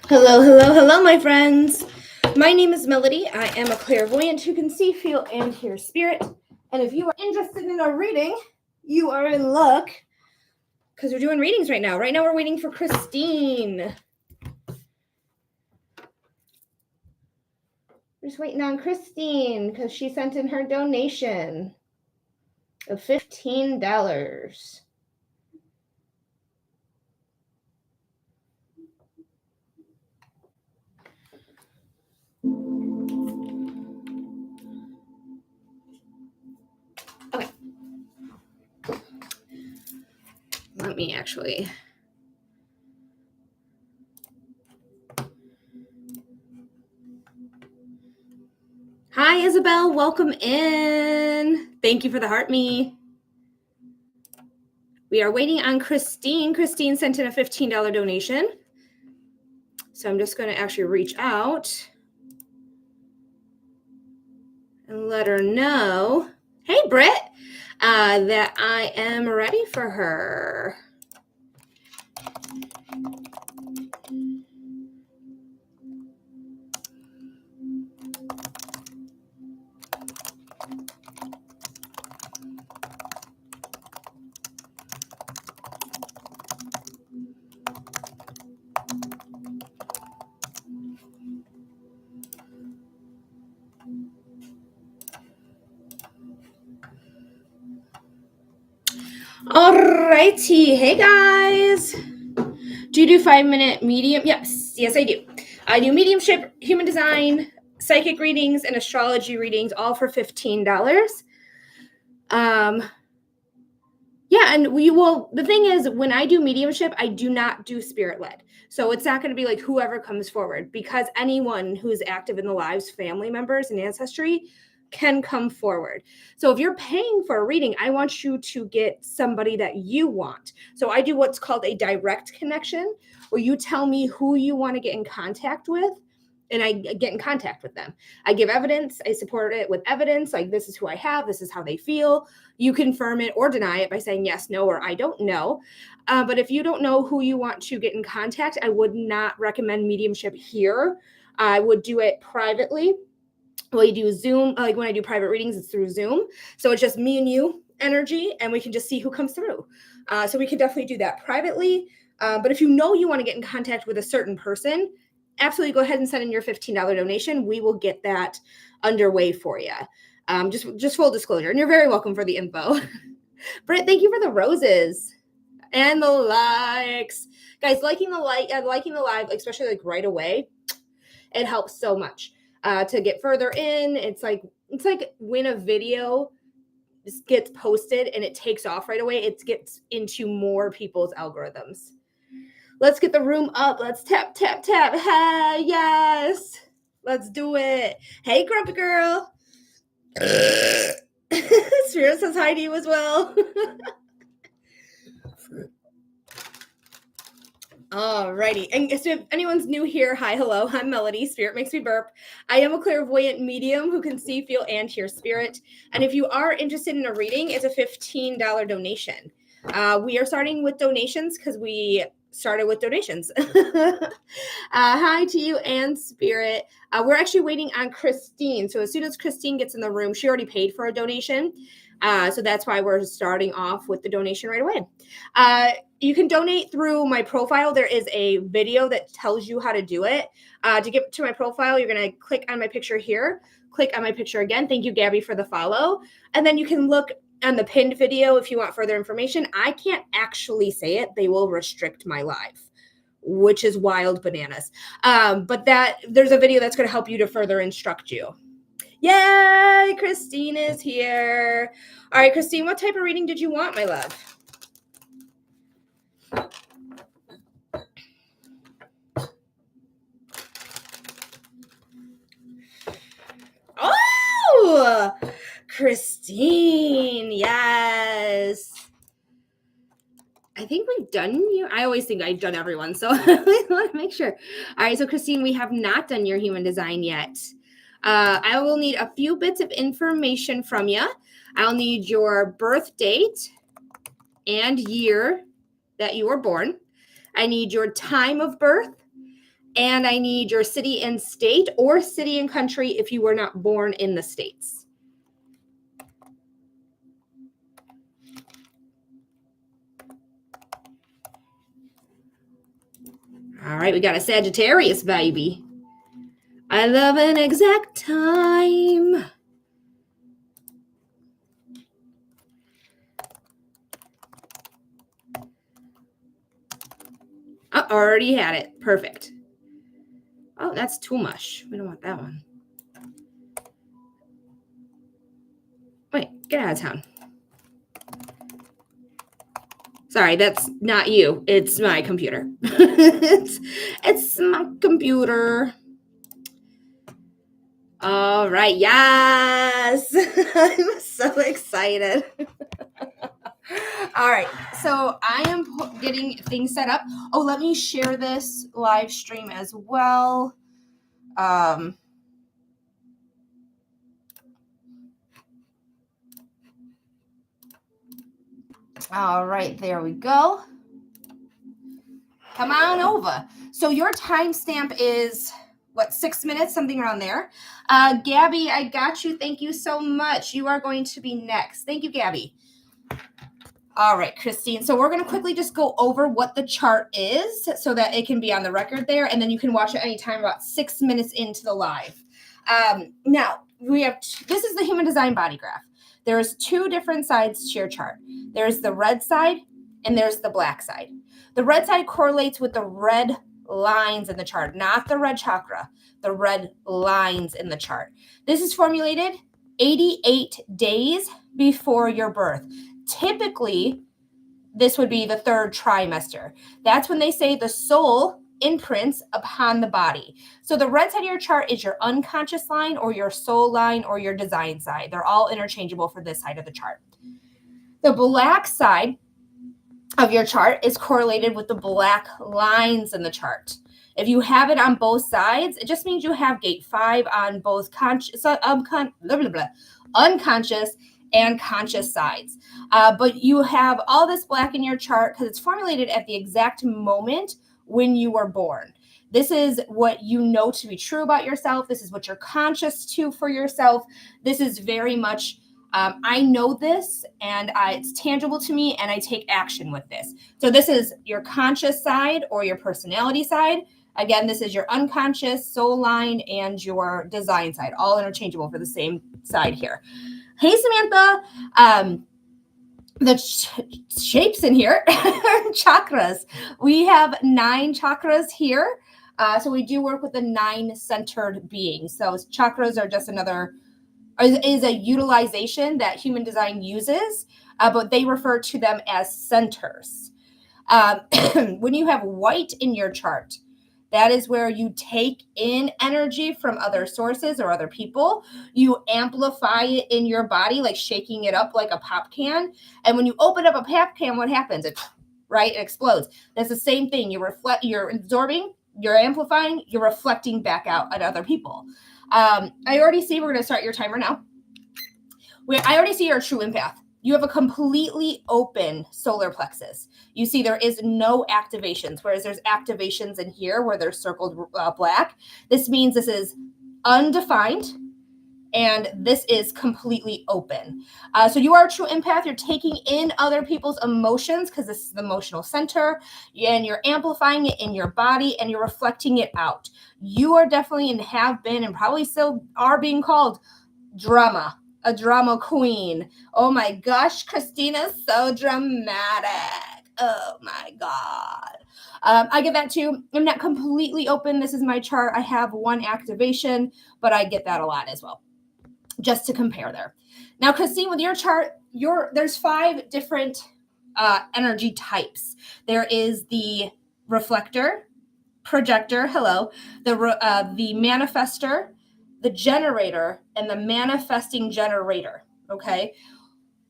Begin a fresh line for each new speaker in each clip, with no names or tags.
Hello, hello, hello, my friends. My name is Melody. I am a clairvoyant who can see, feel, and hear spirit. And if you are interested in a reading, you are in luck because we're doing readings right now. Right now, we're waiting for Christine. We're just waiting on Christine because she sent in her donation of $15. Okay. Let me actually... Hi, Isabel. Welcome in. Thank you for the heart me. We are waiting on Christine. Christine sent in a $15 donation. So I'm just going to actually reach out and let her know, hey, Britt, that I am ready for her. Alrighty, hey guys. Do you do 5-minute medium? Yes, I do. I do mediumship, human design, psychic readings, and astrology readings, all for $15. Yeah, and the thing is, when I do mediumship, I do not do spirit-led. So it's not going to be like whoever comes forward, because anyone who's active in the lives, family members and ancestry, can come forward. So if you're paying for a reading, I want you to get somebody that you want. So I do what's called a direct connection, where you tell me who you want to get in contact with, and I get in contact with them. I give evidence. I support it with evidence. Like, this is who I have. This is how they feel. You confirm it or deny it by saying yes, no, or I don't know. But if you don't know who you want to get in contact, I would not recommend mediumship here. I would do it privately. Well, you do Zoom. Like when I do private readings, it's through Zoom. So it's just me and you energy, and we can just see who comes through. So we can definitely do that privately. But if you know you want to get in contact with a certain person, absolutely go ahead and send in your $15 donation. We will get that underway for you. Just full disclosure, and you're very welcome for the info. Britt, thank you for the roses and the likes, guys. Liking the live, especially like right away, it helps so much to get further in. It's like when a video gets posted and it takes off right away, it gets into more people's algorithms. Let's get the room up. Let's tap, tap, tap. Hey, yes. Let's do it. Hey, Grumpy Girl. Spirit says hi to you as well. Alrighty. And so if anyone's new here, hi, hello. I'm Melody. Spirit makes me burp. I am a clairvoyant medium who can see, feel, and hear spirit. And if you are interested in a reading, it's a $15 donation. We are starting with donations because we started with donations. Hi to you and Spirit. We're actually waiting on Christine. So as soon as Christine gets in the room, she already paid for a donation. So that's why we're starting off with the donation right away. You can donate through my profile. There is a video that tells you how to do it. To get to my profile, you're going to click on my picture here. Click on my picture again. Thank you, Gabby, for the follow. And then you can look on the pinned video if you want further information. I can't actually say it. They will restrict my live, which is wild bananas. But there's a video that's going to help you to further instruct you. Yay, Christine is here. All right, Christine, what type of reading did you want, my love? Oh, Christine, yes. I think we've done you. I always think I've done everyone, so I want to make sure. All right, so Christine, we have not done your human design yet. I will need a few bits of information from you. I'll need your birth date and year that you were born. I need your time of birth And I need your city and state, or city and country if you were not born in the States. All right, we got a Sagittarius, baby. I love an exact time. Oh, already had it. Perfect. Oh, that's too much. We don't want that one. Wait, get out of town. Sorry, that's not you. It's my computer. it's my computer. All right. Yes. I'm so excited. All right. So I am getting things set up. Oh, let me share this live stream as well. All right. There we go. Come on over. So your timestamp is what, 6 minutes, something around there. Gabby, I got you. Thank you so much. You are going to be next. Thank you, Gabby. All right, Christine. So we're going to quickly just go over what the chart is so that it can be on the record there. And then you can watch it anytime about 6 minutes into the live. Now, we have, this is the human design body graph. There's two different sides to your chart. There's the red side and there's the black side. The red side correlates with the red lines in the chart, not the red chakra, the red lines in the chart. This is formulated 88 days before your birth. Typically, this would be the third trimester. That's when they say the soul imprints upon the body. So the red side of your chart is your unconscious line or your soul line or your design side. They're all interchangeable for this side of the chart. The black side of your chart is correlated with the black lines in the chart. If you have it on both sides, it just means you have gate 5 on both unconscious and conscious sides. But you have all this black in your chart because it's formulated at the exact moment when you were born. This is what you know to be true about yourself. This is what you're conscious to for yourself. This is very much, I know this and it's tangible to me and I take action with this. So this is your conscious side or your personality side. Again, this is your unconscious, soul line, and your design side, all interchangeable for the same side here. Hey, Samantha. The shapes in here are chakras. We have 9 chakras here. So we do work with the 9 centered beings. So chakras are just is a utilization that human design uses, but they refer to them as centers. When you have white in your chart, that is where you take in energy from other sources or other people. You amplify it in your body, like shaking it up like a pop can. And when you open up a pop can, what happens? It explodes. That's the same thing. You're absorbing, you're amplifying, you're reflecting back out at other people. I already see, we're going to start your timer now. I already see you're a true empath. You have a completely open solar plexus. You see there is no activations, whereas there's activations in here where they're circled black. This means this is undefined and this is completely open. So you are a true empath. You're taking in other people's emotions because this is the emotional center, and you're amplifying it in your body and you're reflecting it out. You are definitely and have been and probably still are being called a drama queen. Oh my gosh, Christina's so dramatic. Oh my God. I get that too. I'm not completely open. This is my chart. I have 1 activation, but I get that a lot as well. Just to compare there. Now, Christine, with your chart, there's 5 different energy types. There is the reflector, projector, the manifester, the generator, and the manifesting generator, okay?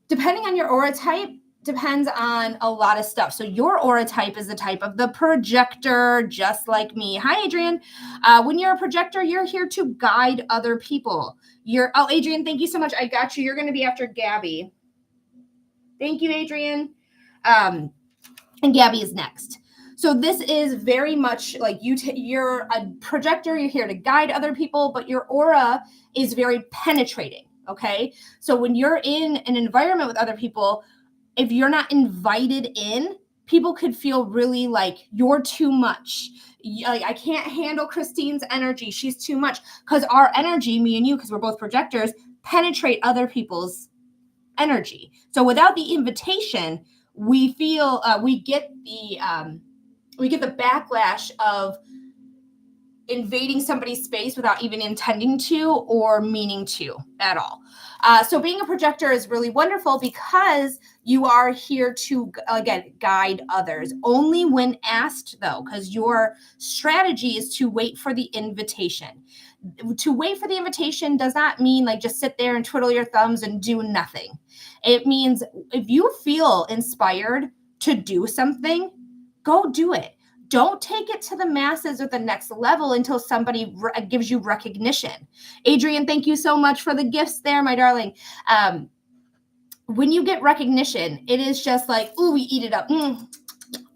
Depending on your aura type, depends on a lot of stuff. So your aura type is the type of the projector, just like me. Hi, Adrian. When you're a projector, you're here to guide other people. Adrian, thank you so much. I got you. You're going to be after Gabby. Thank you, Adrian. And Gabby is next. So this is very much like you're a projector, you're here to guide other people, but your aura is very penetrating, okay? So when you're in an environment with other people, if you're not invited in, people could feel really like you're too much. Like, I can't handle Christine's energy. She's too much. Because our energy, me and you, because we're both projectors, penetrate other people's energy. So without the invitation, we feel we get the backlash of invading somebody's space without even intending to or meaning to at all. So being a projector is really wonderful because you are here to, again, guide others. Only when asked, though, because your strategy is to wait for the invitation. To wait for the invitation does not mean like just sit there and twiddle your thumbs and do nothing. It means if you feel inspired to do something, go do it. Don't take it to the masses or the next level until somebody gives you recognition. Adrian, thank you so much for the gifts there, my darling. When you get recognition, it is just like, ooh, we eat it up.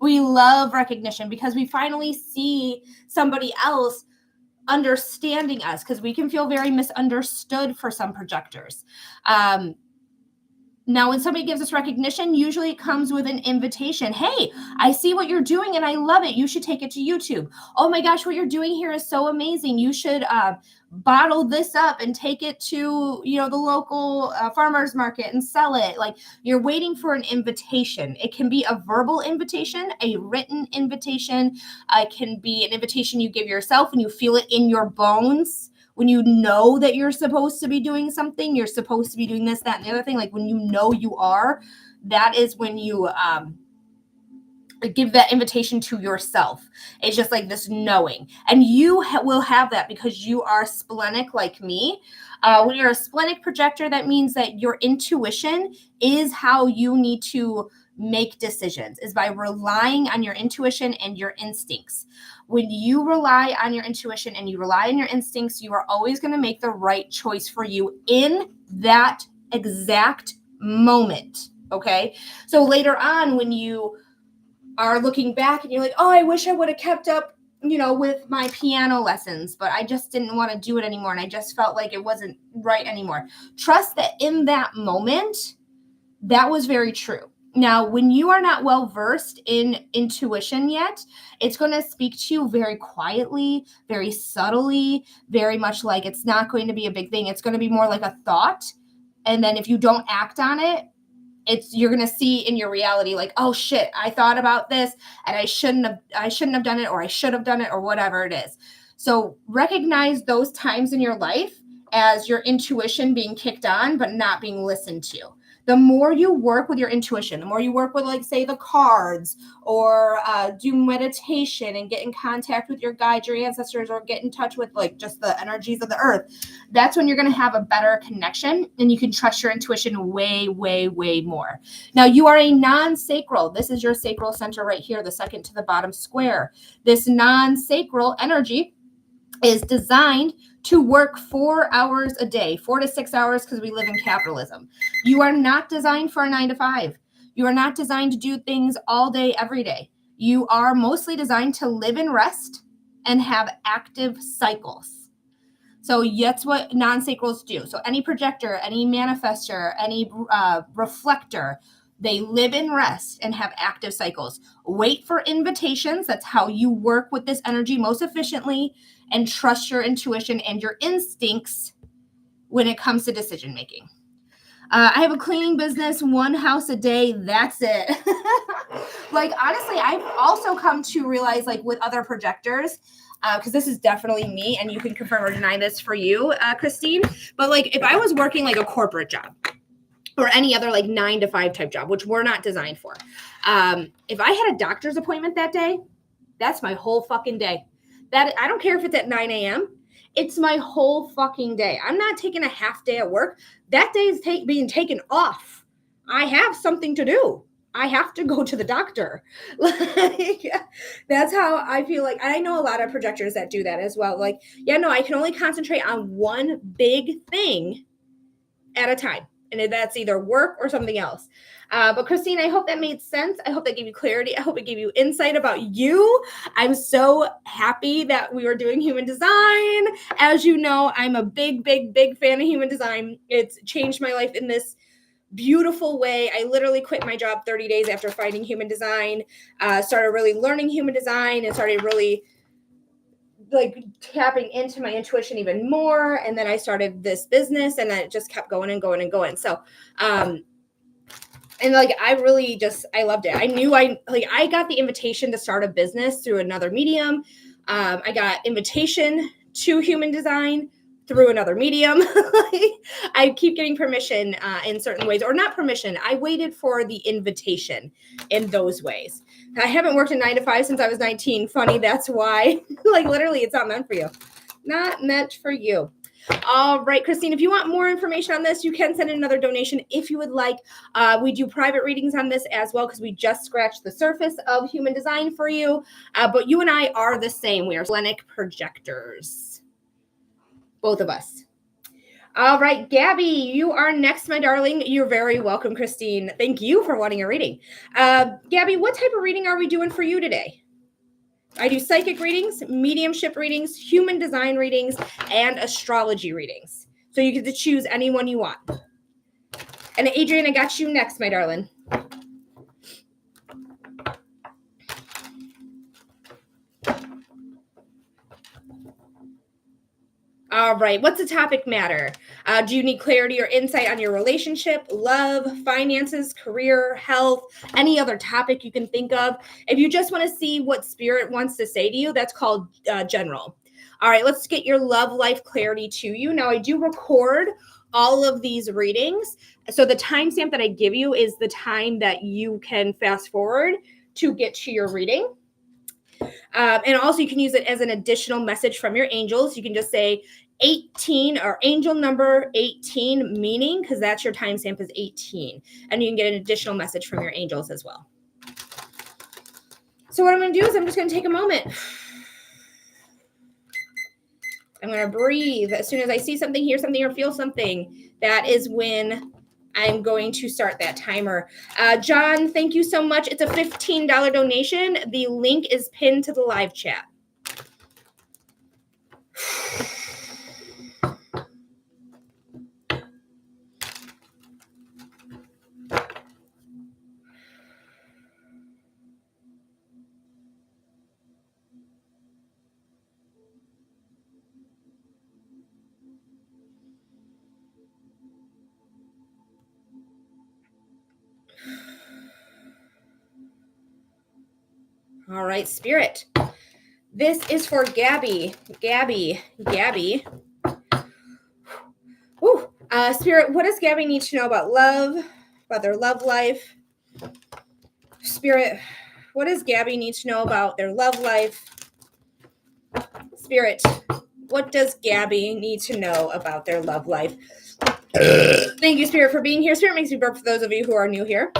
We love recognition because we finally see somebody else understanding us, because we can feel very misunderstood for some projectors. Now, when somebody gives us recognition, usually it comes with an invitation. Hey, I see what you're doing and I love it. You should take it to YouTube. Oh my gosh, what you're doing here is so amazing. You should bottle this up and take it to, the local farmer's market and sell it. Like, you're waiting for an invitation. It can be a verbal invitation, a written invitation. It can be an invitation you give yourself and you feel it in your bones. When you know that you're supposed to be doing something, you're supposed to be doing this, that, and the other thing. Like when you know you are, that is when you give that invitation to yourself. It's just like this knowing. And you will have that because you are splenic like me. When you're a splenic projector, that means that your intuition is how you need to make decisions, is by relying on your intuition and your instincts. When you rely on your intuition and you rely on your instincts, you are always going to make the right choice for you in that exact moment. Okay. So later on, when you are looking back and you're like, oh, I wish I would have kept up, with my piano lessons, but I just didn't want to do it anymore. And I just felt like it wasn't right anymore. Trust that in that moment, that was very true. Now, when you are not well versed in intuition yet, it's going to speak to you very quietly, very subtly, very much like it's not going to be a big thing. It's going to be more like a thought. And then if you don't act on it, you're going to see in your reality like, oh shit, I thought about this and I shouldn't have done it, or I should have done it, or whatever it is. So recognize those times in your life as your intuition being kicked on, but not being listened to. The more you work with your intuition, the more you work with, like, say, the cards, or do meditation and get in contact with your guides, your ancestors, or get in touch with, like, just the energies of the earth, that's when you're going to have a better connection and you can trust your intuition way, way, way more. Now, you are a non-sacral. This is your sacral center right here, the second to the bottom square. This non-sacral energy is designed to work 4 hours a day, 4 to 6 hours, because we live in capitalism. You are not designed for a 9 to 5. You are not designed to do things all day, every day. You are mostly designed to live and rest and have active cycles. So that's what non-sacrals do. So any projector, any manifestor, any reflector, they live and rest and have active cycles. Wait for invitations. That's how you work with this energy most efficiently, and trust your intuition and your instincts when it comes to decision making. I have a cleaning business, 1 house a day. That's it. Like, honestly, I've also come to realize, like, with other projectors, because this is definitely me, and you can confirm or deny this for you, Christine. But like, if I was working like a corporate job or any other like 9 to 5 type job, which we're not designed for, if I had a doctor's appointment that day, that's my whole fucking day. That, I don't care if it's at 9 a.m. It's my whole fucking day. I'm not taking a half day at work. That day is being taken off. I have something to do. I have to go to the doctor. Like, that's how I feel. Like, I know a lot of projectors that do that as well. Like, yeah, no, I can only concentrate on one big thing at a time. And that's either work or something else. But Christine, I hope that made sense. I hope that gave you clarity. I hope it gave you insight about you. I'm so happy that we were doing human design. As you know, I'm a big, big, big fan of human design. It's changed my life in this beautiful way. I literally quit my job 30 days after finding human design, started really learning human design, and started really like tapping into my intuition even more. And then I started this business, and it just kept going and going and going. So, and like I really just I loved it. I knew I got the invitation to start a business through another medium. I got invitation to human design through another medium. I keep getting permission in certain ways, or not permission. I waited for the invitation in those ways. I haven't worked a 9 to 5 since I was 19. Funny, that's why. Like literally, it's not meant for you. Not meant for you. All right, Christine, if you want more information on this, you can send in another donation if you would like. We do private readings on this as well because we just scratched the surface of human design for you. But you and I are the same. We are splenic projectors. Both of us. All right, Gabby, you are next, my darling. You're very welcome, Christine. Thank you for wanting a reading. Gabby, what type of reading are we doing for you today? I do psychic readings, mediumship readings, human design readings, and astrology readings. So you get to choose any one you want. And Adrian, I got you next, my darling. All right, what's the topic matter? Do you need clarity or insight on your relationship, love, finances, career, health, any other topic you can think of? If you just want to see what spirit wants to say to you, that's called general. All right, let's get your love life clarity to you. Now, I do record all of these readings. So the timestamp that I give you is the time that you can fast forward to get to your reading. And also you can use it as an additional message from your angels. You can just say 18 or angel number 18 meaning, because that's your timestamp is 18. And you can get an additional message from your angels as well. So what I'm going to do is I'm just going to take a moment. I'm going to breathe. As soon as I see something, hear something, or feel something, that is when I'm going to start that timer. John, thank you so much. It's a $15 donation. The link is pinned to the live chat. All right, Spirit. This is for Gabby. Gabby. Woo. Spirit, what does Gabby need to know about love, about their love life? Spirit, what does Gabby need to know about their love life? Spirit, what does Gabby need to know about their love life? Thank you, Spirit, for being here. Spirit makes me burp for those of you who are new here.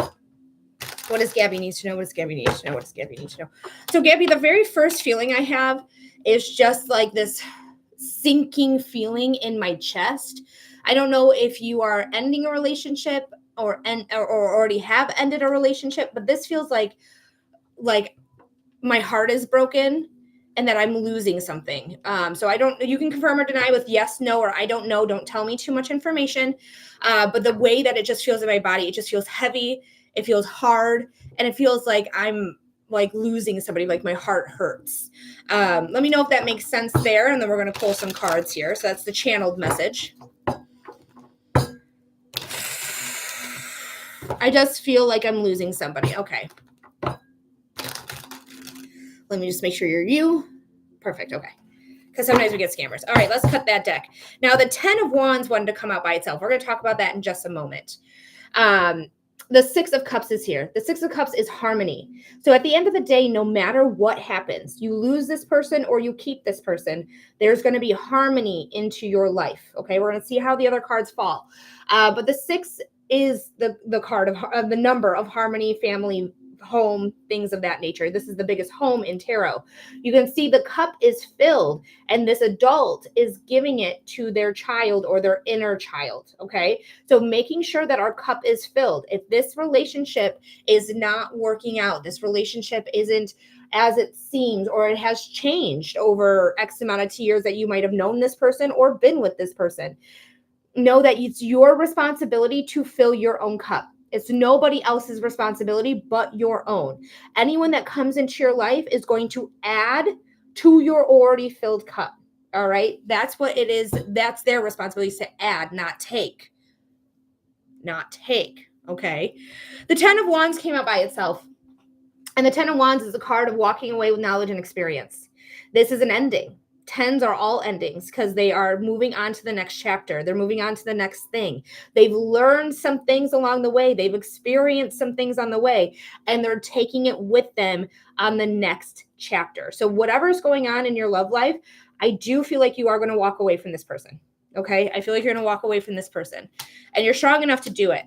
What does Gabby need to know? What does Gabby need to know? What does Gabby need to know? So, Gabby, the very first feeling I have is just like this sinking feeling in my chest. I don't know if you are ending a relationship or already have ended a relationship, but this feels like my heart is broken and that I'm losing something. So you can confirm or deny with yes, no, or I don't know. Don't tell me too much information. But the way that it just feels in my body, it just feels heavy. It feels hard. And it feels like I'm like losing somebody, like my heart hurts. Let me know if that makes sense there. And then we're going to pull some cards here. So that's the channeled message. I just feel like I'm losing somebody. Okay. Let me just make sure you're you. Perfect. Okay. Because sometimes we get scammers. All right, let's cut that deck. Now, the 10 of Wands wanted to come out by itself. We're going to talk about that in just a moment. The 6 of Cups is here. The 6 of Cups is harmony. So at the end of the day, no matter what happens, you lose this person or you keep this person, there's going to be harmony into your life. Okay, we're going to see how the other cards fall. But the 6 is the card of the number of harmony, family, home, things of that nature. This is the biggest home in tarot. You can see the cup is filled, and this adult is giving it to their child or their inner child. Okay. So making sure that our cup is filled. If this relationship is not working out, this relationship isn't as it seems, or it has changed over X amount of years that you might have known this person or been with this person, know that it's your responsibility to fill your own cup. It's nobody else's responsibility but your own. Anyone that comes into your life is going to add to your already filled cup. All right. That's what it is. That's their responsibility, to add, not take. Not take. Okay. The 10 of Wands came out by itself. And the 10 of Wands is a card of walking away with knowledge and experience. This is an ending. 10s are all endings because they are moving on to the next chapter. They're moving on to the next thing. They've learned some things along the way. They've experienced some things on the way, and they're taking it with them on the next chapter. So whatever's going on in your love life, I do feel like you are going to walk away from this person. Okay? I feel like you're going to walk away from this person, and you're strong enough to do it.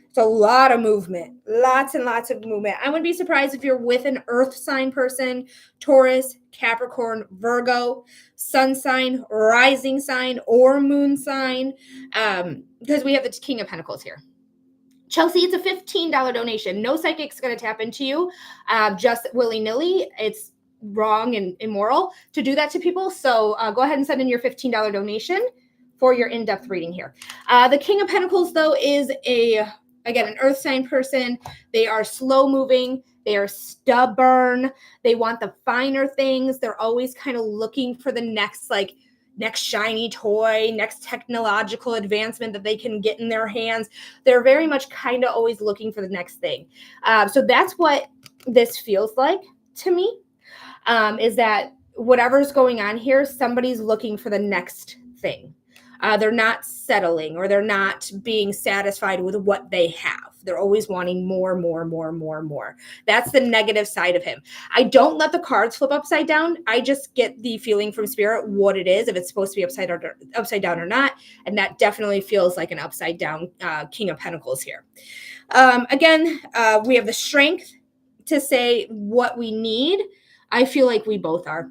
It's a lot of movement, lots and lots of movement. I wouldn't be surprised if you're with an earth sign person, Taurus, Capricorn, Virgo, sun sign, rising sign, or moon sign, because we have the King of Pentacles here. Chelsea, it's a $15 donation. No psychic's going to tap into you just willy-nilly. It's wrong and immoral to do that to people. So go ahead and send in your $15 donation for your in-depth reading here. The King of Pentacles, though, is again, an earth sign person. They are slow moving. They are stubborn. They want the finer things. They're always kind of looking for the next shiny toy, next technological advancement that they can get in their hands. They're very much kind of always looking for the next thing. So that's what this feels like to me, is that whatever's going on here, somebody's looking for the next thing. They're not settling, or they're not being satisfied with what they have. They're always wanting more. That's the negative side of him. I don't let the cards flip upside down. I just get the feeling from spirit what it is, if it's supposed to be upside down or not. And that definitely feels like an upside down King of Pentacles here. Again, we have the strength to say what we need. I feel like we both are.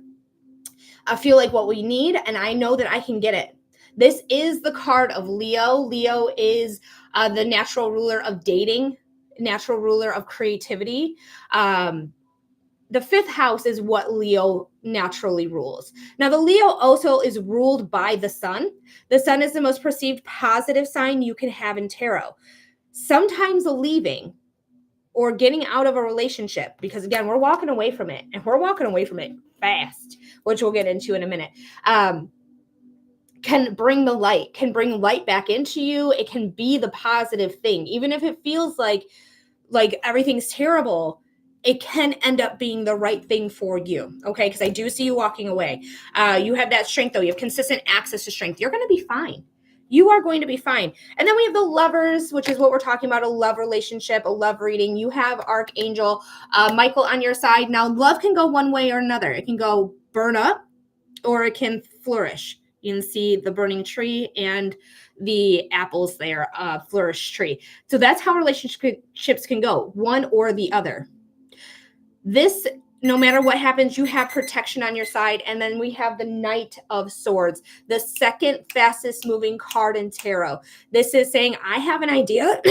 I feel like what we need, and I know that I can get it. This is the card of Leo. Leo is the natural ruler of dating, natural ruler of creativity. The fifth house is what Leo naturally rules. Now, the Leo also is ruled by the sun. The sun is the most perceived positive sign you can have in tarot. Sometimes leaving or getting out of a relationship, because again, we're walking away from it, and we're walking away from it fast, which we'll get into in a minute. Can bring light back into you. It can be the positive thing. Even if it feels like everything's terrible, it can end up being the right thing for you. Okay. Because I do see you walking away. You have that strength, though. You have consistent access to strength. You're going to be fine. You are going to be fine. And then we have the Lovers, which is what we're talking about, a love relationship, a love reading. You have Archangel Michael on your side. Now, love can go one way or another. It can go burn up, or it can flourish. You can see the burning tree and the apples there, flourish tree. So that's how relationships can go, one or the other. This, no matter what happens, you have protection on your side. And then we have the Knight of Swords, the second fastest moving card in tarot. This is saying, I have an idea,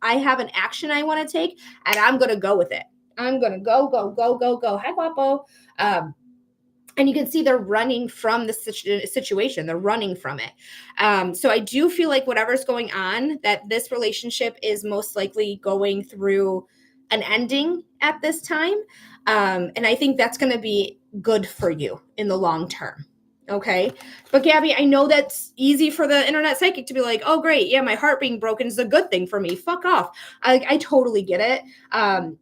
I have an action I want to take, and I'm going to go with it. I'm going to go. Hi, Guapo. And you can see they're running from the situation. They're running from it. So I do feel like whatever's going on, that this relationship is most likely going through an ending at this time. And I think that's going to be good for you in the long term. Okay. But Gabby, I know that's easy for the internet psychic to be like, oh, great. Yeah, my heart being broken is a good thing for me. Fuck off. I totally get it.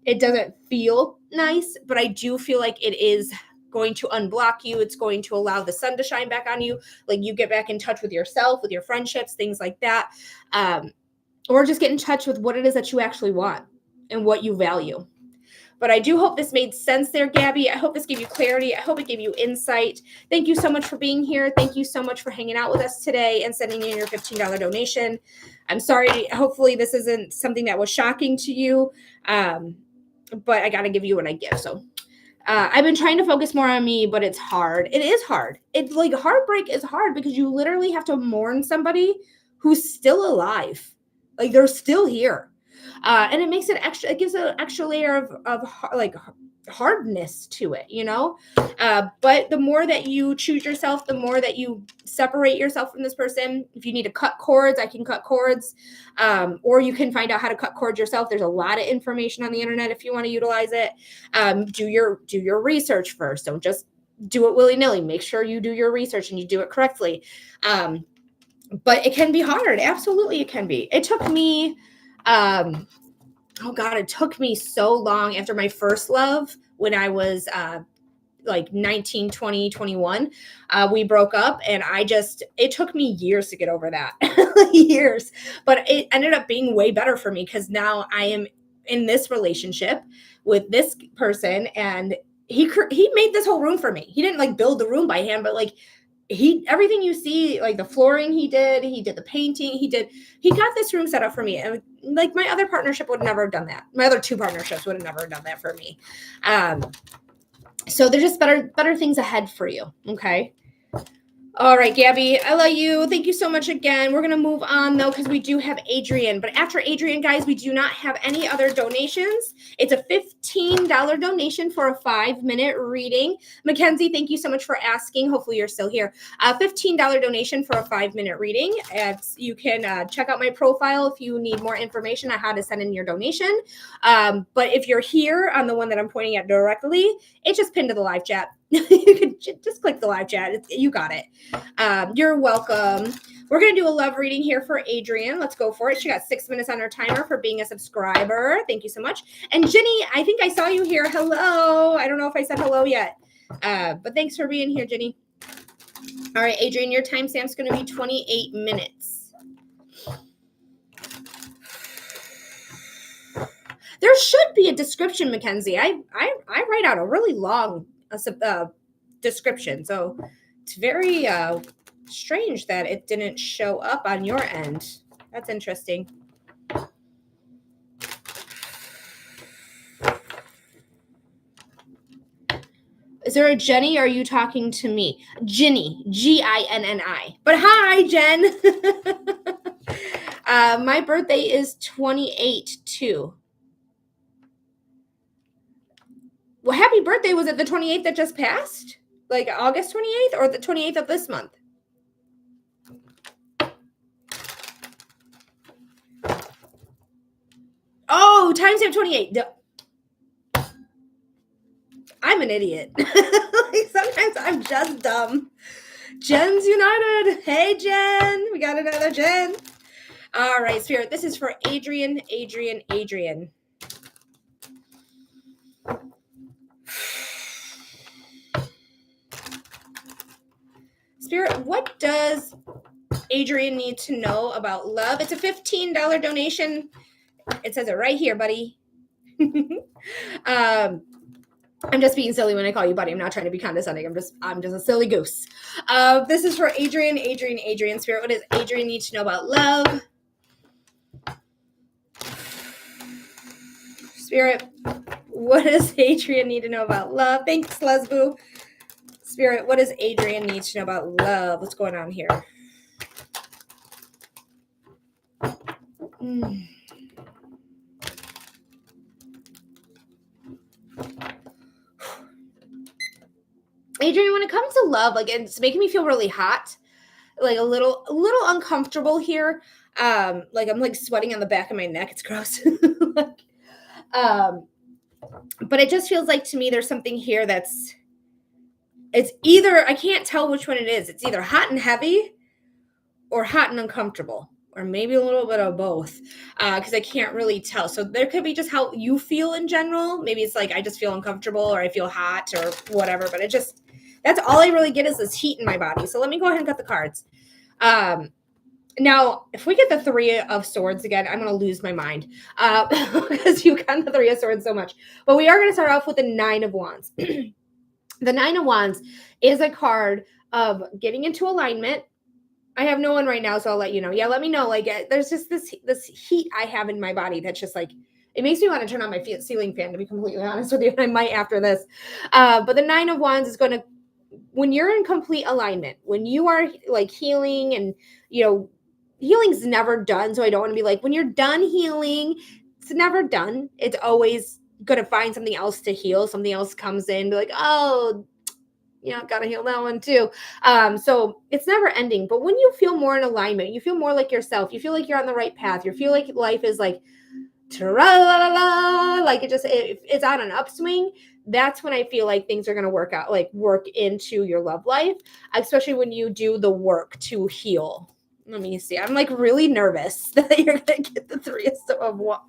It doesn't feel nice, but I do feel like it is going to unblock you. It's going to allow the sun to shine back on you. Like, you get back in touch with yourself, with your friendships, things like that. Or just get in touch with what it is that you actually want and what you value. But I do hope this made sense there, Gabby. I hope this gave you clarity. I hope it gave you insight. Thank you so much for being here. Thank you so much for hanging out with us today and sending in your $15 donation. I'm sorry. Hopefully this isn't something that was shocking to you. But I got to give you what I give. So I've been trying to focus more on me, but it's hard. It is hard. It's like heartbreak is hard because you literally have to mourn somebody who's still alive. Like they're still here. And it makes it extra, it gives an extra layer of like hardness to it, you know? But the more that you choose yourself, the more that you separate yourself from this person. If you need to cut cords, I can cut cords. Or you can find out how to cut cords yourself. There's a lot of information on the internet if you want to utilize it. Do your research first. Don't just do it willy-nilly. Make sure you do your research and you do it correctly. But it can be hard. Absolutely, it can be. It took me it took me so long after my first love when I was like 19, 20, 21. We broke up and it took me years to get over that. Years. But it ended up being way better for me because now I am in this relationship with this person and he made this whole room for me. He didn't like build the room by hand, but like everything you see, like the flooring he did the painting, he got this room set up for me. And like my other partnership would never have done that. My other two partnerships would have never done that for me. So there's just better things ahead for you. Okay. All right, Gabby, I love you. Thank you so much again. We're going to move on, though, because we do have Adrian. But after Adrian, guys, we do not have any other donations. It's a $15 donation for a 5-minute reading. Mackenzie, thank you so much for asking. Hopefully you're still here. $15 donation for a 5-minute reading. You can check out my profile if you need more information on how to send in your donation. But if you're here on the one that I'm pointing at directly, it's just pinned to the live chat. You can just click the live chat. You got it. You're welcome. We're going to do a love reading here for Adrian. Let's go for it. She got 6 minutes on her timer for being a subscriber. Thank you so much. And Jenny, I think I saw you here. Hello. I don't know if I said hello yet. But thanks for being here, Jenny. All right, Adrian, your timestamp's going to be 28 minutes. There should be a description, Mackenzie. I write out a really long description, so it's very strange that it didn't show up on your end. That's interesting. Is there a Jenny, or are you talking to me? Ginny, Ginni. But hi, Jen. My birthday is 28/2. Well, happy birthday. Was it the 28th that just passed? Like August 28th or the 28th of this month? Oh, timestamp 28. I'm an idiot. Like sometimes I'm just dumb. Jen's United. Hey, Jen. We got another Jen. All right, Spirit. This is for Adrian. Spirit, what does Adrian need to know about love? It's a $15 donation. It says it right here, buddy. I'm just being silly when I call you buddy. I'm not trying to be condescending. I'm just a silly goose. This is for Adrian. Spirit, what does Adrian need to know about love? Spirit, what does Adrian need to know about love? Thanks, Lesboo. Spirit, what does Adrian need to know about love? What's going on here? Adrian, when it comes to love, like it's making me feel really hot, like a little uncomfortable here. Like I'm like sweating on the back of my neck. It's gross. But it just feels like to me there's something here it's either, I can't tell which one it is. It's either hot and heavy or hot and uncomfortable, or maybe a little bit of both, because I can't really tell. So there could be just how you feel in general. Maybe it's like I just feel uncomfortable or I feel hot or whatever, but that's all I really get is this heat in my body. So let me go ahead and cut the cards. Now, if we get the Three of Swords again, I'm going to lose my mind because you got the Three of Swords so much. But we are going to start off with the Nine of Wands. The Nine of Wands is a card of getting into alignment. I have no one right now, so I'll let you know. Yeah, let me know. Like, there's just this heat I have in my body that's just like, it makes me want to turn on my ceiling fan, to be completely honest with you. And I might after this. But the Nine of Wands is going to, when you're in complete alignment, when you are like healing and, healing's never done. So I don't want to be like, when you're done healing, it's never done. It's always going to find something else to heal. Something else comes in, be like, oh, gotta heal that one too. So it's never ending. But when you feel more in alignment, you feel more like yourself, you feel like you're on the right path, you feel like life is like, like it's on an upswing. That's when I feel like things are going to work into your love life, especially when you do the work to heal. Let me see. I'm like really nervous that you're going to get the Three of Wands.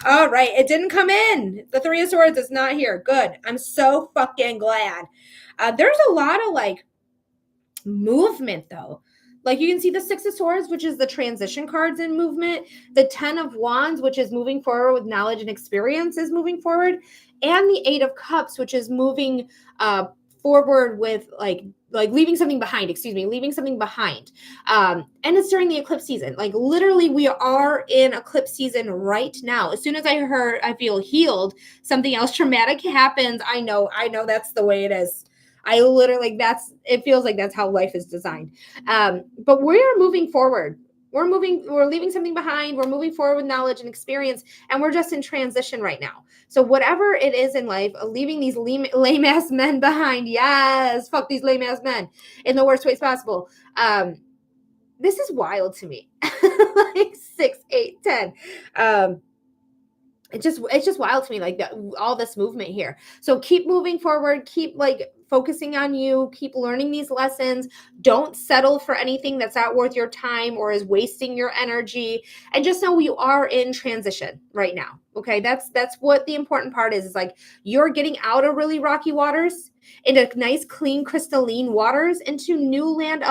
All right. It didn't come in. The Three of Swords is not here. Good. I'm so fucking glad. There's a lot of like movement though. Like you can see the Six of Swords, which is the transition cards in movement. The 10 of Wands, which is moving forward with knowledge and experience, is moving forward. And the Eight of Cups, which is moving forward with like leaving something behind, leaving something behind. And it's during the eclipse season. Like literally we are in eclipse season right now. As soon as I feel healed, something else traumatic happens. I know that's the way it is. I literally, it feels like that's how life is designed. But we're moving forward. We're leaving something behind. We're moving forward with knowledge and experience. And we're just in transition right now. So whatever it is in life, leaving these lame ass men behind. Yes. Fuck these lame ass men in the worst ways possible. This is wild to me. Like 6, 8, 10. It's just wild to me, like that, all this movement here. So keep moving forward, keep like focusing on you, keep learning these lessons. Don't settle for anything that's not worth your time or is wasting your energy. And just know you are in transition right now. Okay. That's what the important part is like you're getting out of really rocky waters into nice, clean, crystalline waters into new land.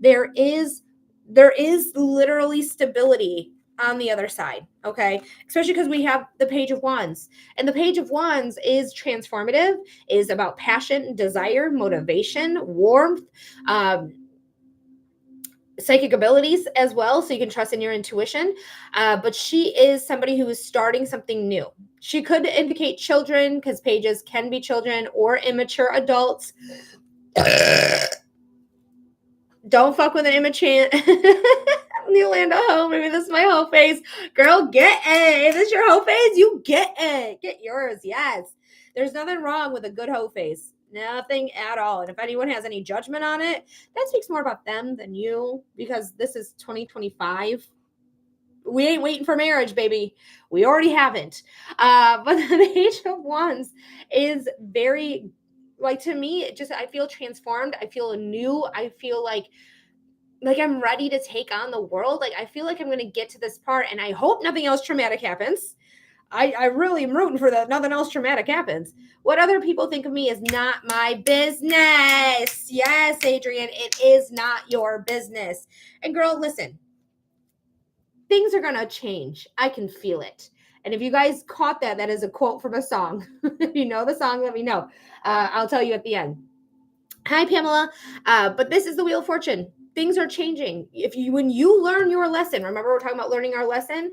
There is literally stability on the other side, okay? Especially because we have the Page of Wands. And the Page of Wands is transformative, is about passion, desire, motivation, warmth, psychic abilities as well, so you can trust in your intuition. But she is somebody who is starting something new. She could indicate children, because pages can be children or immature adults. Don't fuck with an immature. Yolanda, maybe this is my whole face. Girl, get it. Is this your whole face? You get it. Get yours. Yes. There's nothing wrong with a good hoe face. Nothing at all. And if anyone has any judgment on it, that speaks more about them than you, because this is 2025. We ain't waiting for marriage, baby. We already haven't. But the Page of Wands is very, like, to me, I feel transformed. I feel new. I feel like I'm ready to take on the world. Like, I feel like I'm going to get to this part, and I hope nothing else traumatic happens. I really am rooting for that. Nothing else traumatic happens. What other people think of me is not my business. Yes, Adrian, it is not your business. And girl, listen, things are going to change. I can feel it. And if you guys caught that is a quote from a song. If you know the song, let me know. I'll tell you at the end. Hi, Pamela. But this is the Wheel of Fortune. Things are changing. When you learn your lesson, remember we're talking about learning our lesson.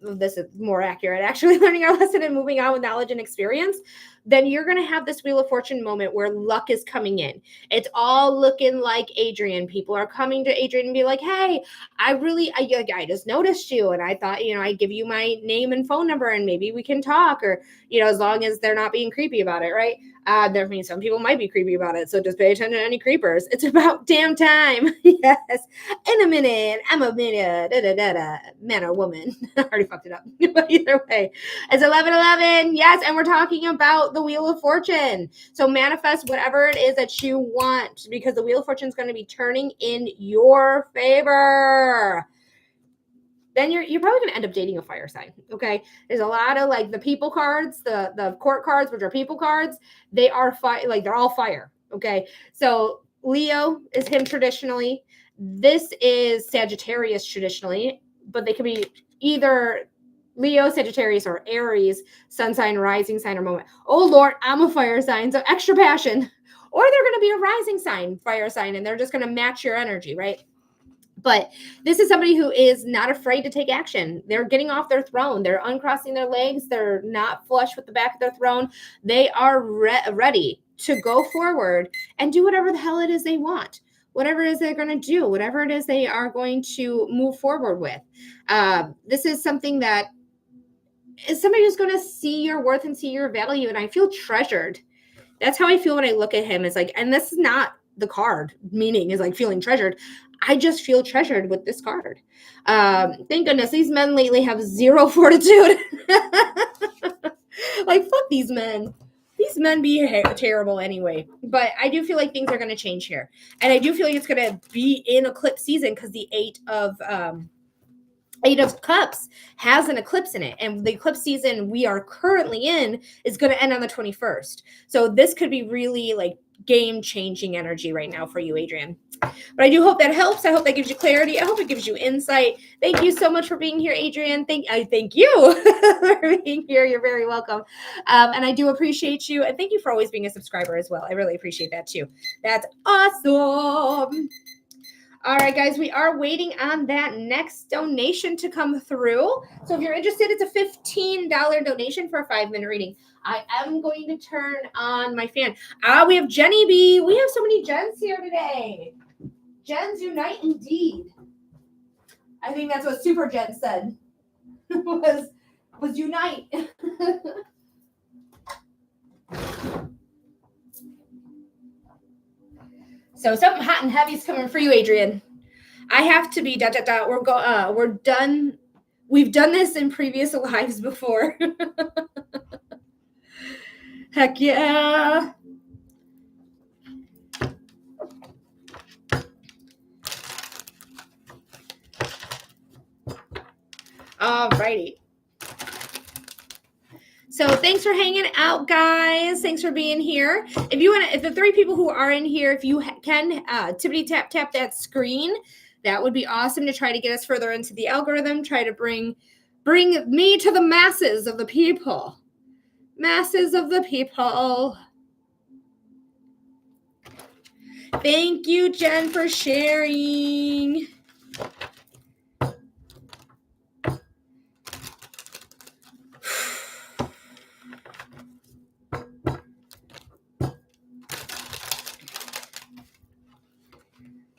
This is more accurate, actually, learning our lesson and moving on with knowledge and experience. Then you're going to have this Wheel of Fortune moment where luck is coming in. It's all looking like Adrian. People are coming to Adrian and be like, hey, I just noticed you. And I thought, I'd give you my name and phone number and maybe we can talk, or, as long as they're not being creepy about it. Right. There means some people might be creepy about it. So just pay attention to any creepers. It's about damn time. Yes. In a minute. I'm a minute. Man or woman. I already fucked it up. But either way, it's 11:11. Yes. And we're talking about the Wheel of Fortune. So manifest whatever it is that you want, because the Wheel of Fortune is going to be turning in your favor. Then you're probably going to end up dating a fire sign. Okay. There's a lot of like the people cards, the court cards, which are people cards. They are fire. Like they're all fire. Okay. So Leo is him traditionally. This is Sagittarius traditionally, but they could be either Leo, Sagittarius, or Aries, sun sign, rising sign, or moment. Oh Lord, I'm a fire sign, so extra passion. Or they're going to be a rising sign, fire sign, and they're just going to match your energy, right? But this is somebody who is not afraid to take action. They're getting off their throne. They're uncrossing their legs. They're not flush with the back of their throne. They are ready to go forward and do whatever the hell it is they want, whatever it is they're going to do, whatever it is they are going to move forward with. This is something that is somebody who's going to see your worth and see your value. And I feel treasured. That's how I feel when I look at him. Is like, and this is not the card meaning is like feeling treasured. I just feel treasured with this card. Thank goodness these men lately have zero fortitude. Like, fuck these men. These men be terrible anyway. But I do feel like things are going to change here. And I do feel like it's going to be in eclipse season because the Eight of Cups has an eclipse in it, and the eclipse season we are currently in is going to end on the 21st. So this could be really like game-changing energy right now for you, Adrian. But I do hope that helps. I hope that gives you clarity. I hope it gives you insight. Thank you so much for being here, Adrian. Thank you for being here. You're very welcome. And I do appreciate you. And thank you for always being a subscriber as well. I really appreciate that too. That's awesome. All right, guys, we are waiting on that next donation to come through. So if you're interested, it's a $15 donation for a 5-minute reading. I am going to turn on my fan. We have Jenny B. We have so many Jens here today. Jens unite indeed. I think that's what Super Jen said. was unite. So something hot and heavy is coming for you, Adrian. I have to be ... We're done. We've done this in previous lives before. Heck yeah. Alrighty. So thanks for hanging out, guys. Thanks for being here. If the 3 people who are in here, if you can tippity tap that screen, that would be awesome to try to get us further into the algorithm. Try to bring me to the masses of the people. Masses of the people. Thank you, Jen, for sharing.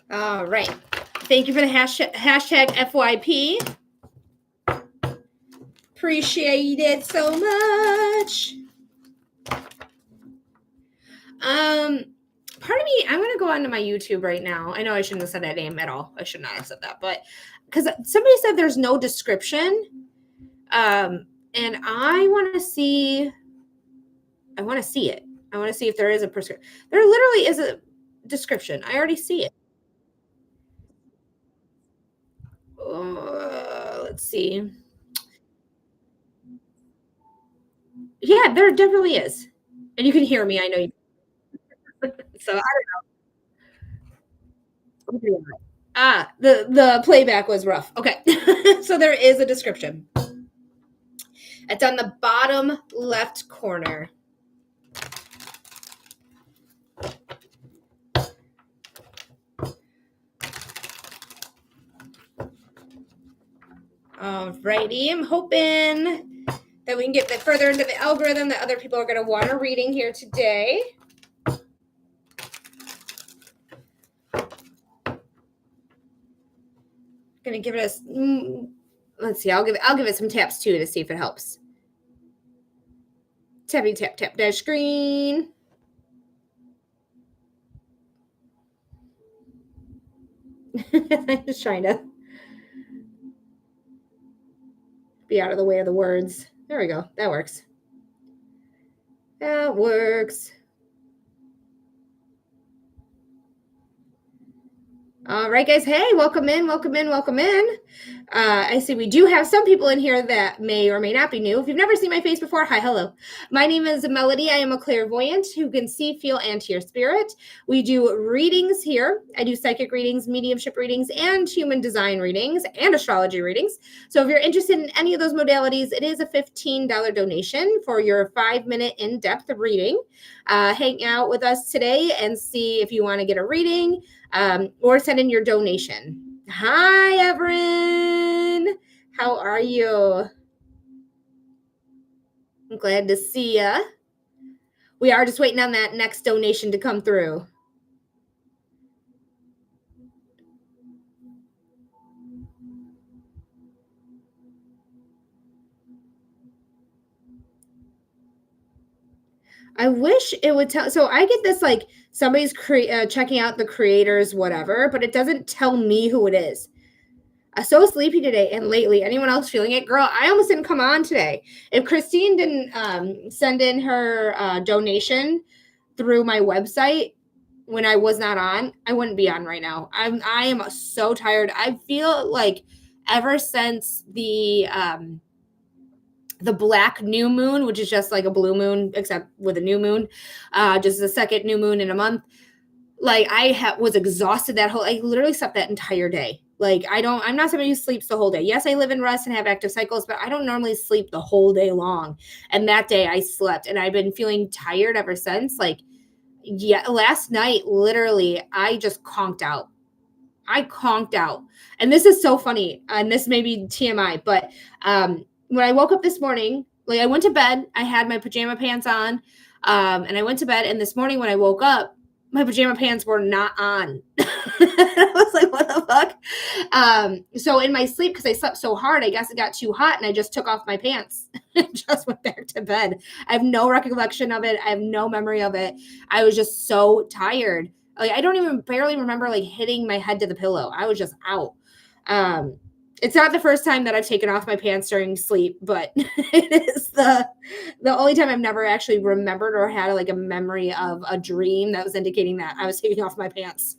All right. Thank you for the hashtag FYP. Appreciate it so much. Part of me, I'm going to go onto my YouTube right now. I know I shouldn't have said that name at all. I should not have said that, but because somebody said there's no description. And I want to see it. I want to see if there is a prescription. There literally is a description. I already see it. Let's see. Yeah, there definitely is. And you can hear me. I know you. So I don't know. The playback was rough. Okay. So there is a description. It's on the bottom left corner. Alrighty. I'm hoping that we can get further into the algorithm, that other people are going to want a reading here today. Going to give it let's see. I'll give it some taps too to see if it helps. Tapping tap dash screen. I'm just trying to be out of the way of the words. There we go. That works. That works. All right, guys. Hey, welcome in, welcome in, welcome in. I see we do have some people in here that may or may not be new. If you've never seen my face before, hi, hello. My name is Melody. I am a clairvoyant who can see, feel, and hear spirit. We do readings here. I do psychic readings, mediumship readings, and human design readings, and astrology readings. So if you're interested in any of those modalities, it is a $15 donation for your 5-minute in-depth reading. Hang out with us today and see if you want to get a reading. Or send in your donation. Hi, Everin. How are you? I'm glad to see ya. We are just waiting on that next donation to come through. I wish it would tell. So I get this like somebody's checking out the creators, whatever, but it doesn't tell me who it is. I'm so sleepy today and lately. Anyone else feeling it? Girl, I almost didn't come on today. If Christine didn't send in her donation through my website when I was not on, I wouldn't be on right now. I am so tired. I feel like ever since the black new moon, which is just like a blue moon except with a new moon, just the second new moon in a month, like I was exhausted I literally slept that entire day. Like I'm not somebody who sleeps the whole day. Yes, I live in rest and have active cycles, but I don't normally sleep the whole day long. And that day I slept and I've been feeling tired ever since. Like, yeah, last night, literally, I just conked out. And this is so funny. And this may be TMI, but when I woke up this morning, like I went to bed, I had my pajama pants on, and I went to bed. And this morning when I woke up, my pajama pants were not on. I was like, what the fuck? So in my sleep, because I slept so hard, I guess it got too hot and I just took off my pants and just went back to bed. I have no recollection of it. I have no memory of it. I was just so tired. Like I don't even barely remember like hitting my head to the pillow. I was just out. It's not the first time that I've taken off my pants during sleep, but it is the only time I've never actually remembered or had like a memory of a dream that was indicating that I was taking off my pants.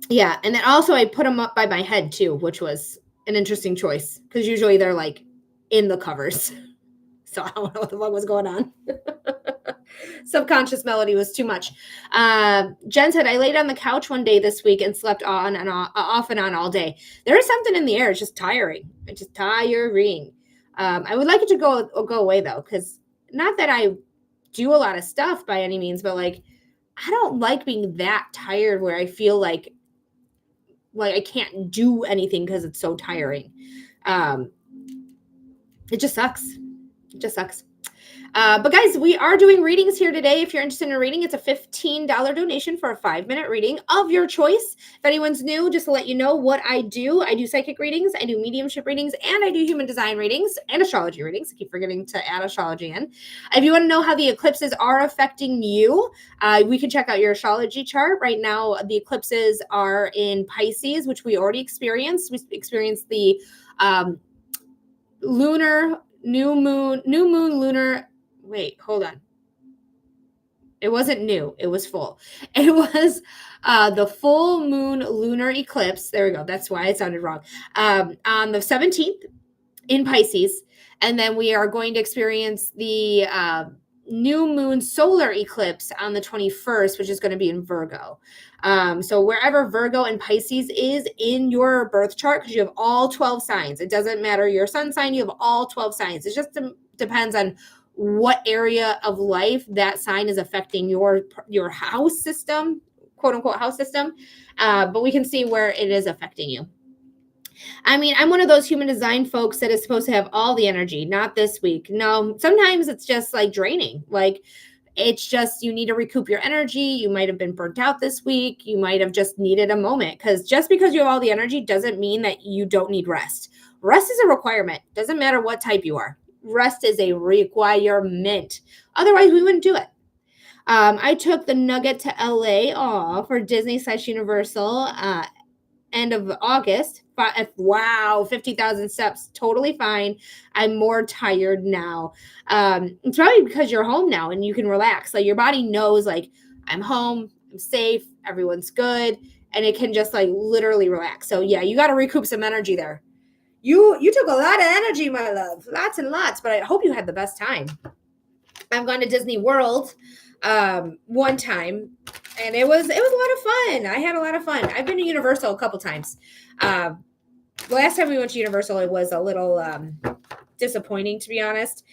Yeah, and then also I put them up by my head too, which was an interesting choice because usually they're like in the covers. So I don't know what the fuck was going on. Subconscious Melody was too much. Jen said, I laid on the couch one day this week and slept on and off and on all day. There is something in the air. It's just tiring. It's just tiring. I would like it to go away though, because not that I do a lot of stuff by any means, but like I don't like being that tired where I feel like I can't do anything because it's so tiring. It just sucks. It just sucks. But guys, we are doing readings here today. If you're interested in a reading, it's a $15 donation for a 5-minute reading of your choice. If anyone's new, just to let you know what I do psychic readings, I do mediumship readings, and I do human design readings and astrology readings. I keep forgetting to add astrology in. If you want to know how the eclipses are affecting you, we can check out your astrology chart. Right now, the eclipses are in Pisces, which we already experienced. We experienced the lunar, new moon, lunar. Wait, hold on. It wasn't new. It was full. It was the full moon lunar eclipse. There we go. That's why it sounded wrong. On the 17th in Pisces. And then we are going to experience the new moon solar eclipse on the 21st, which is going to be in Virgo. So wherever Virgo and Pisces is in your birth chart, because you have all 12 signs. It doesn't matter your sun sign. You have all 12 signs. It just depends on what area of life that sign is affecting your house system, quote unquote house system. But we can see where it is affecting you. I mean, I'm one of those human design folks that is supposed to have all the energy, not this week. No, sometimes it's just like draining. Like it's just, you need to recoup your energy. You might have been burnt out this week. You might have just needed a moment, because just because you have all the energy doesn't mean that you don't need rest. Rest is a requirement. Doesn't matter what type you are. Rest is a requirement. Otherwise, we wouldn't do it. I took the Nugget to LA off for Disney/Universal end of August. Wow, 50,000 steps. Totally fine. I'm more tired now. It's probably because you're home now and you can relax. Like your body knows, like, I'm home. I'm safe, everyone's good, and it can just like literally relax. So yeah, you got to recoup some energy there. You took a lot of energy, my love, lots and lots, but I hope you had the best time. I've gone to Disney World one time, and it was a lot of fun. I had a lot of fun. I've been to Universal a couple times. The last time we went to Universal, it was a little disappointing, to be honest,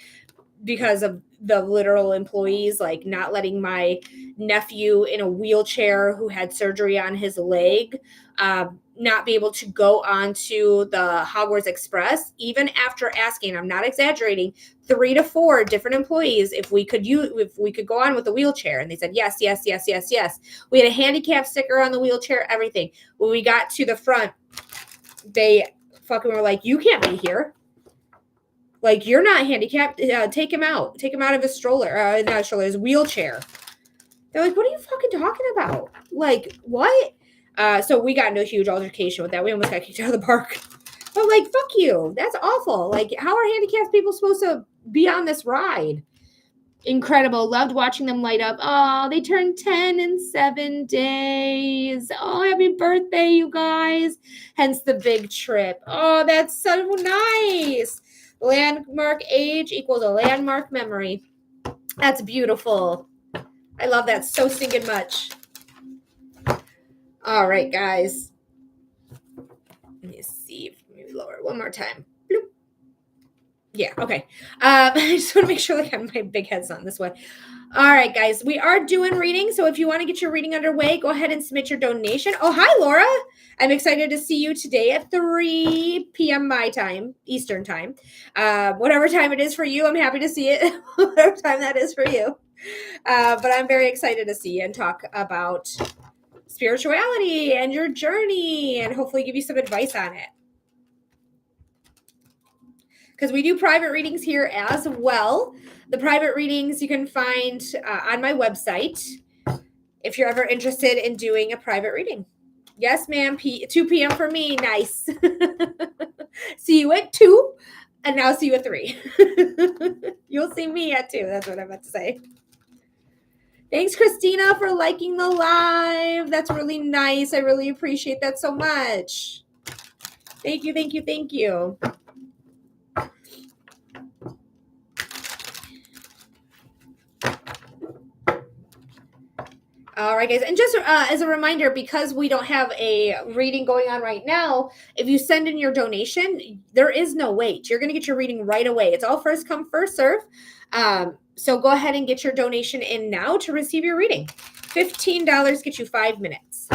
because of the literal employees like not letting my nephew in a wheelchair who had surgery on his leg not be able to go onto the Hogwarts Express, even after asking, I'm not exaggerating, 3 to 4 different employees if we could go on with the wheelchair. And they said, yes, yes, yes, yes, yes. We had a handicap sticker on the wheelchair, everything. When we got to the front, they fucking were like, you can't be here. Like, you're not handicapped. Take him out. Take him out of his stroller. Not stroller, his wheelchair. They're like, what are you fucking talking about? Like, what? So we got into a huge altercation with that. We almost got kicked out of the park. But, like, fuck you. That's awful. Like, how are handicapped people supposed to be on this ride? Incredible. Loved watching them light up. Oh, they turned 10 in 7 days. Oh, happy birthday, you guys. Hence the big trip. Oh, that's so nice. Landmark age equals a landmark memory. That's beautiful. I love that so stinking much. All right, guys. Let me see. Maybe lower one more time. Bloop. Yeah, okay. I just want to make sure like my big head's on this way. All right, guys. We are doing reading, so if you want to get your reading underway, go ahead and submit your donation. Oh, hi, Laura. I'm excited to see you today at 3 p.m. my time, Eastern time. Whatever time it is for you, I'm happy to see it. Whatever time that is for you. But I'm very excited to see you and talk about spirituality and your journey and hopefully give you some advice on it. Because we do private readings here as well. The private readings you can find on my website if you're ever interested in doing a private reading. Yes, ma'am. 2 p.m. for me. Nice. See you at 2, and now see you at 3. You'll see me at 2. That's what I'm about to say. Thanks, Christina, for liking the live. That's really nice. I really appreciate that so much. Thank you, thank you, thank you. All right, guys. And just as a reminder, because we don't have a reading going on right now, if you send in your donation, there is no wait. You're going to get your reading right away. It's all first come, first serve. So go ahead and get your donation in now to receive your reading. $15 gets you 5 minutes.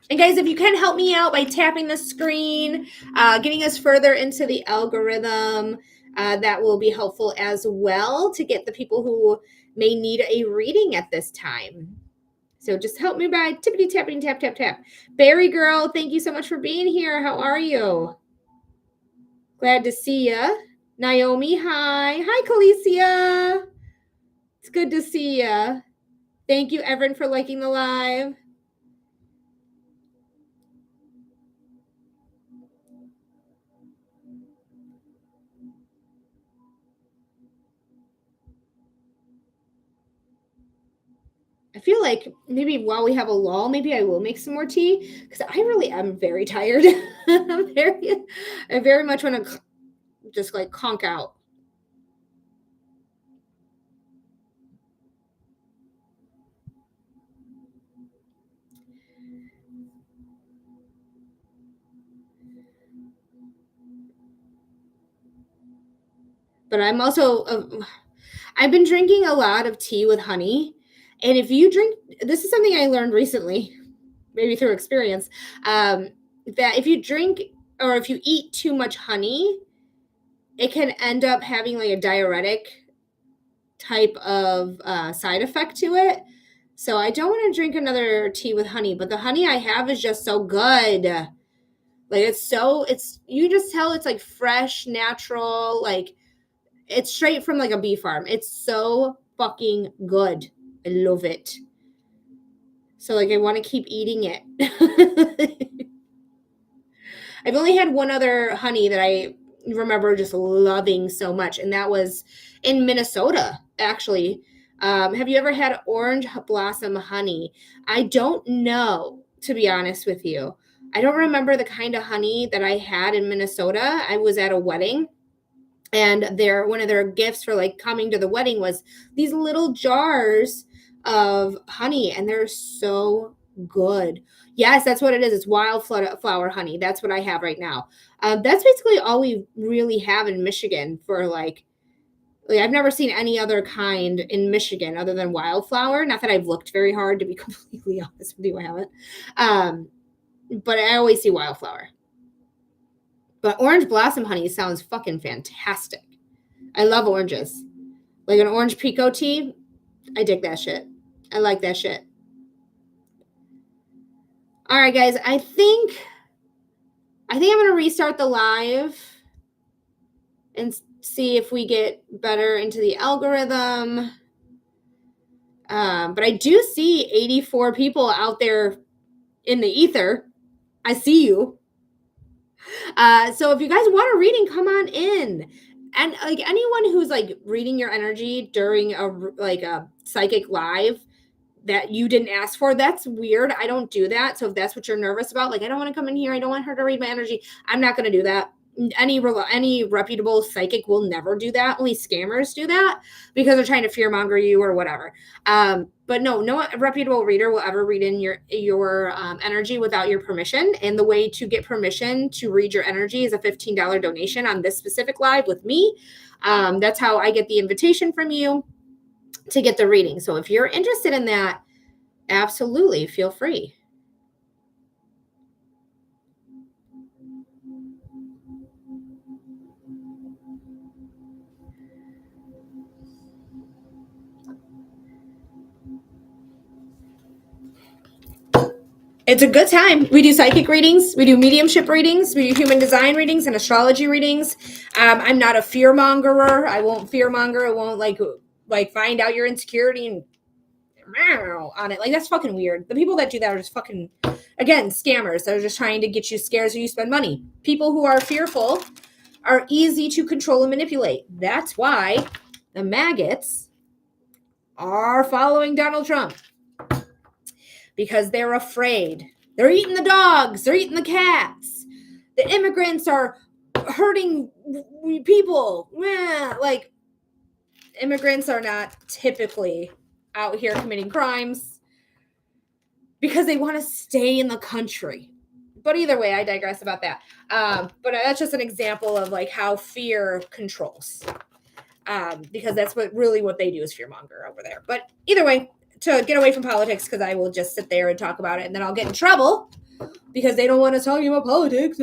And guys, if you can help me out by tapping the screen, getting us further into the algorithm, that will be helpful as well to get the people who may need a reading at this time. So just help me by tippity tapping, tap, tap, tap. Berry girl, thank you so much for being here. How are you? Glad to see you. Naomi, hi. Hi, Calicia. It's good to see you. Thank you, Evan, for liking the live. I feel like maybe while we have a lull, maybe I will make some more tea because I really am very tired. I very much want to just like conk out. But I'm also, I've been drinking a lot of tea with honey. And if you drink, this is something I learned recently, maybe through experience, that if you drink or if you eat too much honey, it can end up having like a diuretic type of side effect to it. So I don't want to drink another tea with honey, but the honey I have is just so good. Like you just tell it's like fresh, natural, like it's straight from like a bee farm. It's so fucking good. I love it. So like I want to keep eating it. I've only had one other honey that I remember just loving so much, and that was in Minnesota, actually. Have you ever had orange blossom honey? I don't know, to be honest with you. I don't remember the kind of honey that I had in Minnesota. I was at a wedding, and one of their gifts for like coming to the wedding was these little jars of honey, and they're so good. Yes, that's what it is. It's wildflower honey. That's what I have right now. That's basically all we really have in Michigan for like I've never seen any other kind in Michigan other than wildflower. Not that I've looked very hard, to be completely honest with you, I haven't. But I always see wildflower. But orange blossom honey sounds fucking fantastic. I love oranges. Like an orange pico tea, I dig that shit. I like that shit. All right, guys, I think I'm going to restart the live and see if we get better into the algorithm. But I do see 84 people out there in the ether. I see you. So if you guys want a reading, come on in. And like anyone who's like reading your energy during a psychic live that you didn't ask for, that's weird. I don't do that. So if that's what you're nervous about, like I don't want to come in here, I don't want her to read my energy, I'm not going to do that. Any reputable psychic will never do that. Only scammers do that because they're trying to fearmonger you or whatever. But no reputable reader will ever read in your energy without your permission. And the way to get permission to read your energy is a $15 donation on this specific live with me. That's how I get the invitation from you to get the reading. So if you're interested in that, absolutely feel free. It's a good time. We do psychic readings. We do mediumship readings. We do human design readings and astrology readings. I'm not a fearmongerer. I won't fearmonger. I won't like find out your insecurity and on it. Like that's fucking weird. The people that do that are just fucking, again, scammers. They're just trying to get you scared so you spend money. People who are fearful are easy to control and manipulate. That's why the maggots are following Donald Trump. Because they're afraid. They're eating the dogs. They're eating the cats. The immigrants are hurting people. Like, immigrants are not typically out here committing crimes because they want to stay in the country. But either way, I digress about that. But that's just an example of like how fear controls. Because that's what they do is fearmonger over there. But either way, to get away from politics, because I will just sit there and talk about it, and then I'll get in trouble because they don't want to talk about politics,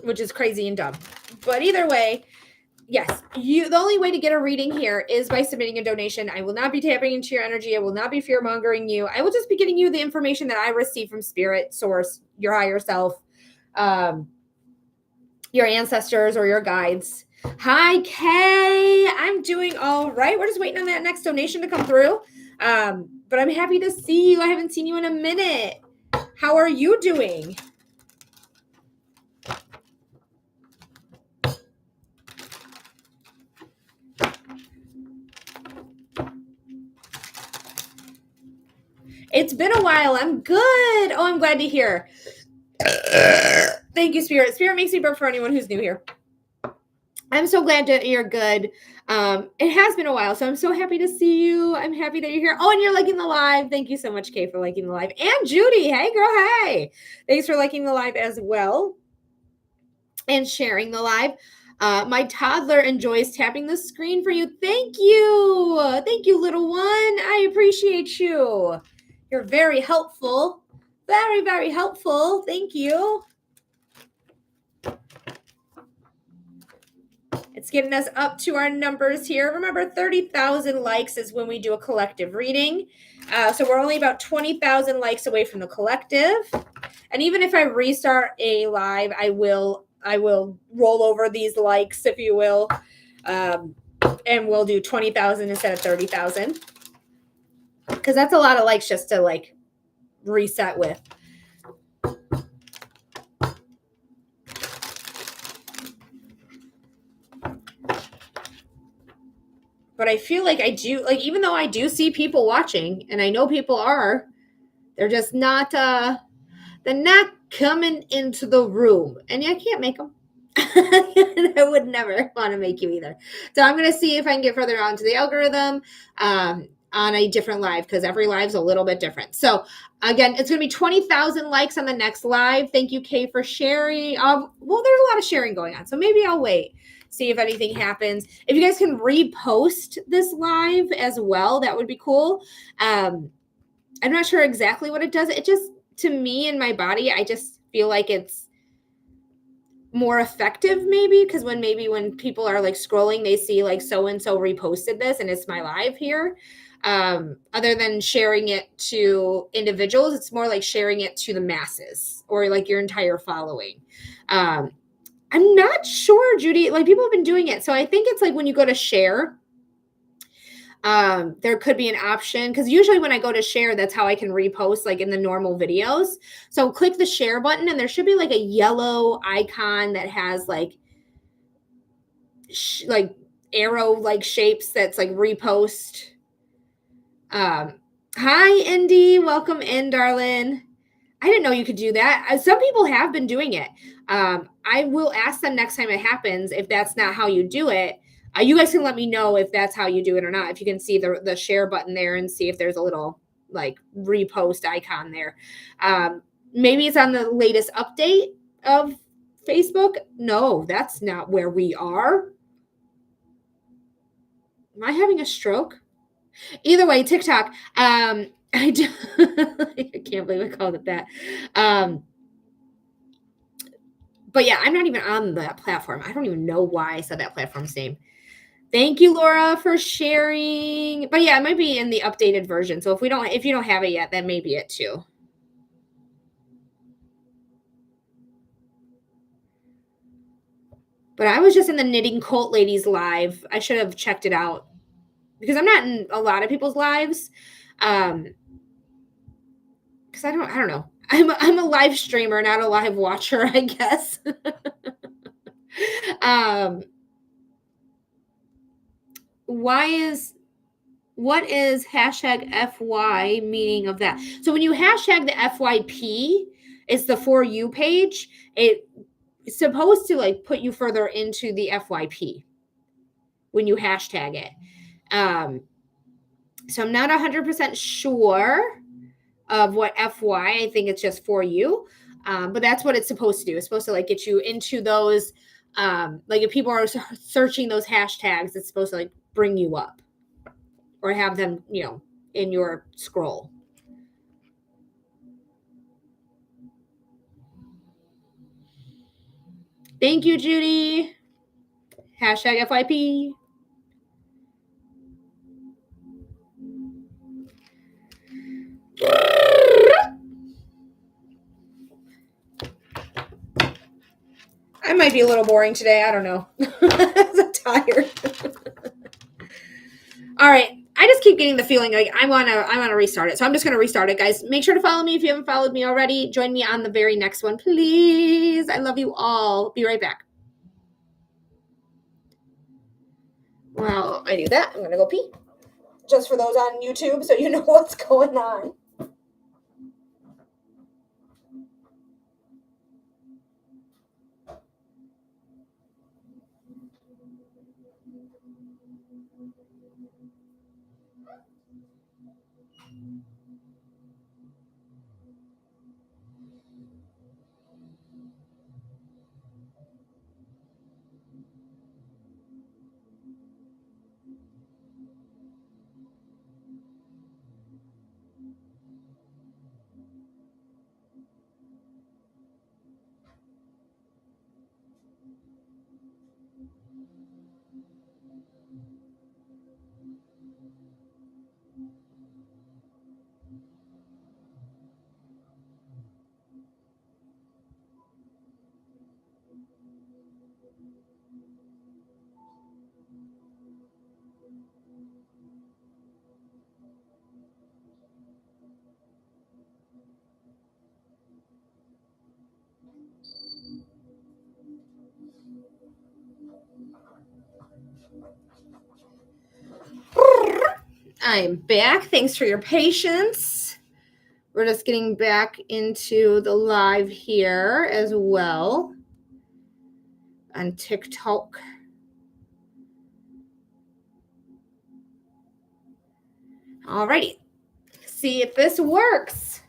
which is crazy and dumb. But either way, yes, the only way to get a reading here is by submitting a donation. I will not be tapping into your energy. I will not be fear-mongering you. I will just be getting you the information that I receive from spirit, source, your higher self, your ancestors or your guides. Hi, Kay. I'm doing all right. We're just waiting on that next donation to come through. But I'm happy to see you. I haven't seen you in a minute. How are you doing? It's been a while. I'm good. Oh, I'm glad to hear. Thank you, Spirit. Spirit makes me burp for anyone who's new here. I'm so glad that you're good. It has been a while, so I'm so happy to see you. I'm happy that you're here. Oh, and you're liking the live. Thank you so much, Kay, for liking the live. And Judy, hey, girl, hey. Thanks for liking the live as well and sharing the live. My toddler enjoys tapping the screen for you. Thank you. Thank you, little one. I appreciate you. You're very helpful. Very, very helpful. Thank you. It's getting us up to our numbers here. Remember, 30,000 likes is when we do a collective reading. So we're only about 20,000 likes away from the collective. And even if I restart a live, I will roll over these likes, if you will. And we'll do 20,000 instead of 30,000. because that's a lot of likes just to like reset with. But I feel like I do, like, even though I do see people watching, and I know people are, they're just not, they're not coming into the room. And I can't make them. I would never want to make you either. So I'm going to see if I can get further onto the algorithm on a different live, because every live's a little bit different. So again, it's going to be 20,000 likes on the next live. Thank you, Kay, for sharing. Well, there's a lot of sharing going on, so maybe I'll wait, see if anything happens. If you guys can repost this live as well, that would be cool. I'm not sure exactly what it does. It just, to me and my body, I just feel like it's more effective, maybe, because when people are like scrolling, they see like so and so reposted this and it's my live here. Other than sharing it to individuals, it's more like sharing it to the masses or like your entire following. I'm not sure, Judy, like people have been doing it, so I think it's like when you go to share, there could be an option, because usually when I go to share, that's how I can repost like in the normal videos. So click the share button and there should be like a yellow icon that has like arrow like shapes that's like repost. Hi Indy, welcome in, darling. I didn't know you could do that. Some people have been doing it. I will ask them next time it happens if that's not how you do it. You guys can let me know if that's how you do it or not. If you can see the share button there and see if there's a little like repost icon there. Maybe it's on the latest update of Facebook. No, that's not where we are. Am I having a stroke? Either way, TikTok. I can't believe I called it that. But yeah, I'm not even on that platform. I don't even know why I said that platform's name. Thank you, Laura, for sharing. But yeah, it might be in the updated version. So if you don't have it yet, that may be it too. But I was just in the Knitting Cult Ladies live. I should have checked it out because I'm not in a lot of people's lives. Because I don't know. I'm a live streamer, not a live watcher, I guess. What is hashtag FY meaning of that? So when you hashtag the FYP, it's the For You page. It's supposed to like put you further into the FYP when you hashtag it. So I'm not 100% sure of what FY. I think it's just For You. But that's what it's supposed to do. It's supposed to like get you into those, like if people are searching those hashtags, it's supposed to like bring you up or have them, in your scroll. Thank you, Judy. Hashtag FYP. I might be a little boring today. I don't know. I'm tired. All right. I just keep getting the feeling like I want to restart it. So I'm just going to restart it, guys. Make sure to follow me if you haven't followed me already. Join me on the very next one, please. I love you all. Be right back. Well, I knew that. I'm going to go pee. Just for those on YouTube so you know what's going on. I'm back. Thanks for your patience. We're just getting back into the live here as well on TikTok. Alrighty. See if this works.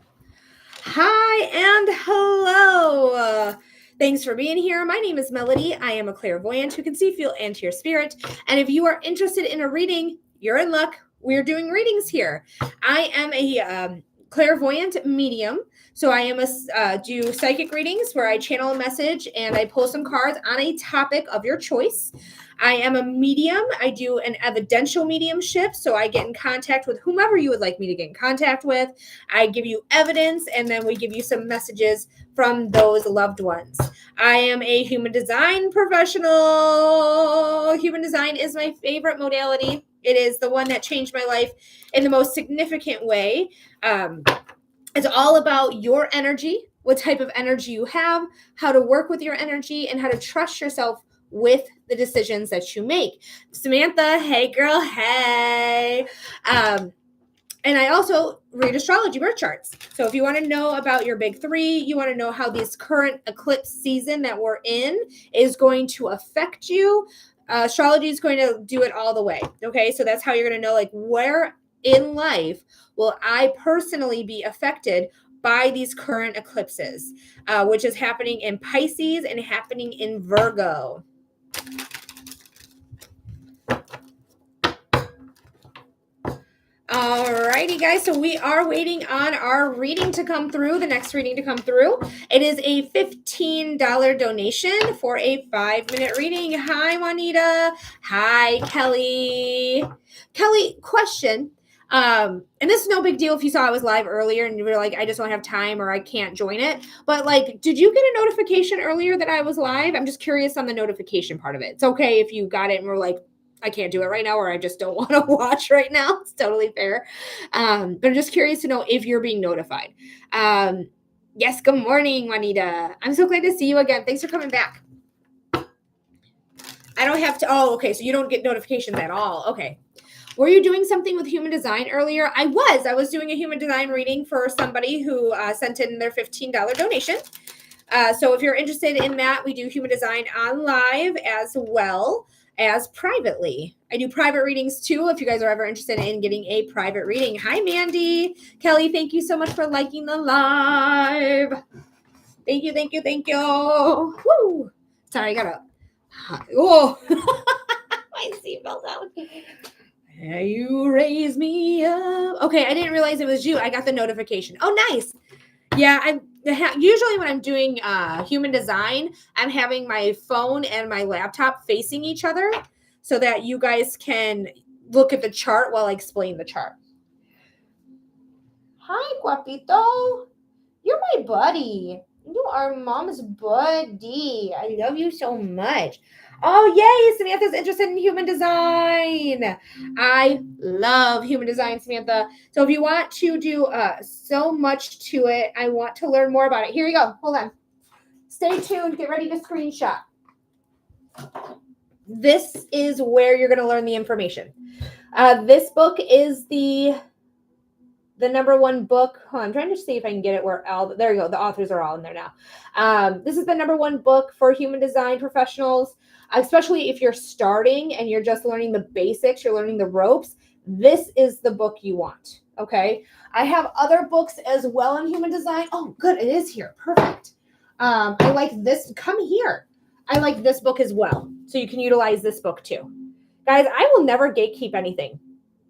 Hi and hello. Thanks for being here. My name is Melody. I am a clairvoyant who can see, feel, and hear spirit. And if you are interested in a reading, you're in luck. We're doing readings here. I am a clairvoyant medium. So I am do psychic readings where I channel a message and I pull some cards on a topic of your choice. I am a medium. I do an evidential mediumship. So I get in contact with whomever you would like me to get in contact with. I give you evidence and then we give you some messages from those loved ones. I am a human design professional. Human design is my favorite modality. It is the one that changed my life in the most significant way. It's all about your energy, what type of energy you have, how to work with your energy, and how to trust yourself with the decisions that you make. Samantha, hey girl, hey. And I also read astrology birth charts. So if you want to know about your big three, you want to know how this current eclipse season that we're in is going to affect you, astrology is going to do it all the way. Okay, so that's how you're going to know, like, where in life will I personally be affected by these current eclipses, which is happening in Pisces and happening in Virgo. Alrighty, guys. So we are waiting on our reading to come through, the next reading to come through. It is a $15 donation for a 5-minute reading. Hi, Juanita. Hi, Kelly. Kelly, question. And this is no big deal if you saw I was live earlier and you were like, I just don't have time or I can't join it. But like, did you get a notification earlier that I was live? I'm just curious on the notification part of it. It's okay if you got it and were like, I can't do it right now, or I just don't want to watch right now. It's totally fair. But I'm just curious to know if you're being notified. Yes, good morning, Juanita. I'm so glad to see you again. Thanks for coming back. I don't have to, oh, okay, so you don't get notifications at all. Okay. Were you doing something with human design earlier? I was doing a human design reading for somebody who sent in their $15 donation. So if you're interested in that, we do human design on live as well as privately. I do private readings too, if you guys are ever interested in getting a private reading. Hi, Mandy. Kelly, thank you so much for liking the live. Thank you, thank you, thank you. Woo. Sorry, I gotta, oh, my seatbelt out. You raise me up. Okay, I didn't realize it was you. I got the notification. Oh, nice. Yeah, usually when I'm doing human design, I'm having my phone and my laptop facing each other so that you guys can look at the chart while I explain the chart. Hi, Guapito. You're my buddy. You are mom's buddy. I love you so much. Oh, yay, Samantha's interested in human design. I love human design, Samantha. So if you want to do so much to it, I want to learn more about it. Here you go. Hold on. Stay tuned. Get ready to screenshot. This is where you're going to learn the information. This book is the number one book. Oh, I'm trying to see if I can get it where there you go. The authors are all in there now. This is the number one book for human design professionals, especially if you're starting and you're just learning the basics, you're learning the ropes. This is the book you want. Okay. I have other books as well in human design. Oh, good. It is here. Perfect. I like this. Come here. I like this book as well. So you can utilize this book too. Guys, I will never gatekeep anything.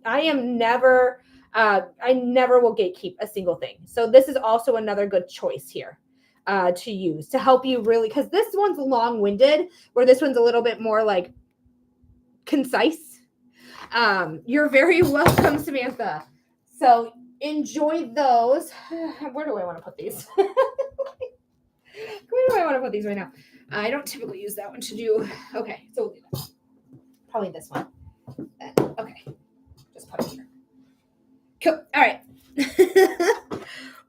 I never will gatekeep a single thing. So this is also another good choice here to use to help you really, because this one's long-winded, where this one's a little bit more like concise. You're very welcome, Samantha. So enjoy those. Where do I want to put these? Where do I want to put these right now? I don't typically use that one to do. Okay, so we'll do that. Probably this one. Okay, just put it here. Cool. All right.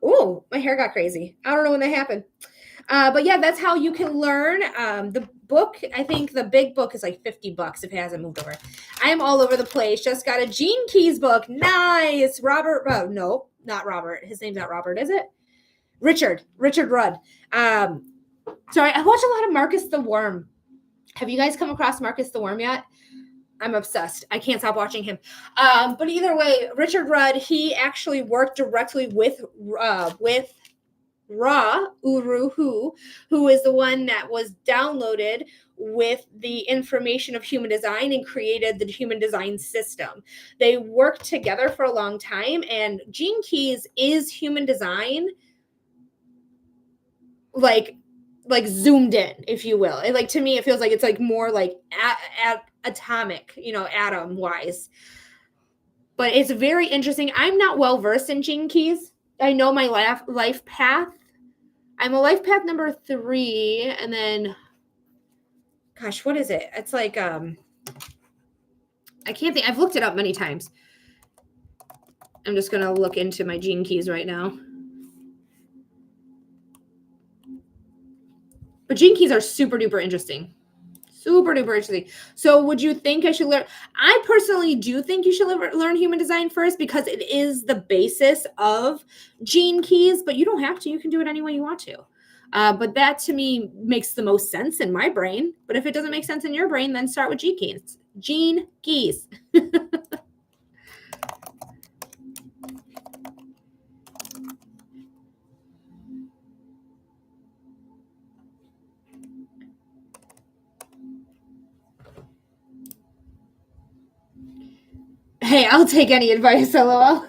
Ooh, my hair got crazy. I don't know when that happened. But yeah, that's how you can learn. The book, I think the big book is like $50 if it hasn't moved over. I am all over the place. Just got a Gene Keys book. Nice. Robert. Oh, no, not Robert. His name's not Robert, is it? Richard Rudd. Sorry, I watch a lot of Marcus the Worm. Have you guys come across Marcus the Worm yet? I'm obsessed. I can't stop watching him. But either way, Richard Rudd, he actually worked directly with Ra Uru, who is the one that was downloaded with the information of human design and created the human design system. They worked together for a long time, and Gene Keys is human design, like zoomed in, if you will. Like, to me, it feels like it's like more like atomic, atom wise. But it's very interesting. I'm not well versed in Gene Keys. I know my life path. I'm a life path number 3, and then, gosh, what is it? It's like I can't think. I've looked it up many times. I'm just gonna look into my Gene Keys right now. But Gene Keys are super duper interesting. Super duper interesting. So would you think I should learn? I personally do think you should learn human design first, because it is the basis of Gene Keys, but you don't have to. You can do it any way you want to. But that to me makes the most sense in my brain. But if it doesn't make sense in your brain, then start with Gene Keys. Gene Keys. Hey, I'll take any advice, LOL.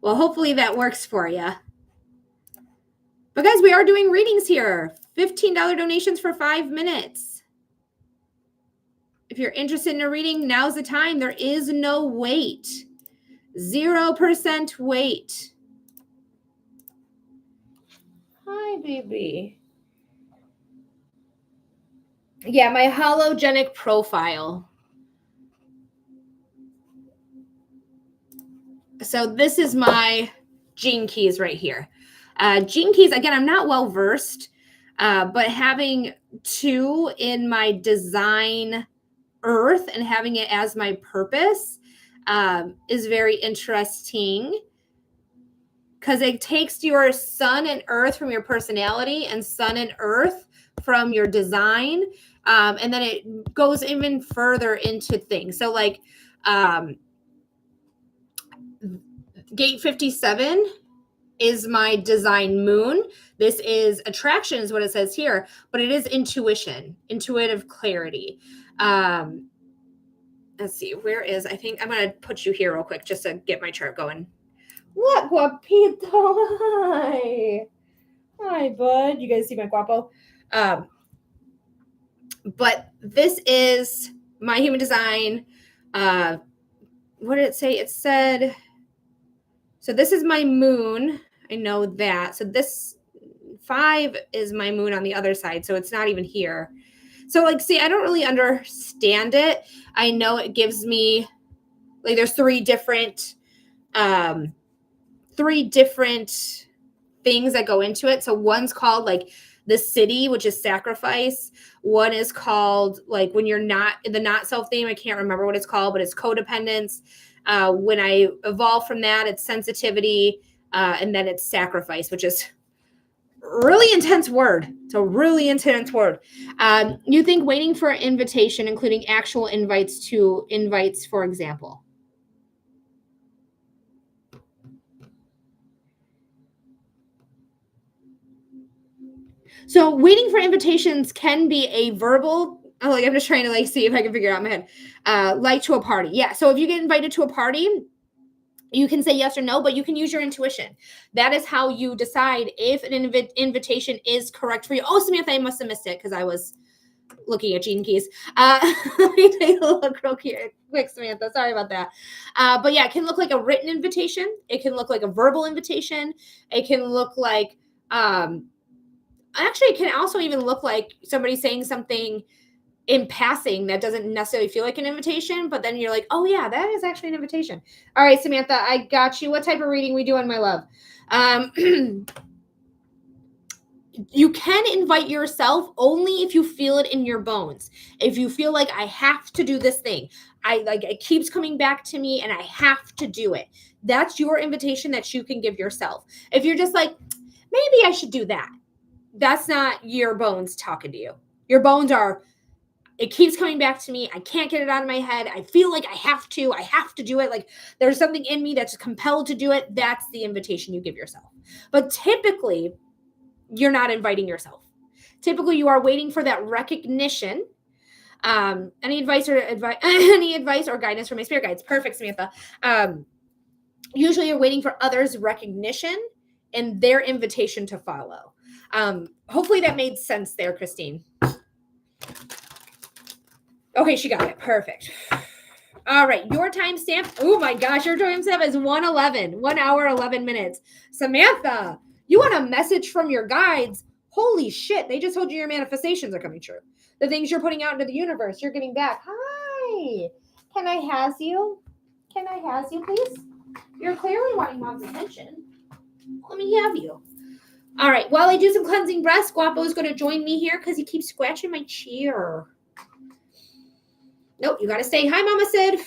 Well, hopefully that works for you. But guys, we are doing readings here. $15 donations for 5 minutes. If you're interested in a reading, now's the time. There is no wait. 0% wait. Hi, baby. Yeah, my hologenic profile. So this is my Gene Keys right here. Gene Keys, again, I'm not well versed, but having 2 in my design earth and having it as my purpose is very interesting, because it takes your sun and earth from your personality and sun and earth from your design, and then it goes even further into things. So like gate 57 is my design moon. This is attraction, is what it says here, but it is intuition, intuitive clarity. Let's see, where is, I think I'm going to put you here real quick just to get my chart going. What, guapito? Hi. Hi, bud. You guys see my guapo? But this is my human design. What did it say? It said, so this is my moon. I know that. So this 5 is my moon on the other side. So it's not even here. So like, see, I don't really understand it. I know it gives me, like, there's 3 different things that go into it. So one's called like the city, which is sacrifice. One is called, like, when you're not in the not self theme, I can't remember what it's called, but it's codependence. When I evolve from that, it's sensitivity, and then it's sacrifice, which is really intense word. It's a really intense word. You think waiting for an invitation, including actual invites to invites, for example. So waiting for invitations can be a verbal, like, I'm just trying to like see if I can figure it out in my head. Like to a party. Yeah. So if you get invited to a party, you can say yes or no, but you can use your intuition. That is how you decide if an invitation is correct for you. Oh, Samantha, I must have missed it because I was looking at Gene Keys. Let me take a look real quick, Samantha. Sorry about that. But yeah, it can look like a written invitation. It can look like a verbal invitation. It can look like, actually, it can also even look like somebody saying something in passing that doesn't necessarily feel like an invitation, but then you're like, oh yeah, that is actually an invitation. All right, Samantha, I got you. What type of reading we doing, my love? You can invite yourself only if you feel it in your bones. If you feel like, I have to do this thing, it keeps coming back to me and I have to do it. That's your invitation that you can give yourself. If you're just like, maybe I should do that, that's not your bones talking to you. Your bones are, it keeps coming back to me. I can't get it out of my head. I feel like I have to do it. Like there's something in me that's compelled to do it. That's the invitation you give yourself. But typically, you're not inviting yourself. Typically, you are waiting for that recognition. Any advice or guidance from my spirit guides? Perfect, Samantha. Usually, you're waiting for others' recognition and their invitation to follow. Hopefully, that made sense there, Christine. Okay, she got it. Perfect. All right, your timestamp. Oh my gosh, your timestamp is 1:11, 1 hour, 11 minutes. Samantha, you want a message from your guides? Holy shit, they just told you your manifestations are coming true. The things you're putting out into the universe, you're getting back. Hi, can I has you? Can I has you, please? You're clearly wanting mom's attention. Let me have you. All right, while I do some cleansing breaths, Guapo is going to join me here because he keeps scratching my chair. Nope, you got to stay. Hi, Mama Sid.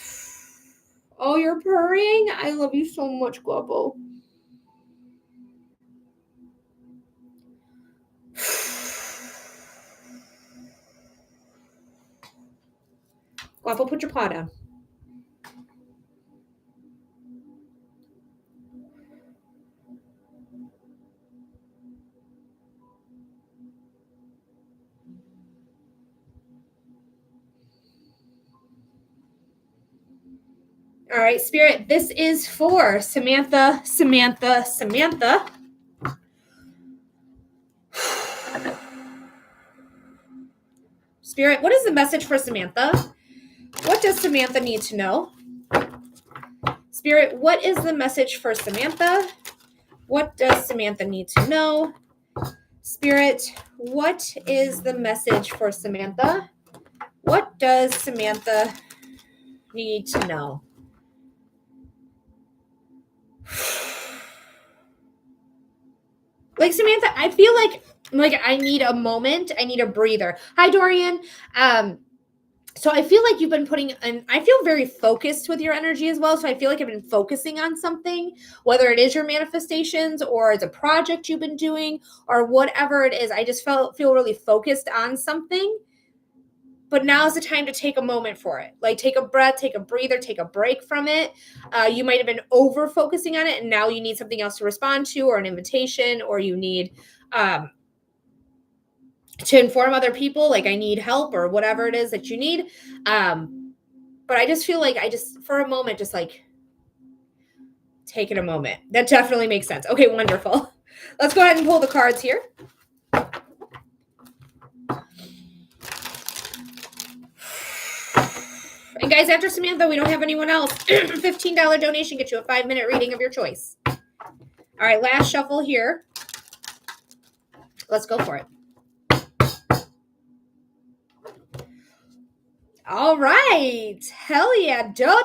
Oh, you're purring? I love you so much, Guapo. Guapo, put your paw down. All right, Spirit, this is for Samantha. Spirit, what is the message for Samantha? What does Samantha need to know? Spirit, what is the message for Samantha? What does Samantha need to know? Spirit, what is the message for Samantha? What does Samantha need to know? Like, Samantha, I feel like I need a moment. I need a breather. Hi, Dorian. So I feel like you've been putting, and I feel very focused with your energy as well. So I feel like I've been focusing on something, whether it is your manifestations or it's a project you've been doing or whatever it is. I just feel really focused on something. But now's the time to take a moment for it. Like, take a breath, take a breather, take a break from it. You might have been over focusing on it, and now you need something else to respond to, or an invitation, or you need to inform other people, like I need help or whatever it is that you need. But I just feel like for a moment, just like taking a moment. That definitely makes sense. Okay, wonderful. Let's go ahead and pull the cards here. And guys, after Samantha, we don't have anyone else. $15 donation gets you a 5-minute reading of your choice. All right, last shuffle here. Let's go for it. All right. Hell yeah, dude.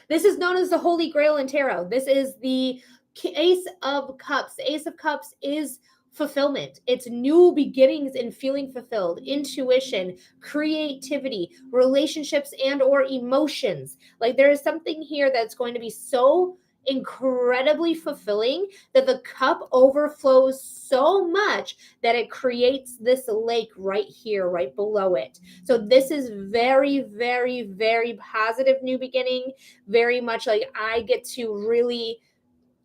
This is known as the Holy Grail in Tarot. This is the Ace of Cups. The Ace of Cups is fulfillment. It's new beginnings and feeling fulfilled, intuition, creativity, relationships, and or emotions. Like, there is something here that's going to be so incredibly fulfilling that the cup overflows so much that it creates this lake right here, right below it. So this is very, very, very positive new beginning. Very much like I get to really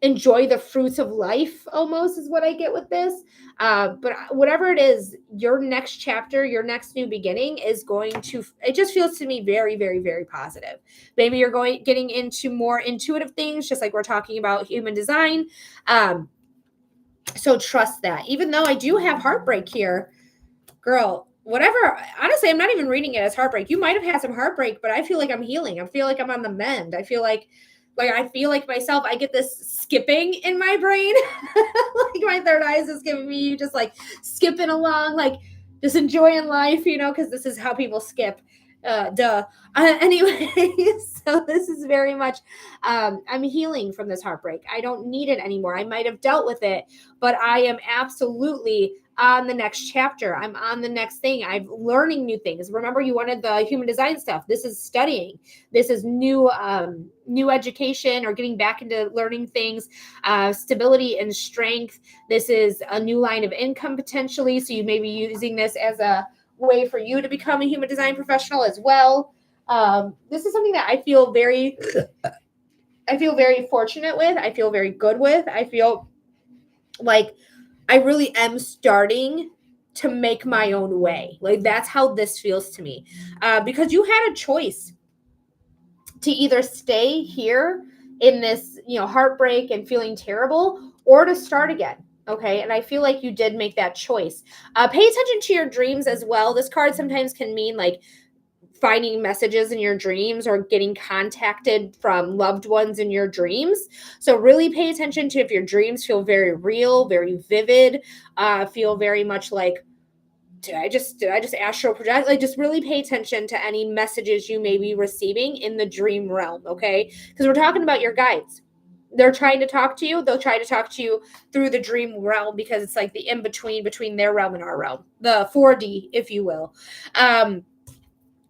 enjoy the fruits of life, almost, is what I get with this. But whatever it is, your next chapter, your next new beginning is going to, it just feels to me very, very, very positive. Maybe you're getting into more intuitive things, just like we're talking about human design. So trust that. Even though I do have heartbreak here, girl, whatever. Honestly, I'm not even reading it as heartbreak. You might have had some heartbreak, but I feel like I'm healing. I feel like I'm on the mend. I feel like myself, I get this skipping in my brain. Like, my third eye is just giving me, you just like skipping along, like just enjoying life, because this is how people skip. Anyway, so this is very much, I'm healing from this heartbreak. I don't need it anymore. I might have dealt with it, but I am absolutely on the next chapter. I'm on the next thing. I'm learning new things. Remember, you wanted the human design stuff. This is studying. This is new education or getting back into learning things, stability and strength. This is a new line of income potentially. So you may be using this as a way for you to become a human design professional as well. This is something that I feel very fortunate with. I feel very good with. I feel like I really am starting to make my own way. Like that's how this feels to me. Because you had a choice to either stay here in this, heartbreak and feeling terrible, or to start again. Okay. And I feel like you did make that choice. Pay attention to your dreams as well. This card sometimes can mean like finding messages in your dreams or getting contacted from loved ones in your dreams. So really pay attention to if your dreams feel very real, very vivid, feel very much like, did I just astral project? Like, just really pay attention to any messages you may be receiving in the dream realm, okay? Because we're talking about your guides. They're trying to talk to you. They'll try to talk to you through the dream realm because it's like the in-between between their realm and our realm, the 4D, if you will.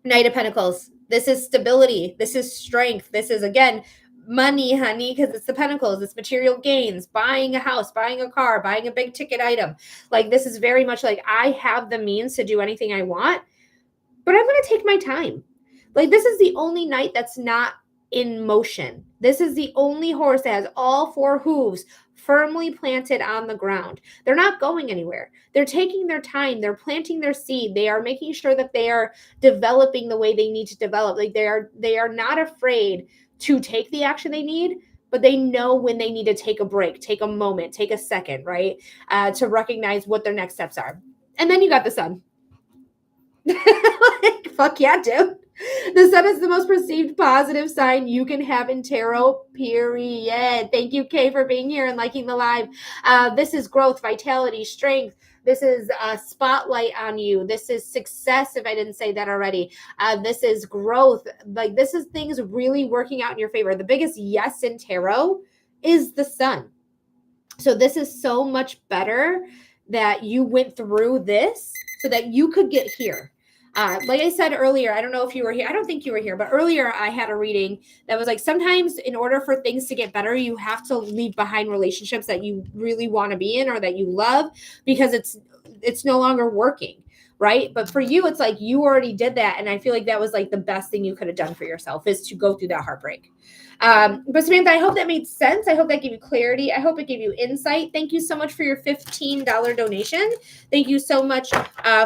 Knight of Pentacles. This is stability. This is strength. This is, again, money, honey, because it's the Pentacles. It's material gains, buying a house, buying a car, buying a big ticket item. Like, this is very much like I have the means to do anything I want, but I'm going to take my time. Like, this is the only knight that's not in motion. This is the only horse that has all four hooves firmly planted on the ground. They're not going anywhere. They're taking their time. They're planting their seed. They are making sure that they are developing the way they need to develop. Like, they are not afraid to take the action they need, but they know when they need to take a break, take a moment, take a second, right? To recognize what their next steps are. And then you got the Sun. Like, fuck yeah, dude. The Sun is the most perceived positive sign you can have in tarot, period. Thank you, Kay, for being here and liking the live. This is growth, vitality, strength. This is a spotlight on you. This is success, if I didn't say that already. This is growth. Like, this is things really working out in your favor. The biggest yes in tarot is the Sun. So this is so much better that you went through this so that you could get here. Like I said earlier, I don't know if you were here. I don't think you were here, but earlier I had a reading that was like, sometimes in order for things to get better, you have to leave behind relationships that you really want to be in or that you love because it's no longer working, right? But for you, it's like you already did that. And I feel like that was like the best thing you could have done for yourself is to go through that heartbreak. But Samantha, I hope that made sense. I hope that gave you clarity. I hope it gave you insight. Thank you so much for your $15 donation. Thank you so much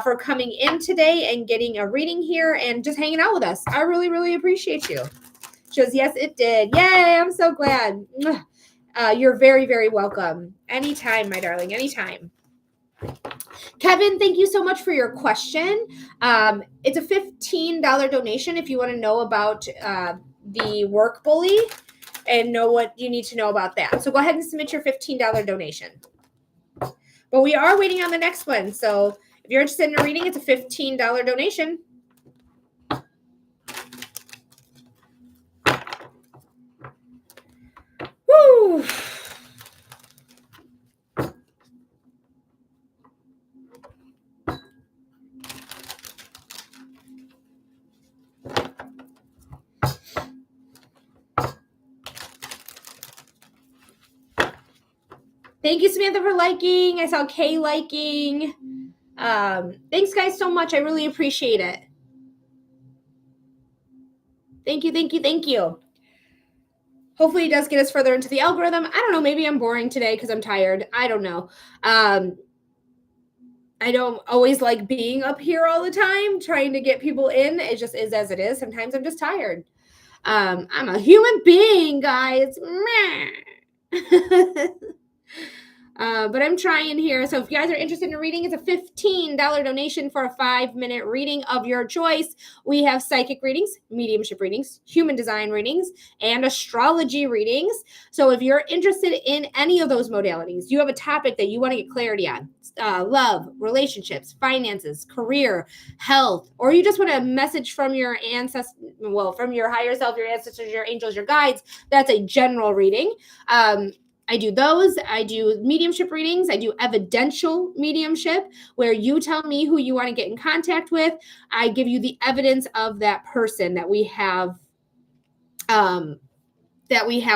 for coming in today and getting a reading here and just hanging out with us. I really, really appreciate you. She goes, yes, it did. Yay, I'm so glad. You're very, very welcome. Anytime, my darling, anytime. Kevin, thank you so much for your question. It's a $15 donation if you want to know about the work bully and know what you need to know about that. So go ahead and submit your $15 donation. But we are waiting on the next one. So if you're interested in a reading, it's a $15 donation. Woo! Thank you, Samantha, for liking. I saw Kay liking. Thanks, guys, so much. I really appreciate it. Thank you, thank you, thank you. Hopefully it does get us further into the algorithm. I don't know. Maybe I'm boring today because I'm tired. I don't know. I don't always like being up here all the time, trying to get people in. It just is as it is. Sometimes I'm just tired. I'm a human being, guys. But I'm trying here. So if you guys are interested in a reading, it's a $15 donation for a 5-minute reading of your choice. We have psychic readings, mediumship readings, human design readings, and astrology readings. So if you're interested in any of those modalities, you have a topic that you want to get clarity on, love, relationships, finances, career, health, or you just want a message from your ancestors, well, from your higher self, your ancestors, your angels, your guides, that's a general reading. I do those. I do mediumship readings. I do evidential mediumship, where you tell me who you want to get in contact with. I give you the evidence of that person that we have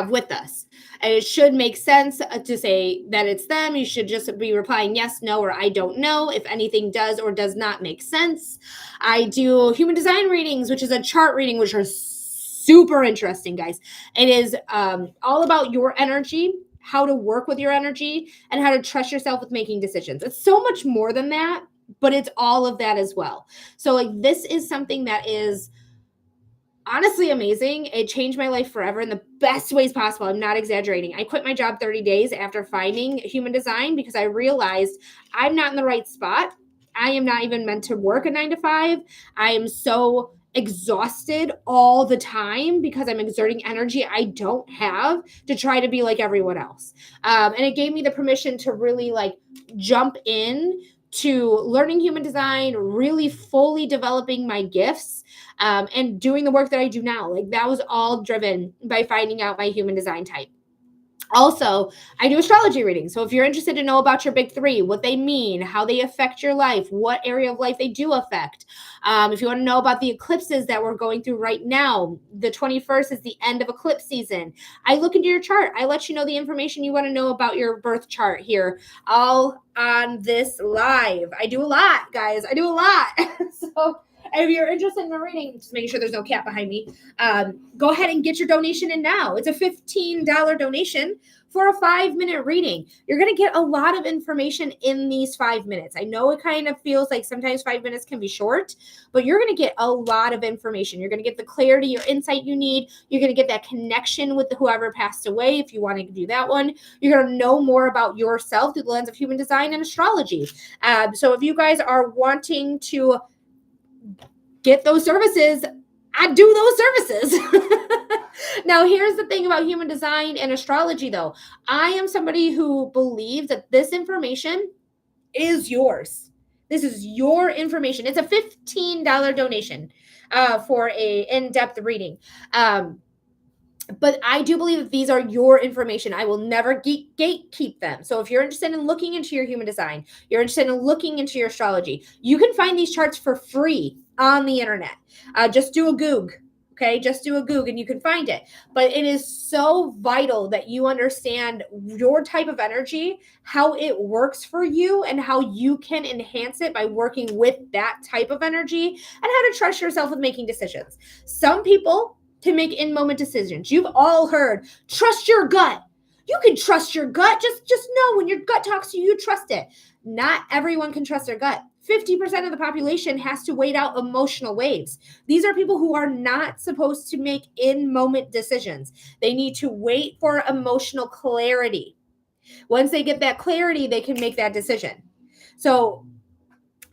with us. And it should make sense to say that it's them. You should just be replying yes, no, or I don't know if anything does or does not make sense. I do human design readings, which is a chart reading, which are super interesting, guys. It is all about your energy, how to work with your energy, and how to trust yourself with making decisions. It's so much more than that, but it's all of that as well. So like, this is something that is honestly amazing. It changed my life forever in the best ways possible. I'm not exaggerating. I quit my job 30 days after finding human design because I realized I'm not in the right spot. I am not even meant to work a 9 to 5. I am so exhausted all the time because I'm exerting energy I don't have to try to be like everyone else. And it gave me the permission to really like jump in to learning human design, really fully developing my gifts, and doing the work that I do now. Like, that was all driven by finding out my human design type. Also, I do astrology readings. So if you're interested to know about your big three, what they mean, how they affect your life, what area of life they do affect. If you want to know about the eclipses that we're going through right now, the 21st is the end of eclipse season. I look into your chart. I let you know the information you want to know about your birth chart here, all on this live. I do a lot, guys. I do a lot. So if you're interested in a reading, just making sure there's no cat behind me, go ahead and get your donation in now. It's a $15 donation for a 5-minute reading. You're going to get a lot of information in these 5 minutes. I know it kind of feels like sometimes 5 minutes can be short, but you're going to get a lot of information. You're going to get the clarity or insight you need. You're going to get that connection with whoever passed away if you want to do that one. You're going to know more about yourself through the lens of human design and astrology. So if you guys are wanting to get those services, I do those services. Now, here's the thing about human design and astrology, though. I am somebody who believes that this information is yours. This is your information. It's a $15 donation for a in-depth reading. But I do believe that these are your information. I will never gatekeep them. So if you're interested in looking into your human design, you're interested in looking into your astrology, you can find these charts for free on the internet. Just do a Goog. Okay, just do a Goog and you can find it. But it is so vital that you understand your type of energy, how it works for you, and how you can enhance it by working with that type of energy, and how to trust yourself with making decisions. Some people can make in-moment decisions. You've all heard, trust your gut. You can trust your gut. Just know when your gut talks to you, you trust it. Not everyone can trust their gut. 50% of the population has to wait out emotional waves. These are people who are not supposed to make in-moment decisions. They need to wait for emotional clarity. Once they get that clarity, they can make that decision. So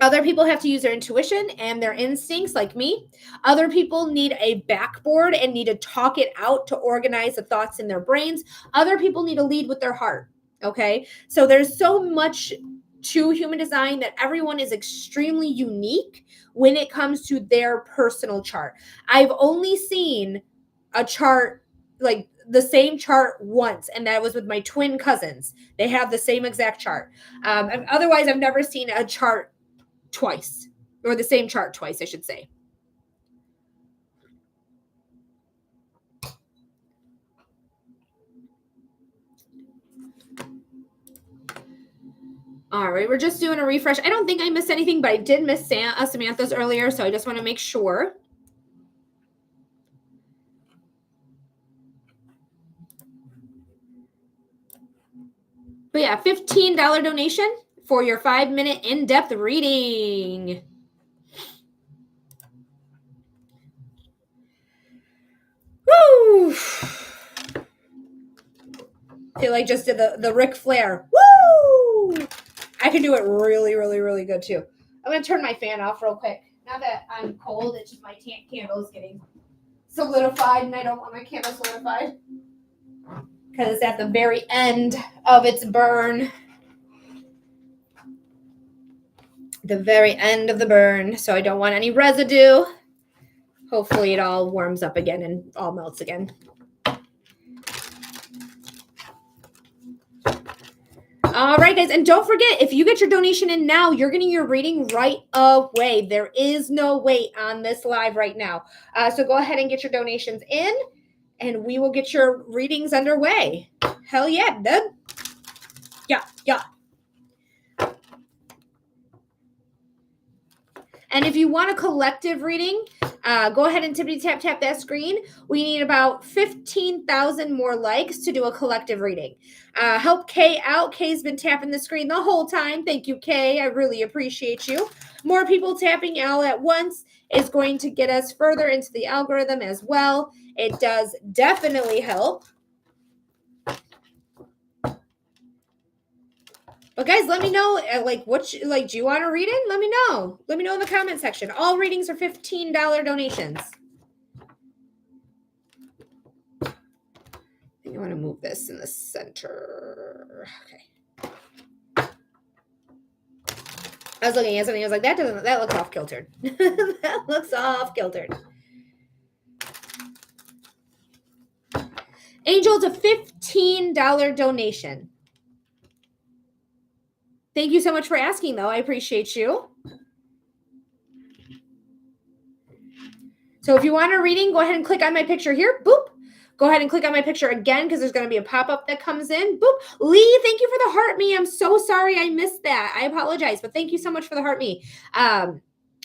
other people have to use their intuition and their instincts, like me. Other people need a backboard and need to talk it out to organize the thoughts in their brains. Other people need to lead with their heart. Okay. So there's so much to human design that everyone is extremely unique when it comes to their personal chart. I've only seen a chart, like the same chart once, and that was with my twin cousins. They have the same exact chart. Otherwise, I've never seen a chart twice, or the same chart twice, I should say. All right, we're just doing a refresh. I don't think I missed anything, but I did miss Samantha's earlier, so I just want to make sure. But yeah, $15 donation for your 5-minute in-depth reading. Woo! Feel like just did the Ric Flair. Woo! I can do it really, really, really good too. I'm gonna turn my fan off real quick. Now that I'm cold, it's just my candle is getting solidified, and I don't want my candle solidified because it's at the very end of its burn. The very end of the burn, so I don't want any residue. Hopefully it all warms up again and all melts again. All right, guys. And don't forget, if you get your donation in now, you're getting your reading right away. There is no wait on this live right now. So go ahead and get your donations in, and we will get your readings underway. Hell yeah, dude. Yeah. And if you want a collective reading, go ahead and tippity tap that screen. We need about 15,000 more likes to do a collective reading. Help Kay out. Kay's been tapping the screen the whole time. Thank you, Kay. I really appreciate you. More people tapping all at once is going to get us further into the algorithm as well. It does definitely help. But guys, let me know, do you want a reading? Let me know. Let me know in the comment section. All readings are $15 donations. I think I want to move this in the center. Okay. I was looking at something. I was like, that looks off kiltered. That looks off kiltered. Angel, it's a $15 donation. Thank you so much for asking, though. I appreciate you. So if you want a reading, go ahead and click on my picture here. Boop. Go ahead and click on my picture again because there's going to be a pop-up that comes in. Boop. Lee, thank you for the heart me. I'm so sorry I missed that. I apologize, but thank you so much for the heart me. And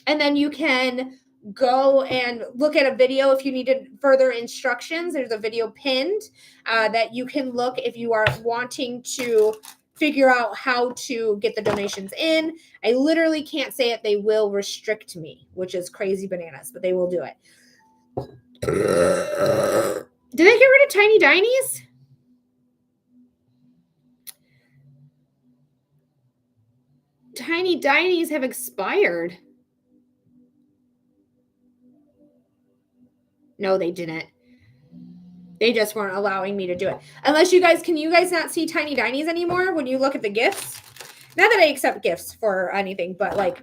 then you can go and look at a video if you needed further instructions. There's a video pinned that you can look if you are wanting to figure out how to get the donations in. I literally can't say it. They will restrict me, which is crazy bananas, but they will do it. Did I get rid of Tiny Dinies? Tiny Dinies have expired. No, they didn't. They just weren't allowing me to do it. Unless can you guys not see Tiny Dinies anymore when you look at the gifts? Not that I accept gifts for anything, but like,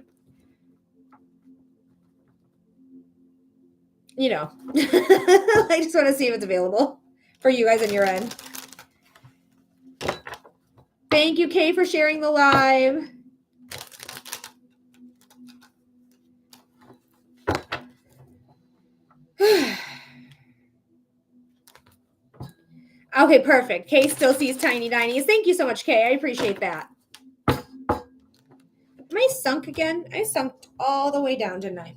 you know, I just want to see if it's available for you guys on your end. Thank you, Kay, for sharing the live. Okay, perfect. Kay still sees Tiny Dinies. Thank you so much, Kay. I appreciate that. Am I sunk again? I sunk all the way down, didn't I?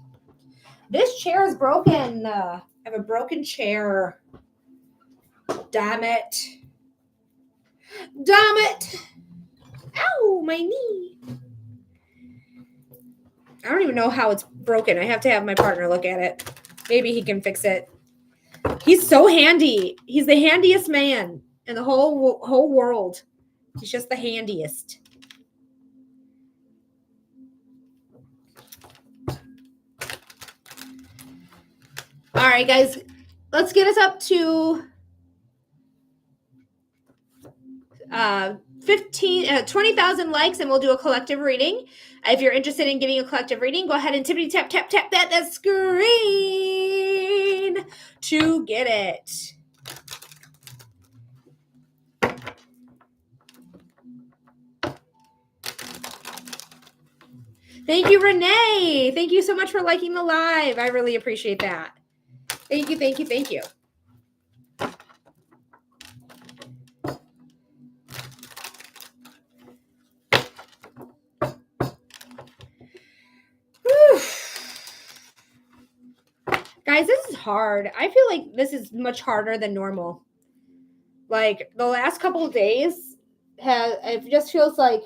This chair is broken. I have a broken chair. Damn it. Damn it. Ow, my knee. I don't even know how it's broken. I have to have my partner look at it. Maybe he can fix it. He's so handy. He's the handiest man in the whole world. He's just the handiest. All right, guys, let's get us up to 20,000 likes, and we'll do a collective reading. If you're interested in getting a collective reading, go ahead and tippity tap that screen to get it. Thank you, Renee. Thank you so much for liking the live. I really appreciate that. Thank you. Whew. Guys, this is hard. I feel like this is much harder than normal. Like the last couple of days, it just feels like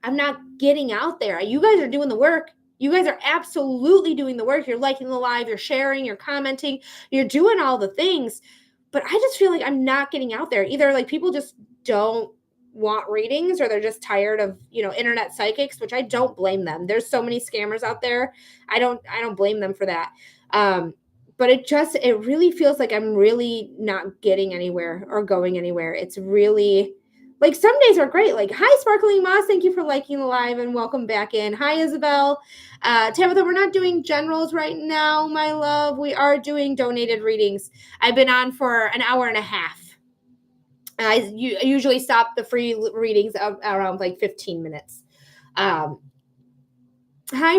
I'm not getting out there. You guys are doing the work. You guys are absolutely doing the work. You're liking the live, you're sharing, you're commenting, you're doing all the things. But I just feel like I'm not getting out there. Either like people just don't want readings or they're just tired of, internet psychics, which I don't blame them. There's so many scammers out there. I don't blame them for that. But it really feels like I'm really not getting anywhere or going anywhere. It's really like some days are great. Like, hi, Sparkling Moss. Thank you for liking the live and welcome back in. Hi, Isabel. Tabitha, we're not doing generals right now, my love. We are doing donated readings. I've been on for an hour and a half. I usually stop the free readings around like 15 minutes. Hi,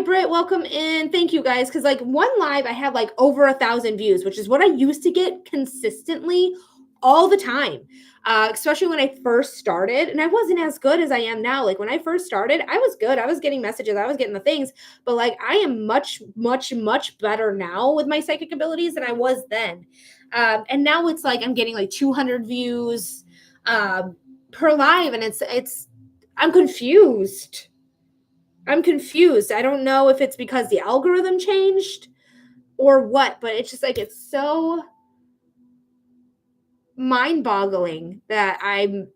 Britt. Welcome in. Thank you, guys. Because like one live, I had like over 1,000 views, which is what I used to get consistently all the time. Especially when I first started, and I wasn't as good as I am now. Like when I first started, I was good. I was getting messages. I was getting the things, but like I am much, much, much better now with my psychic abilities than I was then. And now it's like I'm getting like 200 views per live, and I'm confused. I don't know if it's because the algorithm changed or what, but it's just like it's so mind-boggling that I'm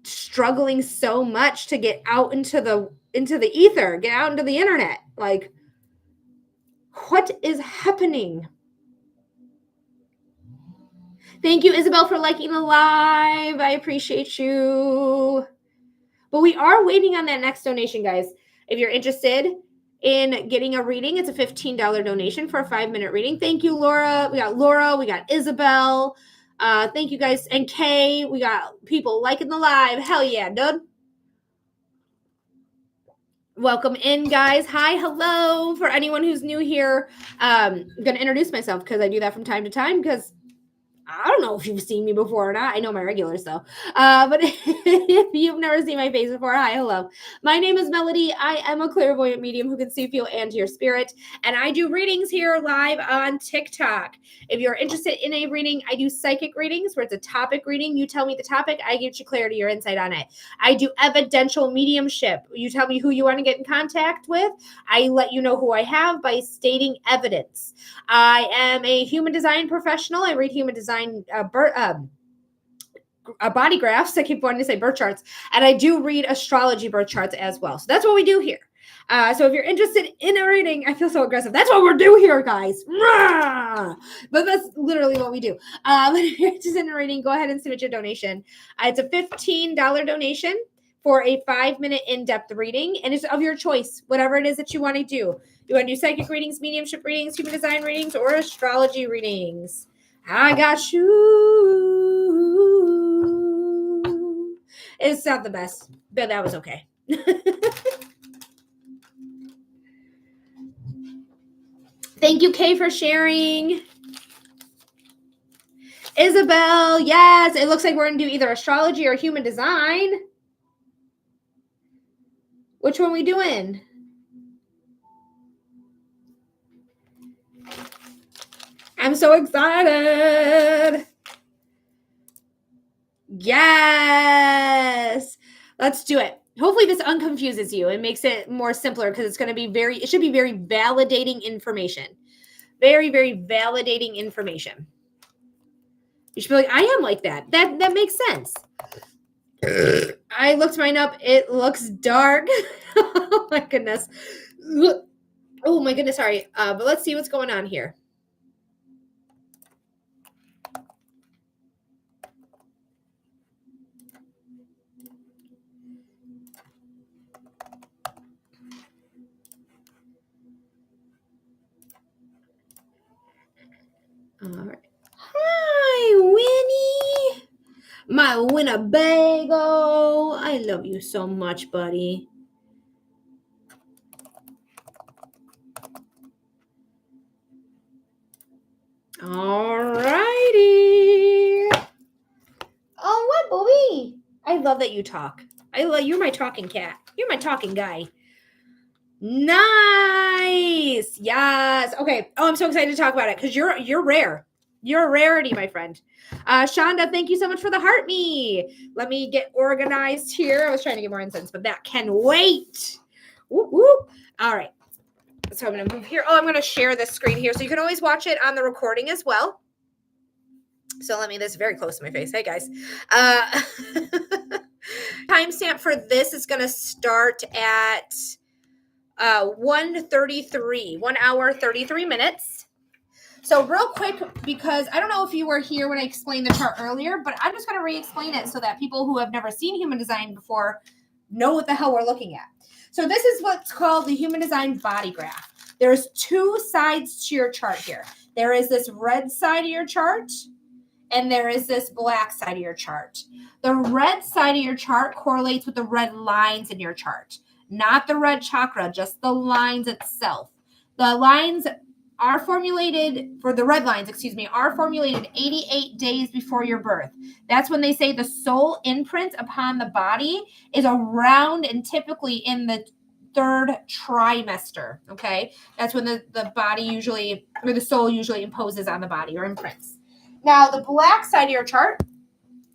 struggling so much to get out into the ether, get out into the internet. Like, what is happening? Thank you, Isabel, for liking the live. I appreciate you. But we are waiting on that next donation, guys. If you're interested in getting a reading, it's a $15 donation for a 5-minute reading. Thank you, Laura. We got Isabel. Thank you, guys. And Kay, we got people liking the live. Hell yeah, dude. Welcome in, guys. Hi, hello. For anyone who's new here, I'm going to introduce myself because I do that from time to time because I don't know if you've seen me before or not. I know my regulars though. But if you've never seen my face before, hi, hello. My name is Melody. I am a clairvoyant medium who can see, feel, and hear spirit. And I do readings here live on TikTok. If you're interested in a reading, I do psychic readings where it's a topic reading. You tell me the topic, I give you clarity or insight on it. I do evidential mediumship. You tell me who you want to get in contact with. I let you know who I have by stating evidence. I am a human design professional. I read human design body graphs. I keep wanting to say birth charts. And I do read astrology birth charts as well. So that's what we do here. So if you're interested in a reading, I feel so aggressive. That's what we're doing here, guys. But that's literally what we do. But if you're interested in a reading, go ahead and submit your donation. It's a $15 donation for a 5-minute in-depth reading. And it's of your choice, whatever it is that you want to do. You want to do psychic readings, mediumship readings, human design readings, or astrology readings? I got you. It's not the best, but that was okay. Thank you, Kay, for sharing. Isabel, yes. It looks like we're going to do either astrology or human design. Which one are we doing? I'm so excited. Yes. Let's do it. Hopefully this unconfuses you and makes it more simpler because it should be very validating information. Very, very validating information. You should be like, I am like that. That makes sense. I looked mine up. It looks dark. Oh my goodness. Oh my goodness. Sorry. But let's see what's going on here. All right. Hi, Winnie. My Winnebago. I love you so much, buddy. All righty. Oh, what, Bobby? I love that you talk. You're my talking cat. You're my talking guy. Nice. Yes. Okay. Oh, I'm so excited to talk about it because you're rare. You're a rarity, my friend. Shonda, thank you so much for the heart me. Let me get organized here. I was trying to get more incense, but that can wait. Whoop, whoop. All right. So I'm going to move here. Oh, I'm going to share this screen here. So you can always watch it on the recording as well. So this is very close to my face. Hey, guys. Timestamp for this is going to start at 1:33, 1 hour, 33 minutes. So real quick, because I don't know if you were here when I explained the chart earlier, but I'm just going to re-explain it so that people who have never seen human design before know what the hell we're looking at. So this is what's called the human design body graph. There's two sides to your chart here. There is this red side of your chart, and there is this black side of your chart. The red side of your chart correlates with the red lines in your chart, not the red chakra, just the lines itself. The lines are formulated, for the red lines, are formulated 88 days before your birth. That's when they say the soul imprint upon the body is around and typically in the third trimester. Okay. That's when the body usually, or the soul usually imposes on the body or imprints. Now, the black side of your chart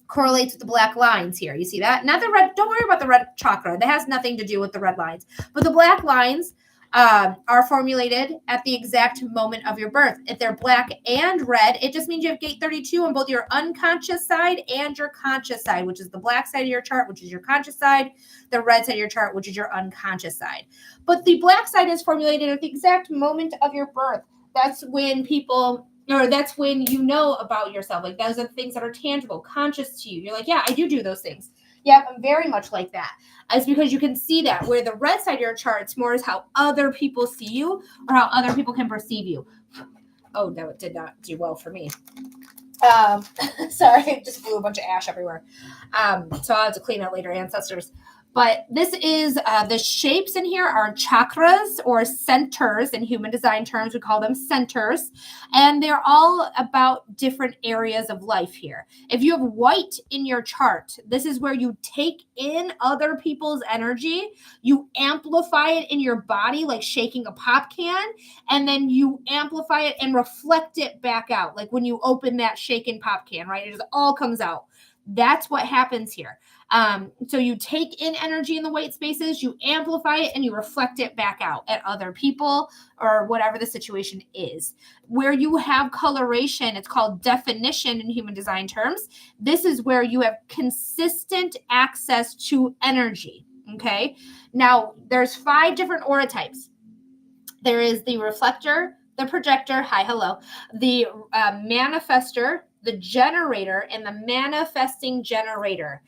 correlates with the black lines here. You see that? Not the red. Don't worry about the red chakra. That has nothing to do with the red lines. But the black lines are formulated at the exact moment of your birth. If they're black and red, it just means you have gate 32 on both your unconscious side and your conscious side, which is the black side of your chart, which is your conscious side, the red side of your chart, which is your unconscious side. But the black side is formulated at the exact moment of your birth. That's when people, or that's when you know about yourself. Like, those are the things that are tangible, conscious to you. You're like, yeah, I do those things. Yeah, I'm very much like that. It's because you can see that. Where the red side of your chart, it's more as how other people see you or how other people can perceive you. Oh, no, it did not do well for me. Sorry, it just blew a bunch of ash everywhere. So I'll have to clean that later, ancestors. But this is the shapes in here are chakras or centers. In human design terms, we call them centers. And they're all about different areas of life here. If you have white in your chart, this is where you take in other people's energy, you amplify it in your body like shaking a pop can, and then you amplify it and reflect it back out. Like when you open that shaken pop can, right? It just all comes out. That's what happens here. So you take in energy in the white spaces, you amplify it, and you reflect it back out at other people or whatever the situation is. Where you have coloration, it's called definition in human design terms. This is where you have consistent access to energy. Okay. Now, there's 5 different aura types. There is the reflector, the projector, hi, hello, the manifester, the generator, and the manifesting generator.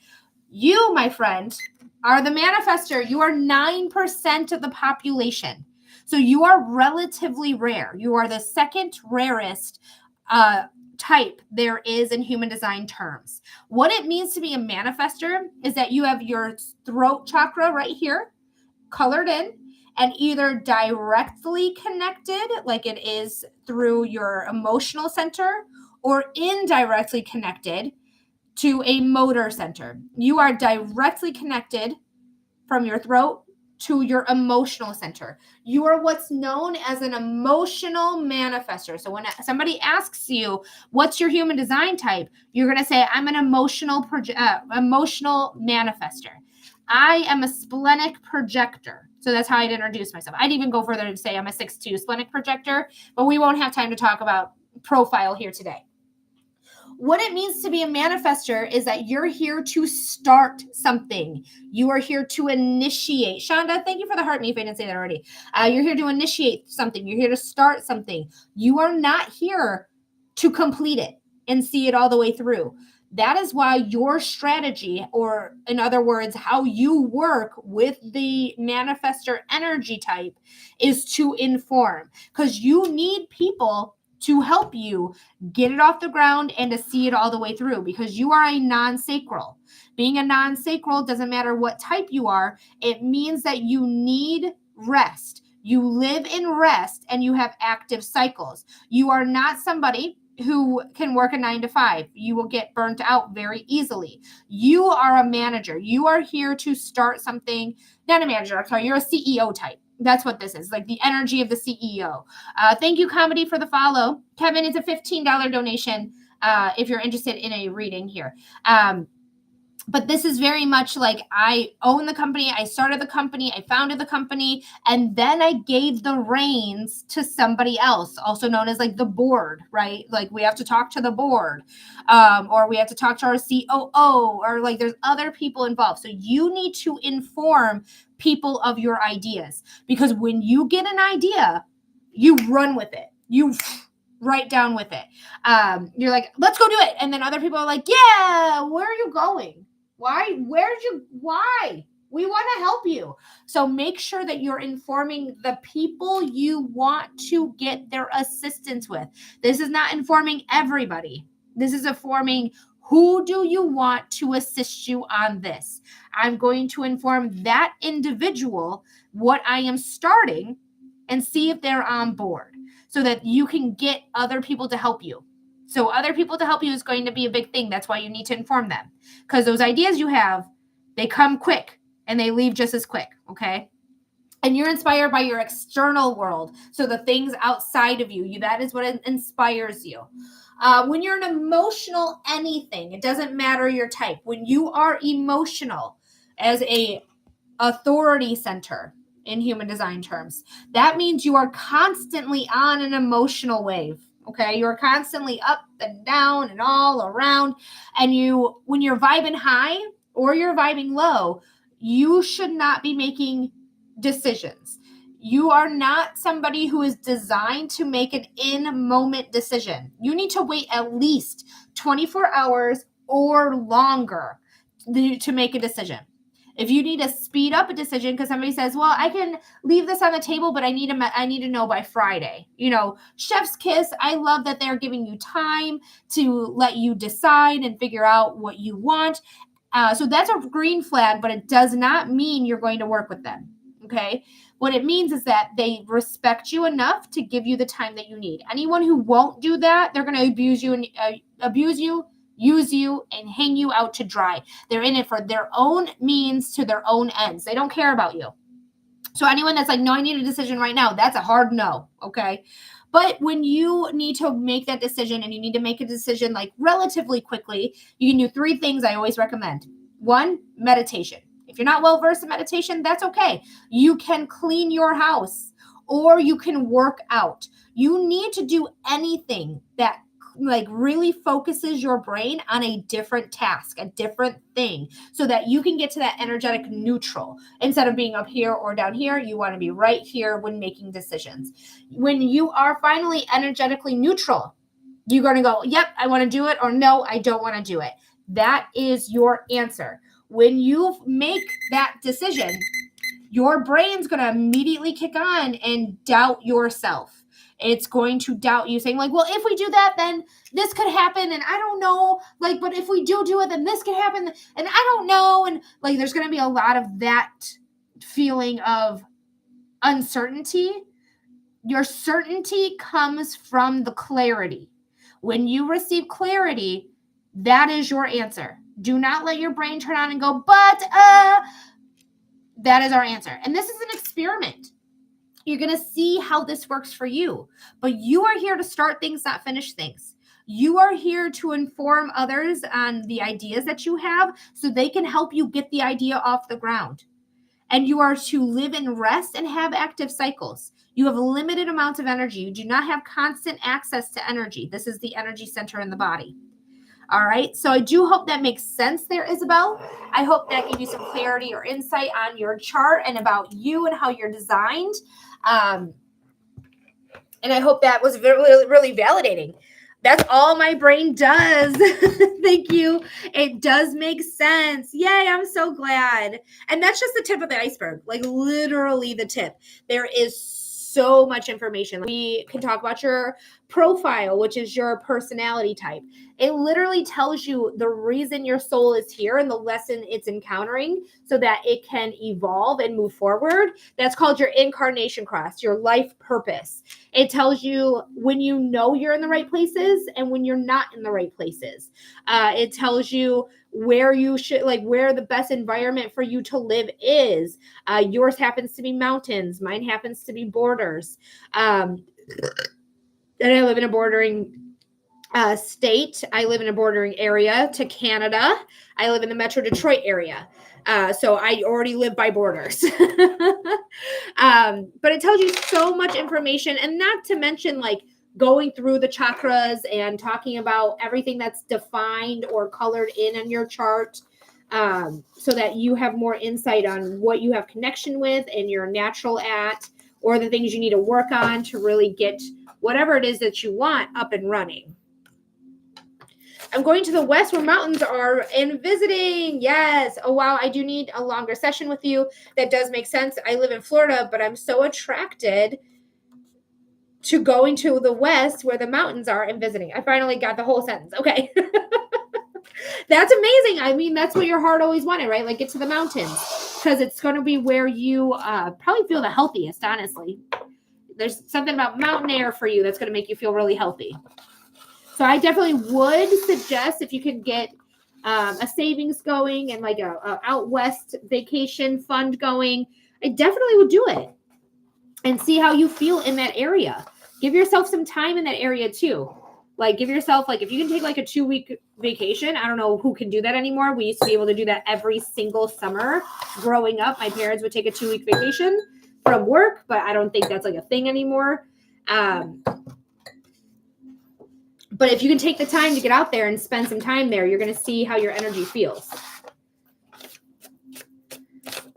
You, my friend, are the manifester. You are 9% of the population. So you are relatively rare. You are the second rarest type there is in human design terms. What it means to be a manifester is that you have your throat chakra right here, colored in, and either directly connected, like it is through your emotional center, or indirectly connected to a motor center. You are directly connected from your throat to your emotional center. You are what's known as an emotional manifester. So when somebody asks you, what's your human design type? You're going to say, I'm an emotional manifester. I am a splenic projector. So that's how I'd introduce myself. I'd even go further and say I'm a 6'2" splenic projector, but we won't have time to talk about profile here today. What it means to be a manifester is that you're here to start something. You are here to initiate. Shonda, thank you for the heart me if I didn't say that already. You're here to initiate something. You're here to start something. You are not here to complete it and see it all the way through. That is why your strategy, or in other words, how you work with the manifester energy type, is to inform, because you need people to help you get it off the ground and to see it all the way through, because you are a non-sacral. Being a non-sacral doesn't matter what type you are. It means that you need rest. You live in rest and you have active cycles. You are not somebody who can work a 9 to 5. You will get burnt out very easily. You are a manager. You are here to start something. Not a manager, I'm sorry, you're a CEO type. That's what this is, like the energy of the CEO. Thank you, Comedy, for the follow. Kevin, it's a $15 donation if you're interested in a reading here. But this is very much like, I own the company, I started the company, I founded the company, and then I gave the reins to somebody else, also known as like the board, right? Like we have to talk to the board, or we have to talk to our COO, or like there's other people involved. So you need to inform people of your ideas, because when you get an idea, you run with it. You right down with it. You're like, let's go do it. And then other people are like, yeah, where are you going? Why? Why? We want to help you. So make sure that you're informing the people you want to get their assistance with. This is not informing everybody.
This is informing who do you want to assist you on this. I'm going to inform that individual what I am starting and see if they're on board so that you can get other people to help you. So other people to help you is going to be a big thing. That's why you need to inform them, because those ideas you have, they come quick and they leave just as quick, okay? And you're inspired by your external world. So the things outside of you, that is what inspires you. When you're an emotional anything, it doesn't matter your type. When you are emotional as a authority center in human design terms, that means you are constantly on an emotional wave. Okay, you're constantly up and down and all around. And when you're vibing high or you're vibing low, you should not be making decisions. You are not somebody who is designed to make an in-moment decision. You need to wait at least 24 hours or longer to make a decision. If you need to speed up a decision because somebody says, well, I can leave this on the table, but I need to know by Friday. Chef's kiss. I love that they're giving you time to let you decide and figure out what you want. So that's a green flag, but it does not mean you're going to work with them. Okay. What it means is that they respect you enough to give you the time that you need. Anyone who won't do that, they're going to abuse you, use you, and hang you out to dry. They're in it for their own means to their own ends. They don't care about you. So anyone that's like, no, I need a decision right now, that's a hard no. Okay. But when you need to make that decision and you need to make a decision like relatively quickly, you can do 3 things I always recommend. 1, meditation. If you're not well versed in meditation, that's okay. You can clean your house or you can work out. You need to do anything that like really focuses your brain on a different task, a different thing, so that you can get to that energetic neutral. Instead of being up here or down here, you want to be right here when making decisions. When you are finally energetically neutral, you're going to go, yep, I want to do it, or no, I don't want to do it. That is your answer. When you make that decision, your brain's going to immediately kick on and doubt yourself. It's going to doubt you, saying like, well, if we do that, then this could happen. And I don't know, like, but if we do it, then this could happen. And I don't know. And like, there's going to be a lot of that feeling of uncertainty. Your certainty comes from the clarity. When you receive clarity, that is your answer. Do not let your brain turn on and go, but that is our answer. And this is an experiment. You're going to see how this works for you. But you are here to start things, not finish things. You are here to inform others on the ideas that you have so they can help you get the idea off the ground. And you are to live in rest and have active cycles. You have limited amounts of energy. You do not have constant access to energy. This is the energy center in the body. All right. So I do hope that makes sense there, Isabel. I hope that gave you some clarity or insight on your chart and about you and how you're designed. And I hope that was really, really validating. That's all my brain does. Thank you. It does make sense. Yay, I'm so glad. And that's just the tip of the iceberg, like literally the tip. There is so much information. We can talk about your profile, which is your personality type. It literally tells you the reason your soul is here and the lesson it's encountering so that it can evolve and move forward. That's called your incarnation cross, your life purpose. It tells you when you know you're in the right places and when you're not in the right places. It tells you where you should, like where the best environment for you to live is. Yours happens to be mountains. Mine happens to be borders. And I live in a bordering state. I live in a bordering area to Canada. I live in the Metro Detroit area. So I already live by borders. But it tells you so much information, and not to mention like going through the chakras and talking about everything that's defined or colored in your chart, so that you have more insight on what you have connection with and you're natural at, or the things you need to work on to really get whatever it is that you want up and running. I'm going to the west where mountains are and visiting. Yes. Oh, wow. I do need a longer session with you. That does make sense. I live in Florida, but I'm so attracted
to going to the west where the mountains are and visiting. I finally got the whole sentence. Okay. That's amazing. I mean, that's what your heart always wanted, right? Like, get to the mountains because it's going to be where you probably feel the healthiest, honestly. There's something about mountain air for you that's going to make you feel really healthy. So I definitely would suggest if you can get a savings going and like a out west vacation fund going, I definitely would do it and see how you feel in that area. Give yourself some time in that area too. Like, give yourself, like, if you can take like a 2-week vacation, I don't know who can do that anymore. We used to be able to do that every single summer growing up. My parents would take a 2-week vacation from work, but I don't think that's like a thing anymore. But if you can take the time to get out there and spend some time there, you're going to see how your energy feels.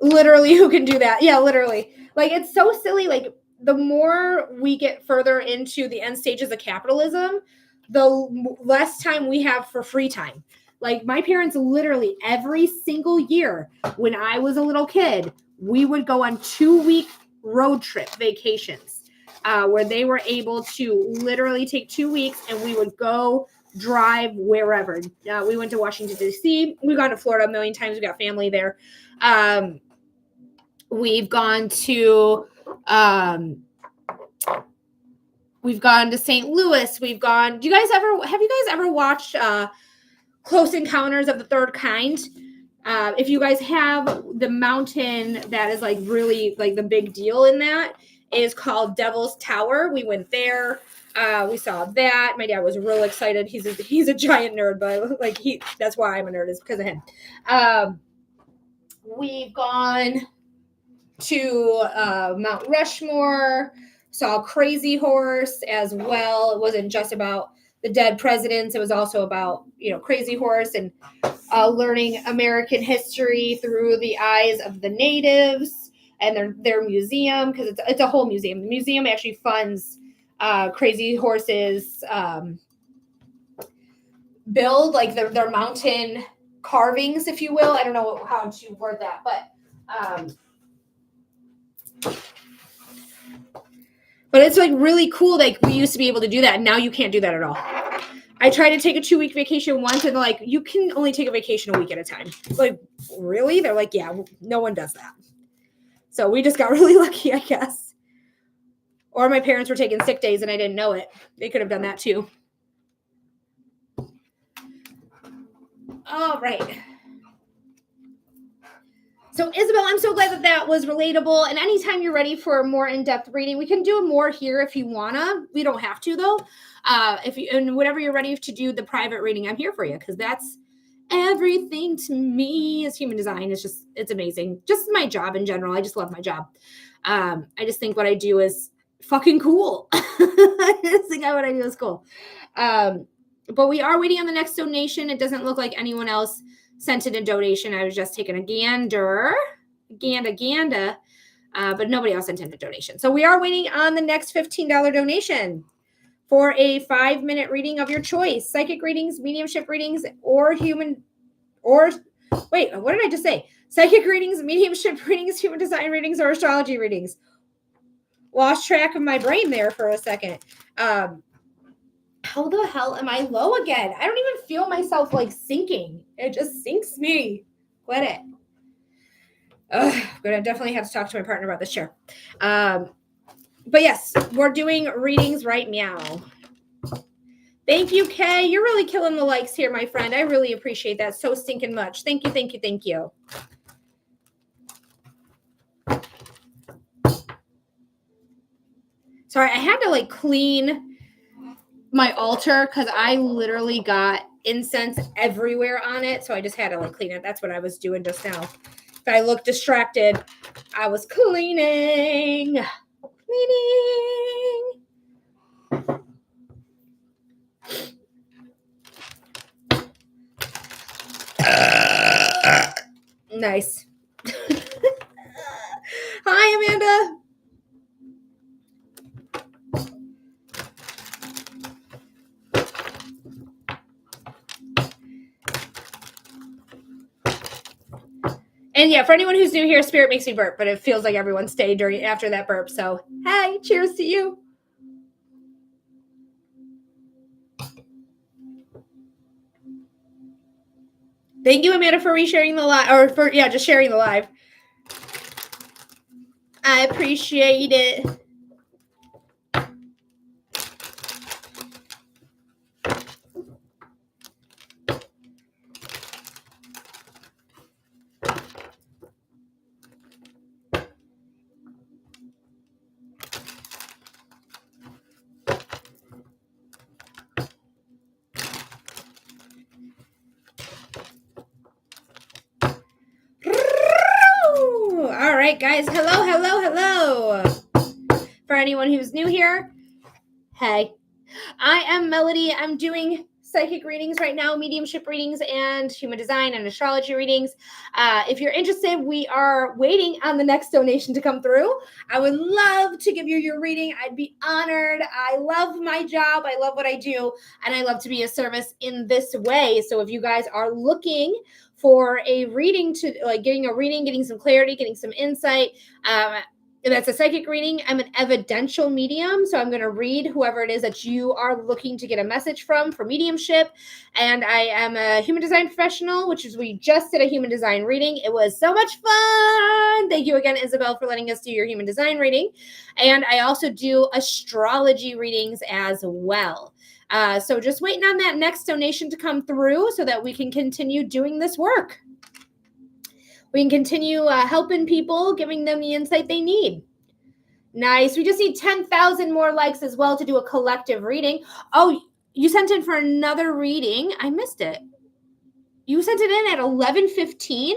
Literally, who can do that? Yeah, literally. Like, it's so silly. Like, the more we get further into the end stages of capitalism, the less time we have for free time. Like, my parents literally every single year when I was a little kid, we would go on 2-week road trip vacations where they were able to literally take 2 weeks and we would go drive wherever. We went to Washington, D.C. We've gone to Florida a million times. We got family there. We've gone to St. Louis. Have you guys ever watched Close Encounters of the Third Kind? If you guys have, the mountain that is like really like the big deal in that is called Devil's Tower. We went there. We saw that. My dad was real excited. He's a giant nerd, but like that's why I'm a nerd, is because of him. We've gone to Mount Rushmore, saw Crazy Horse as well. It wasn't just about the dead presidents. It was also about, Crazy Horse and learning American history through the eyes of the natives and their museum, because it's a whole museum. The museum actually funds Crazy Horse's build, like their mountain carvings, if you will. I don't know how to word that, but it's like really cool. Like, we used to be able to do that, and now you can't do that at all. I tried to take a 2-week vacation once, and they're like, you can only take a vacation a week at a time. Like, really? They're like, yeah, no one does that. So we just got really lucky, I guess. Or my parents were taking sick days and I didn't know it. They could have done that too. All right. So, Isabel, I'm so glad that was relatable. And anytime you're ready for a more in-depth reading, we can do more here if you wanna. We don't have to, though. And whenever you're ready to do the private reading, I'm here for you, because that's everything to me is human design. It's amazing. Just my job in general. I just love my job. I just think what I do is fucking cool. I just think what I do is cool. But we are waiting on the next donation. It doesn't look like anyone else sent in a donation. I was just taking a gander, but nobody else sent in a donation. So we are waiting on the next $15 donation for a 5-minute reading of your choice. Psychic readings, mediumship readings, what did I just say? Psychic readings, mediumship readings, human design readings, or astrology readings. Lost track of my brain there for a second. How the hell am I low again? I don't even feel myself like sinking. It just sinks me. Quit it. I'm going to definitely have to talk to my partner about this chair. But yes, we're doing readings right meow. Thank you, Kay. You're really killing the likes here, my friend. I really appreciate that so stinking much. Thank you. Sorry, I had to clean my altar because I literally got incense everywhere on it. So I just had to clean it. That's what I was doing just now. If I look distracted, I was cleaning. Nice. Hi, Amanda. And yeah, for anyone who's new here, Spirit makes me burp, but it feels like everyone stayed after that burp. So, hey, cheers to you. Thank you, Amanda, for resharing the live, or for, yeah, just sharing the live. I appreciate it. All right, guys. Hello, hello, hello. For anyone who's new here, hey, I am Melody. I'm doing psychic readings right now, mediumship readings, and human design and astrology readings. If you're interested, we are waiting on the next donation to come through. I would love to give you your reading. I'd be honored. I love my job. I love what I do, and I love to be a service in this way. So if you guys are looking for a reading, to like getting a reading, getting some clarity, getting some insight, that's a psychic reading. I'm an evidential medium, so I'm going to read whoever it is that you are looking to get a message from for mediumship. And I am a human design professional, which is we just did a human design reading. It was so much fun. Thank you again, Isabel, for letting us do your human design reading. And I also do astrology readings as well. So just waiting on that next donation to come through so that we can continue doing this work. We can continue helping people, giving them the insight they need. Nice. We just need 10,000 more likes as well to do a collective reading. Oh, you sent in for another reading. I missed it. You sent it in at 11:15?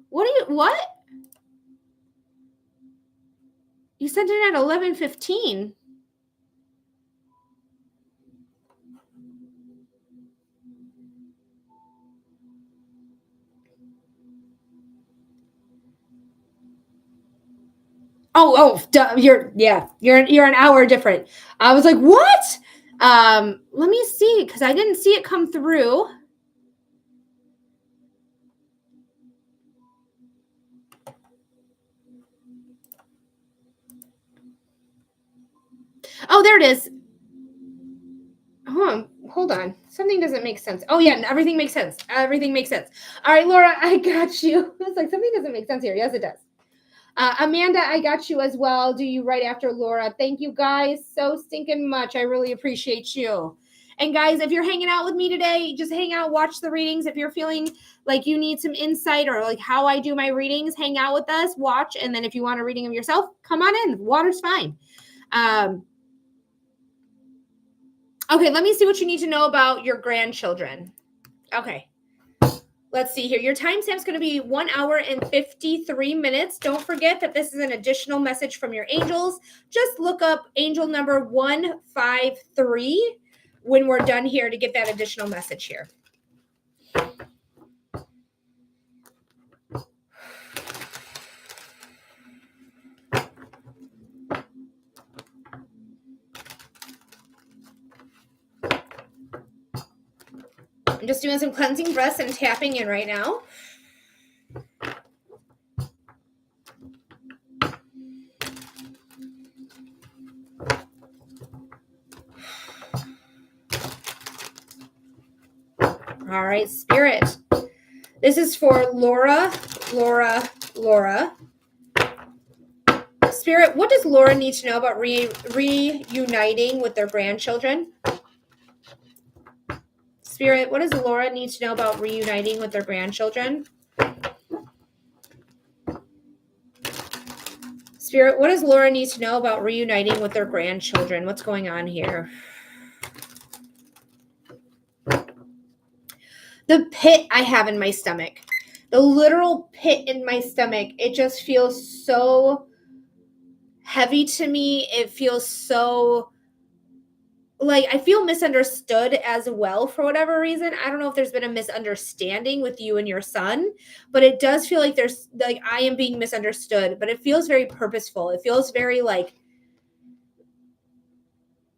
What? You sent it in at 11:15. You're an hour different. I was like, what? Let me see, because I didn't see it come through. Oh, there it is. Hold on. Something doesn't make sense. Oh, yeah, everything makes sense. Everything makes sense. All right, Laura, I got you. It's like something doesn't make sense here. Yes, it does. Amanda, I got you as well. Do you right after Laura. Thank you guys so stinking much. I really appreciate you. And guys, if you're hanging out with me today, just hang out, watch the readings. If you're feeling like you need some insight or like how I do my readings, hang out with us, watch. And then if you want a reading of yourself, come on in. Water's fine. Okay, let me see what you need to know about your grandchildren. Okay. Let's see here. Your timestamp is going to be 1 hour and 53 minutes. Don't forget that this is an additional message from your angels. Just look up angel number 153 when we're done here to get that additional message here. I'm just doing some cleansing breaths and tapping in right now. All right, Spirit. This is for Laura. Spirit, what does Laura need to know about reuniting with their grandchildren? Spirit, what does Laura need to know about reuniting with their grandchildren? Spirit, what does Laura need to know about reuniting with their grandchildren? What's going on here? The pit I have in my stomach, the literal pit in my stomach, it just feels so heavy to me. It feels so like I feel misunderstood as well for whatever reason. I don't know if there's been a misunderstanding with you and your son, but it does feel like there's like I am being misunderstood, but it feels very purposeful. It feels very like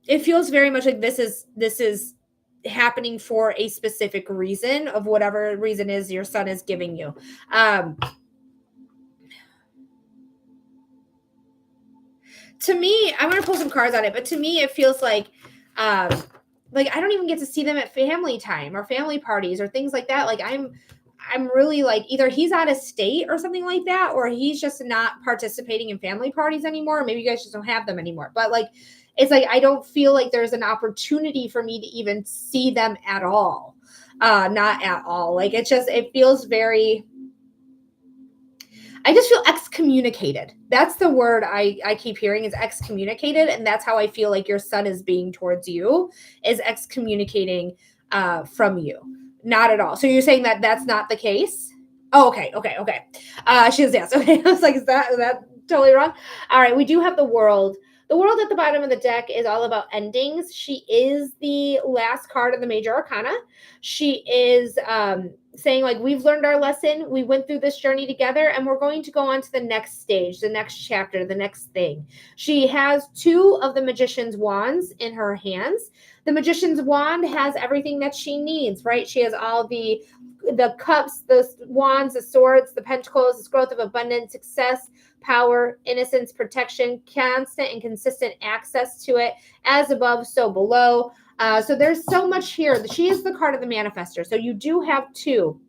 it feels very much like this is happening for a specific reason of whatever reason is your son is giving you. To me, I'm going to pull some cards on it, but to me, it feels like like, I don't even get to see them at family time or family parties or things like that. Like, I'm really like, either he's out of state or something like that, or he's just not participating in family parties anymore. Or maybe you guys just don't have them anymore. But like, it's like, I don't feel like there's an opportunity for me to even see them at all. Not at all. Like, it feels very, I just feel excommunicated. That's the word I keep hearing, is excommunicated. And that's how I feel like your son is being towards you, is excommunicating from you. Not at all. So you're saying that that's not the case? Oh, okay. She was, yes. Okay. I was like, is that totally wrong? All right. We do have the world. The world at the bottom of the deck is all about endings. She is the last card of the major arcana. She is saying, like, we've learned our lesson. We went through this journey together, and we're going to go on to the next stage, the next chapter, the next thing. She has 2 of the magician's wands in her hands. The magician's wand has everything that she needs, right? She has all the cups, the wands, the swords, the pentacles, this growth of abundance, success, power, innocence, protection, constant and consistent access to it, as above, so below. So there's so much here. She is the card of the manifester. So you do have 2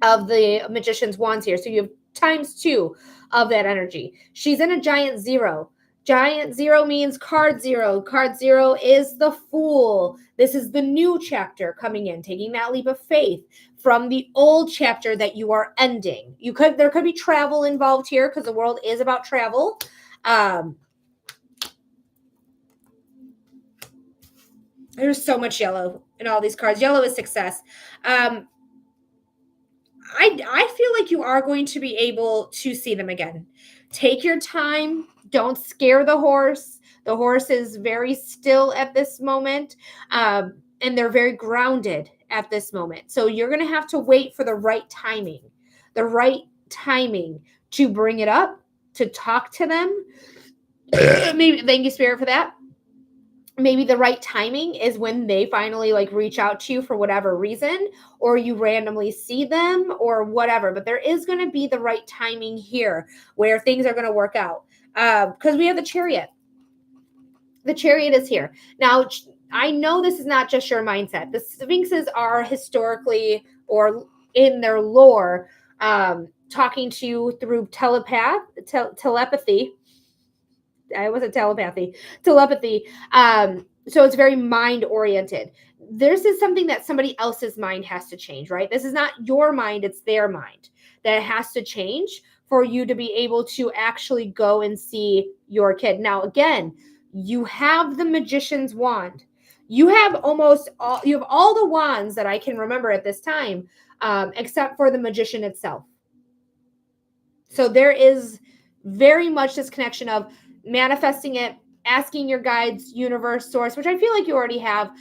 of the magician's wands here. So you have times 2 of that energy. She's in a giant 0. Giant 0 means card 0. Card 0 is the Fool. This is the new chapter coming in, taking that leap of faith from the old chapter that you are ending. There could be travel involved here, because the world is about travel. There's so much yellow in all these cards. Yellow is success. I feel like you are going to be able to see them again. Take your time. Don't scare the horse. The horse is very still at this moment, and they're very grounded at this moment. So you're going to have to wait for the right timing to bring it up, to talk to them. Maybe, thank you, Spirit, for that. Maybe the right timing is when they finally like reach out to you for whatever reason, or you randomly see them or whatever. But there is going to be the right timing here where things are going to work out. Because we have the Chariot. The Chariot is here. Now, I know this is not just your mindset. The Sphinxes are historically, or in their lore, talking to you through telepathy. I wasn't telepathy. So it's very mind oriented. This is something that somebody else's mind has to change, right? This is not your mind, it's their mind that has to change for you to be able to actually go and see your kid. Now, again, you have the magician's wand. You have all the wands that I can remember at this time, except for the magician itself. So there is very much this connection of manifesting it, asking your guides, universe, source, which I feel like you already have,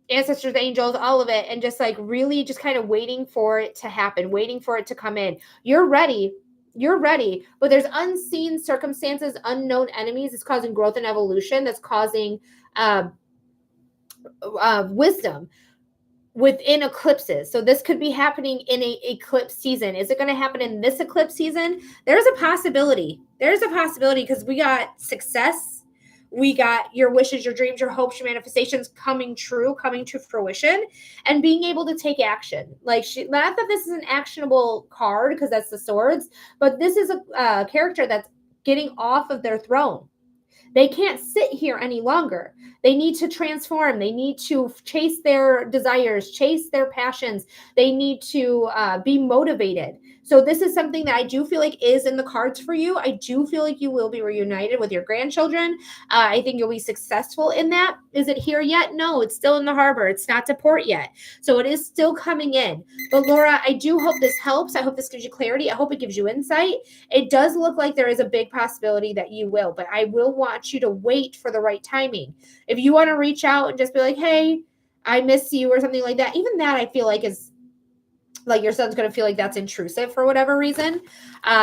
ancestors, angels, all of it, and just like really just kind of waiting for it to happen, waiting for it to come in. You're ready, but there's unseen circumstances, unknown enemies. It's causing growth and evolution. That's causing wisdom within eclipses. So this could be happening in a eclipse season. Is it going to happen in this eclipse season? There's a possibility. Because we got success. We got your wishes, your dreams, your hopes, your manifestations coming to fruition, and being able to take action. Like, not that this is an actionable card, because that's the swords, but this is a character that's getting off of their throne. They can't sit here any longer. They need to transform. They need to chase their desires, chase their passions. They need to be motivated. So this is something that I do feel like is in the cards for you. I do feel like you will be reunited with your grandchildren. I think you'll be successful in that. Is it here yet? No, it's still in the harbor. It's not to port yet. So it is still coming in. But Laura, I do hope this helps. I hope this gives you clarity. I hope it gives you insight. It does look like there is a big possibility that you will, but I will want you to wait for the right timing. If you want to reach out and just be like, hey, I miss you, or something like that, even that I feel like is like your son's going to feel like that's intrusive for whatever reason.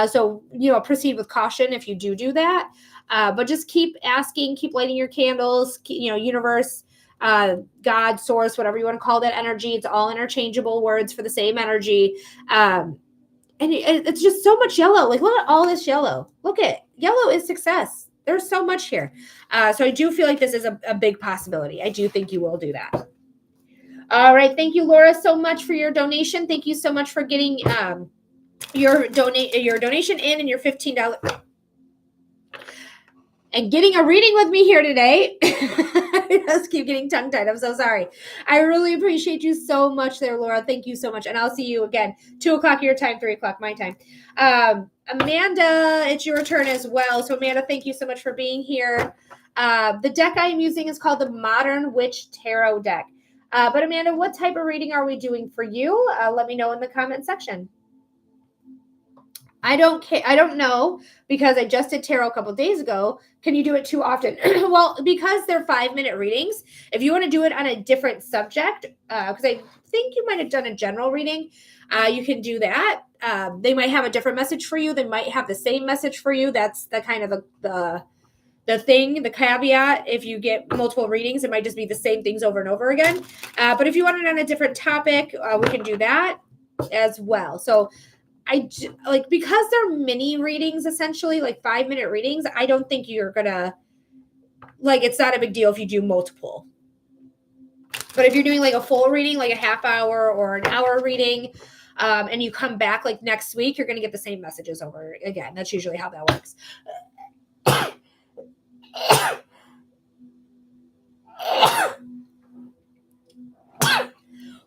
So, proceed with caution if you do that. But just keep asking, keep lighting your candles, universe, God, source, whatever you want to call that energy. It's all interchangeable words for the same energy. And it's just so much yellow. Like, look at all this yellow. Look at yellow is success. There's so much here. So I do feel like this is a big possibility. I do think you will do that. All right. Thank you, Laura, so much for your donation. Thank you so much for getting your donation in and your $15 and getting a reading with me here today. I just keep getting tongue tied. I'm so sorry. I really appreciate you so much there, Laura. Thank you so much. And I'll see you again, 2:00 your time, 3:00 my time. Amanda, it's your turn as well. So Amanda, thank you so much for being here. The deck I am using is called the Modern Witch Tarot deck. But Amanda, what type of reading are we doing for you? Let me know in the comment section. I don't know, because I just did tarot a couple days ago. Can you do it too often? Well, because they're 5-minute readings, if you want to do it on a different subject, because I think you might have done a general reading, you can do that. They might have a different message for you. They might have the same message for you. That's the kind of the thing, the caveat. If you get multiple readings, it might just be the same things over and over again. But if you want it on a different topic, we can do that as well. So because they're mini readings, essentially like 5-minute readings, I don't think you're gonna it's not a big deal if you do multiple. But if you're doing like a full reading, like a half hour or an hour reading, and you come back like next week, you're gonna get the same messages over again. That's usually how that works.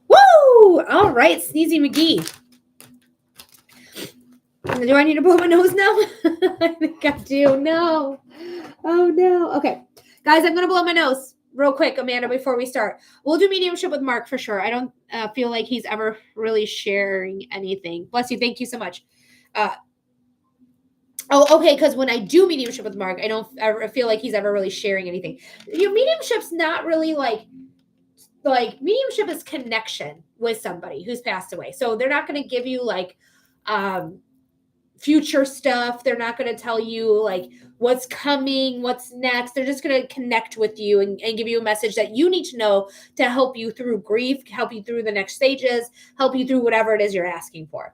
Woo! All right, Sneezy McGee. Do I need to blow my nose now? I think I do. No. Oh, no. Okay. Guys, I'm going to blow my nose real quick, Amanda, before we start. We'll do mediumship with Mark for sure. I don't feel like he's ever really sharing anything. Bless you. Thank you so much. Okay, because when I do mediumship with Mark, I don't ever feel like he's ever really sharing anything. Mediumship's not really like mediumship is connection with somebody who's passed away. So they're not going to give you like future stuff. They're not going to tell you like what's coming, what's next. They're just going to connect with you and give you a message that you need to know to help you through grief, help you through the next stages, help you through whatever it is you're asking for.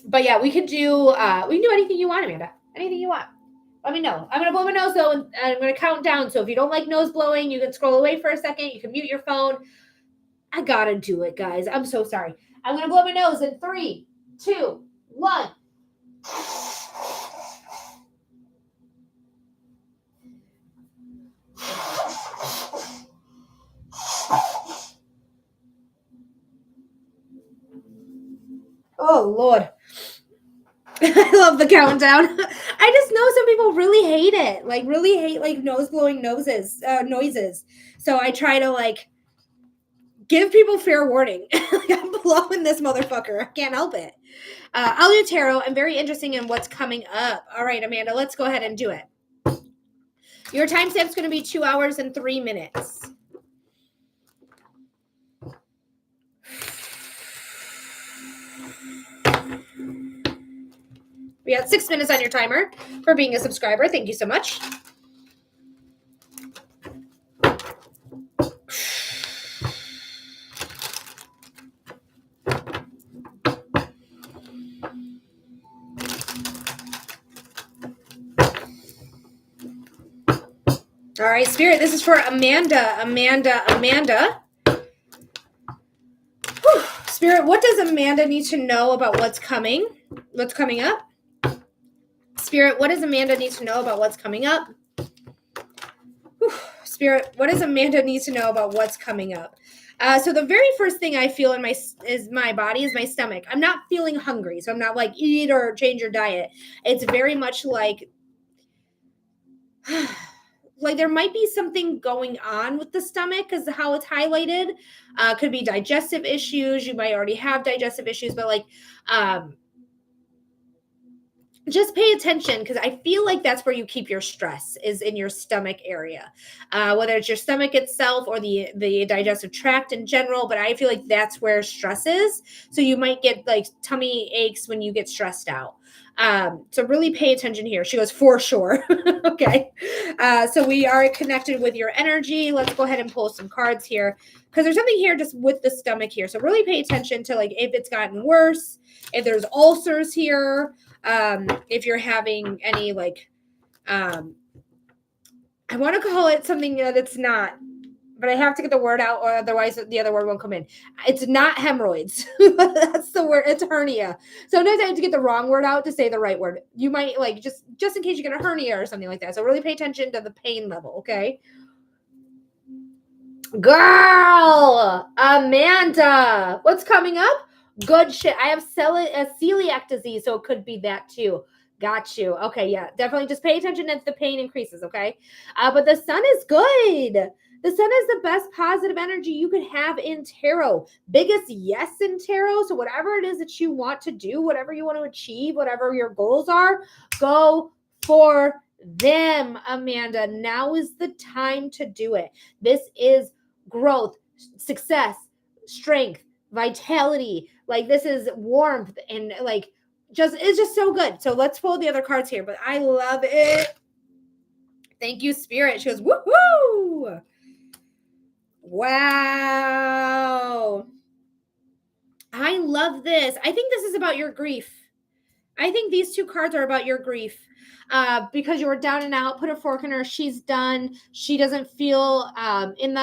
But yeah, we can do anything you want, Amanda. Anything you want. Let me know. I'm going to blow my nose though, and I'm going to count down. So if you don't like nose blowing, you can scroll away for a second. You can mute your phone. I got to do it, guys. I'm so sorry. I'm going to blow my nose in 3, 2, 1. Oh, Lord. I love the countdown. I just know some people really hate it. Like, really hate, like, nose-blowing noises. So I try to, give people fair warning. I'm blowing this motherfucker. I can't help it. I'll do tarot. I'm very interested in what's coming up. All right, Amanda, let's go ahead and do it. Your timestamp's going to be 2 hours and 3 minutes. We got 6 minutes on your timer for being a subscriber. Thank you so much. All right, Spirit, this is for Amanda. Whew. Spirit, what does Amanda need to know about what's coming? What's coming up? Spirit, what does Amanda need to know about what's coming up? Whew. Spirit, what does Amanda need to know about what's coming up? So the very first thing I feel in my body is my stomach. I'm not feeling hungry, so I'm not like eat or change your diet. It's very much like there might be something going on with the stomach because how it's highlighted. Could be digestive issues. You might already have digestive issues, but just pay attention because I feel like that's where you keep your stress is in your stomach area, whether it's your stomach itself or the digestive tract in general. But I feel like that's where stress is. So you might get like tummy aches when you get stressed out. So really pay attention here. She goes, for sure. Okay. So we are connected with your energy. Let's go ahead and pull some cards here because there's something here just with the stomach here. So really pay attention to if it's gotten worse, if there's ulcers here. If you're having any like, I want to call it something that it's not, but I have to get the word out, or otherwise the other word won't come in. It's not hemorrhoids. That's the word. It's hernia. Sometimes I have to get the wrong word out to say the right word. You might like just in case you get a hernia or something like that. So really pay attention to the pain level, okay? Girl, Amanda, what's coming up? Good shit. I have celiac disease, so it could be that too. Got you. Okay, yeah, definitely just pay attention as the pain increases, okay? But the sun is good. The sun is the best positive energy you could have in tarot. Biggest yes in tarot. So whatever it is that you want to do, whatever you want to achieve, whatever your goals are, go for them, Amanda. Now is the time to do it. This is growth, success, strength, vitality. Like this is warmth and like it's just so good. So let's pull the other cards here, but I love it. Thank you, Spirit. She goes, woohoo! Wow. I love this. I think this is about your grief. I think these two cards are about your grief. Because you were down and out, put a fork in her. She's done. She doesn't feel in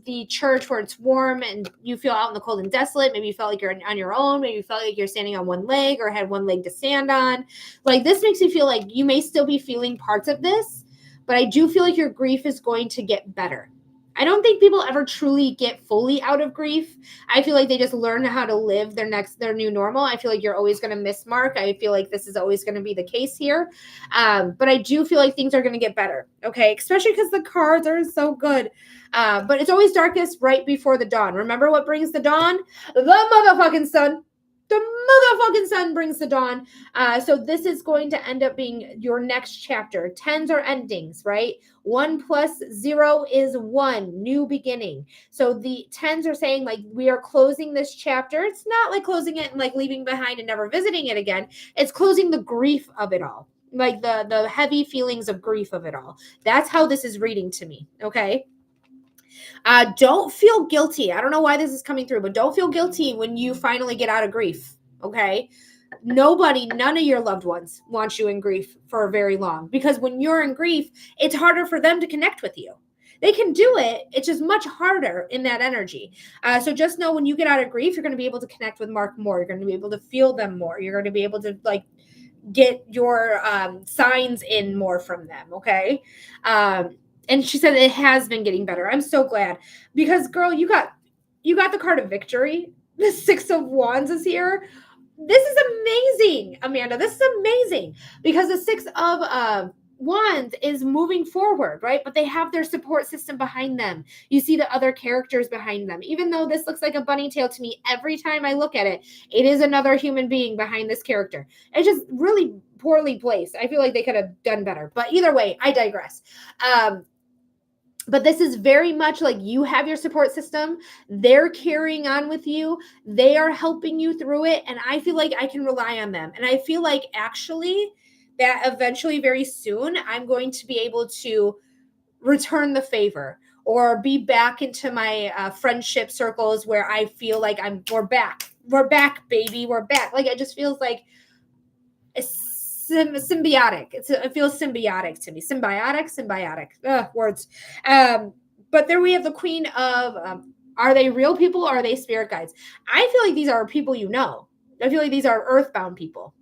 the church where it's warm and you feel out in the cold and desolate. Maybe you felt like you're on your own. Maybe you felt like you're standing on one leg or had one leg to stand on. Like this makes me feel like you may still be feeling parts of this, but I do feel like your grief is going to get better. I don't think people ever truly get fully out of grief. I feel like they just learn how to live their new normal. I feel like you're always going to miss Mark. I feel like this is always going to be the case here. But I do feel like things are going to get better. Okay. Especially because the cards are so good. But it's always darkest right before the dawn. Remember what brings the dawn? The motherfucking sun. The motherfucking sun brings the dawn. So this is going to end up being your next chapter. Tens are endings, right? 1 plus 0 is 1, new beginning. So the tens are saying like we are closing this chapter. It's not like closing it and like leaving behind and never visiting it again. It's closing the grief of it all. Like the heavy feelings of grief of it all. That's how this is reading to me. Okay. Don't feel guilty. I don't know why this is coming through, but don't feel guilty when you finally get out of grief. Okay. None of your loved ones wants you in grief for very long, because when you're in grief, it's harder for them to connect with you. They can do it. It's just much harder in that energy. So just know when you get out of grief, you're going to be able to connect with Mark more. You're going to be able to feel them more. You're going to be able to like get your signs in more from them. Okay. And she said it has been getting better. I'm so glad, because girl, you got the card of victory. The 6 of Wands is here. This is amazing, Amanda. This is amazing, because the 6 of Wands is moving forward, right? But they have their support system behind them. You see the other characters behind them. Even though this looks like a bunny tail to me, every time I look at it, it is another human being behind this character. It's just really poorly placed. I feel like they could have done better. But either way, I digress. But this is very much like you have your support system. They're carrying on with you. They are helping you through it. And I feel like I can rely on them. And I feel like actually that eventually very soon I'm going to be able to return the favor or be back into my friendship circles where I feel like we're back. We're back, baby. We're back. Like it just feels like it's symbiotic. It feels symbiotic to me. Symbiotic. Ugh, words. But there we have the Queen of. Are they real people or are they spirit guides? I feel like these are people you know. I feel like these are earthbound people.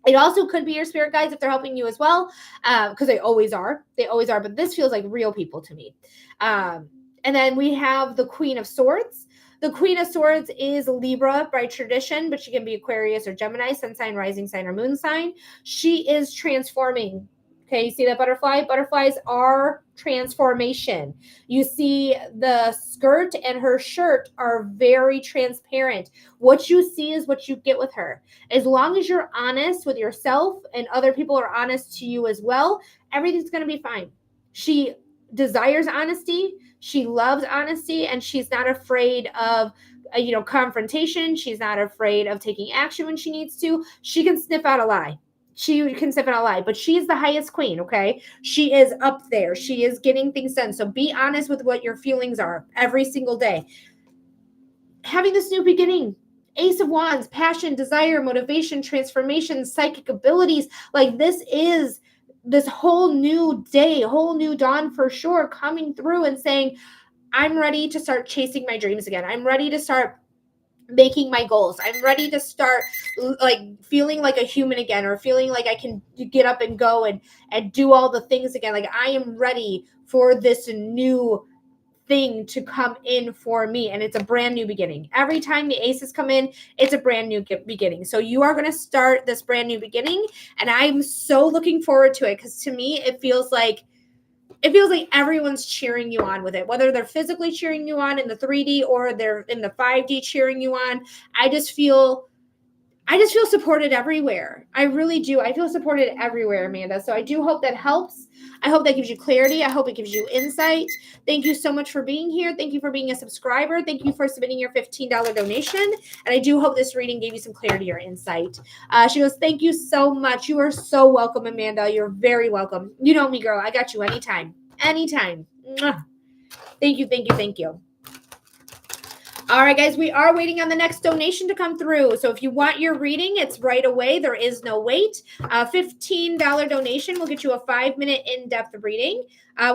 It also could be your spirit guides if they're helping you as well, because they always are. They always are. But this feels like real people to me. And then we have the Queen of Swords. The Queen of Swords is Libra by tradition, but she can be Aquarius or Gemini, sun sign, rising sign, or moon sign. She is transforming. Okay, you see that butterfly? Butterflies are transformation. You see the skirt and her shirt are very transparent. What you see is what you get with her. As long as you're honest with yourself and other people are honest to you as well, everything's going to be fine. She desires honesty. She loves honesty, and she's not afraid of confrontation. She's not afraid of taking action when she needs to. She can sniff out a lie. But she is the highest queen, okay? She is up there. She is getting things done. So be honest with what your feelings are every single day. Having this new beginning, Ace of Wands, passion, desire, motivation, transformation, psychic abilities. Like this is this whole new day, whole new dawn for sure, coming through and saying, I'm ready to start chasing my dreams again. I'm ready to start making my goals. I'm ready to start like feeling like a human again, or feeling like I can get up and go and do all the things again. Like I am ready for this new thing to come in for me, and it's a brand new beginning. Every time the aces come in, it's a brand new beginning. So you are going to start this brand new beginning, and I'm so looking forward to it, because to me it feels like everyone's cheering you on with it, whether they're physically cheering you on in the 3D or they're in the 5D cheering you on. I just feel supported everywhere. I really do. I feel supported everywhere, Amanda. So I do hope that helps. I hope that gives you clarity. I hope it gives you insight. Thank you so much for being here. Thank you for being a subscriber. Thank you for submitting your $15 donation. And I do hope this reading gave you some clarity or insight. She goes, thank you so much. You are so welcome, Amanda. You're very welcome. You know me, girl. I got you anytime. Anytime. Mwah. Thank you, thank you, thank you. All right, guys, we are waiting on the next donation to come through. So if you want your reading, it's right away. There is no wait. $15 donation will get you a 5-minute in-depth reading.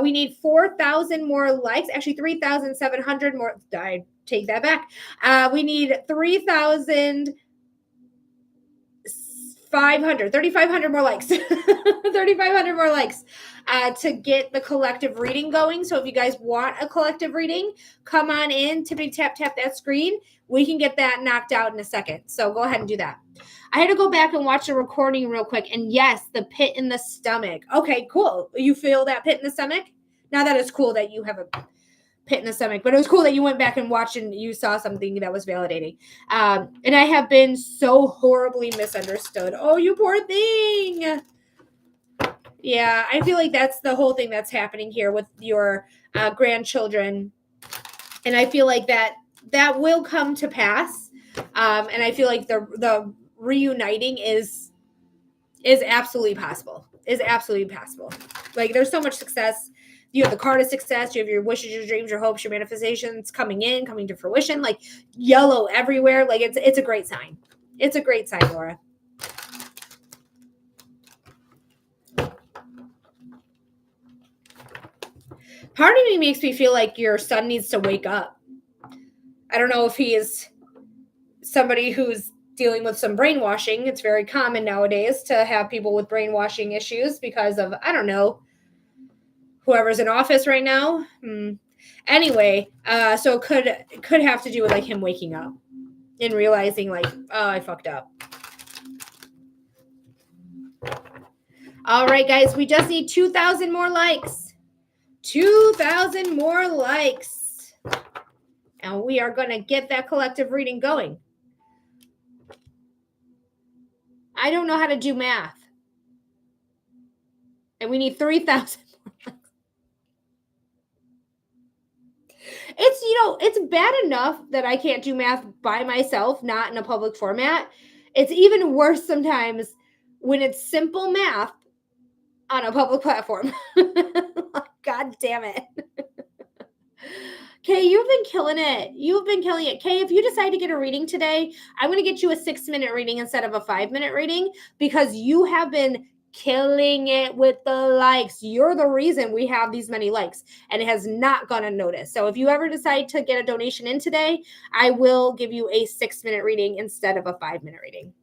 We need 4,000 more likes. Actually, 3,700 more. I take that back. We need 3,500 more likes. 3,500 more likes to get the collective reading going. So if you guys want a collective reading, come on in, tippity tap that screen. We can get that knocked out in a second. So go ahead and do that. I had to go back and watch the recording real quick. And yes, the pit in the stomach. Okay, cool. You feel that pit in the stomach? Now that is cool that you have a pit in the stomach, but it was cool that you went back and watched and you saw something that was validating. And I have been so horribly misunderstood. Oh, you poor thing. Yeah, I feel like that's the whole thing that's happening here with your grandchildren. And I feel like that will come to pass. And I feel like the reuniting is absolutely possible. Is absolutely possible. Like there's so much success. You have the card of success. You have your wishes, your dreams, your hopes, your manifestations coming to fruition. Like yellow everywhere. Like it's a great sign. It's a great sign, Laura. Part of me makes me feel like your son needs to wake up. I don't know if he is somebody who's dealing with some brainwashing. It's very common nowadays to have people with brainwashing issues because of, I don't know, whoever's in office right now. Anyway, so it could have to do with like him waking up and realizing like, oh, I fucked up. All right, guys, we just need 2,000 more likes. 2,000 more likes. And we are going to get that collective reading going. I don't know how to do math. And we need 3,000 more likes. It's bad enough that I can't do math by myself, not in a public format. It's even worse sometimes when it's simple math on a public platform. God damn it. Kay, you've been killing it. You've been killing it. Kay, if you decide to get a reading today, I'm going to get you a 6-minute reading instead of a 5-minute reading because you have been killing it with the likes. You're the reason we have these many likes, and it has not gone unnoticed. So if you ever decide to get a donation in today, I will give you a 6-minute reading instead of a 5-minute reading.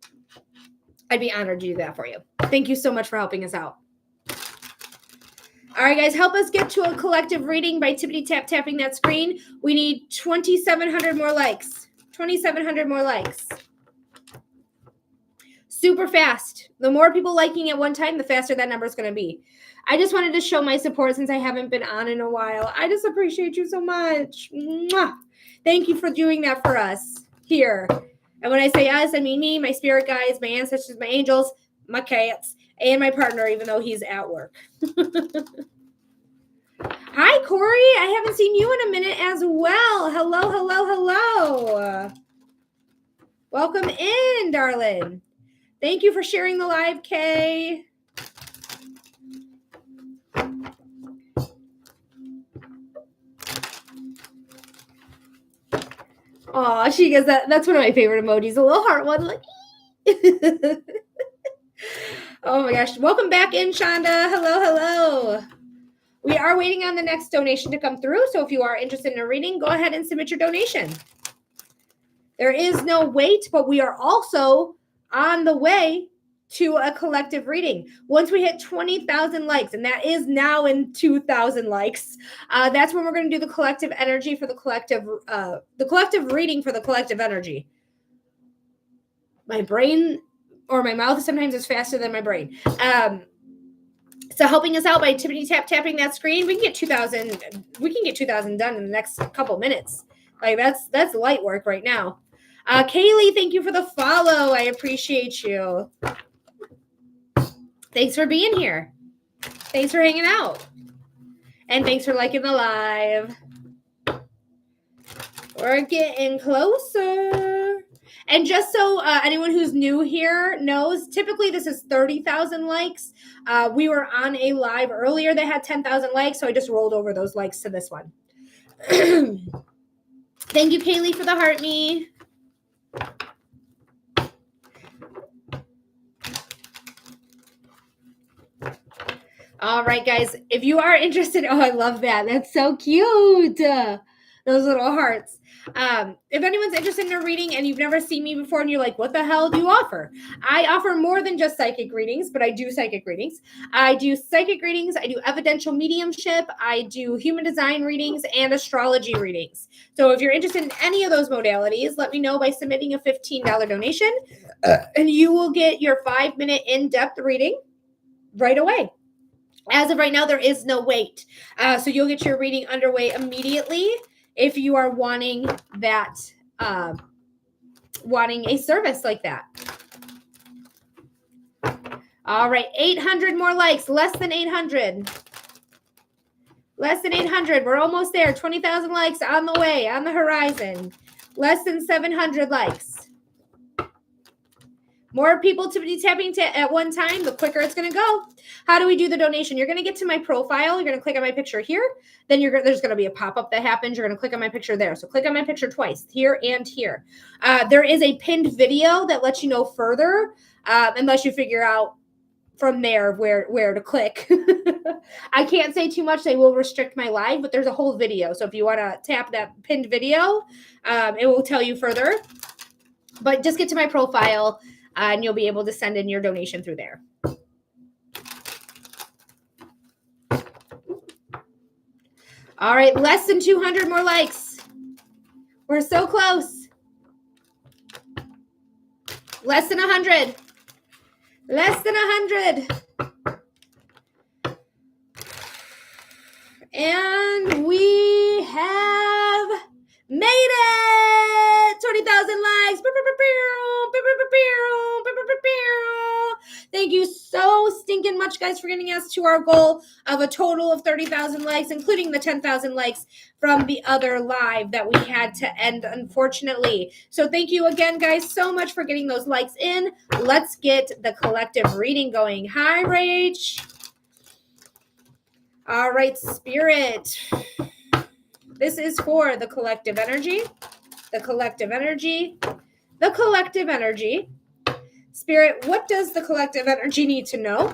I'd be honored to do that for you. Thank you so much for helping us out. All right, guys, help us get to a collective reading by tippity tapping that screen. We need 2,700 more likes. 2,700 more likes. Super fast. The more people liking at one time, the faster that number is going to be. I just wanted to show my support since I haven't been on in a while. I just appreciate you so much. Mwah. Thank you for doing that for us here. And when I say us, I mean me, my spirit guides, my ancestors, my angels, my cats, and my partner, even though he's at work. Hi, Corey. I haven't seen you in a minute as well. Hello, hello, hello. Welcome in, darling. Thank you for sharing the live, Kay. Oh, she gets that. That's one of my favorite emojis. A little heart one. Like, oh my gosh. Welcome back in, Shonda. Hello, hello. We are waiting on the next donation to come through. So if you are interested in a reading, go ahead and submit your donation. There is no wait, but we are also on the way to a collective reading. Once we hit 20,000 likes, and that is now in 2,000 likes, that's when we're going to do the collective energy for the collective reading for the collective energy. My brain or my mouth sometimes is faster than my brain. So helping us out by tippity tapping that screen, we can get 2,000. We can get 2,000 done in the next couple minutes. Like that's light work right now. Kaylee, thank you for the follow. I appreciate you. Thanks for being here. Thanks for hanging out. And thanks for liking the live. We're getting closer. And just so anyone who's new here knows, typically this is 30,000 likes. We were on a live earlier that had 10,000 likes, so I just rolled over those likes to this one. Thank you, Kaylee, for the heart me. All right, guys, if you are interested, oh, I love that. That's so cute. Those little hearts. If anyone's interested in a reading and you've never seen me before and you're like, what the hell do you offer? I offer more than just psychic readings, but I do psychic readings. I do psychic readings. I do evidential mediumship. I do human design readings and astrology readings. So if you're interested in any of those modalities, let me know by submitting a $15 donation and you will get your 5-minute in-depth reading right away. As of right now, there is no wait. So you'll get your reading underway immediately if you are wanting that, wanting a service like that. All right, 800 more likes, less than 800. Less than 800. We're almost there. 20,000 likes on the way, on the horizon. Less than 700 likes. More people to be tapping at one time, the quicker it's going to go. How do we do the donation? You're going to get to my profile. You're going to click on my picture here. Then there's going to be a pop-up that happens. You're going to click on my picture there. So click on my picture twice, here and here. There is a pinned video that lets you know further, unless you figure out from there where to click. I can't say too much. They will restrict my live, but there's a whole video. So if you want to tap that pinned video, it will tell you further. But just get to my profile. And you'll be able to send in your donation through there. All right, less than 200 more likes. We're so close. Less than 100. Less than 100. And we have made it! 20,000 likes. Thank you so stinking much, guys, for getting us to our goal of a total of 30,000 likes, including the 10,000 likes from the other live that we had to end, unfortunately. So thank you again, guys, so much for getting those likes in. Let's get the collective reading going. Hi, Rach. All right, Spirit. This is for the collective energy. The collective energy. The collective energy. Spirit, what does the collective energy need to know?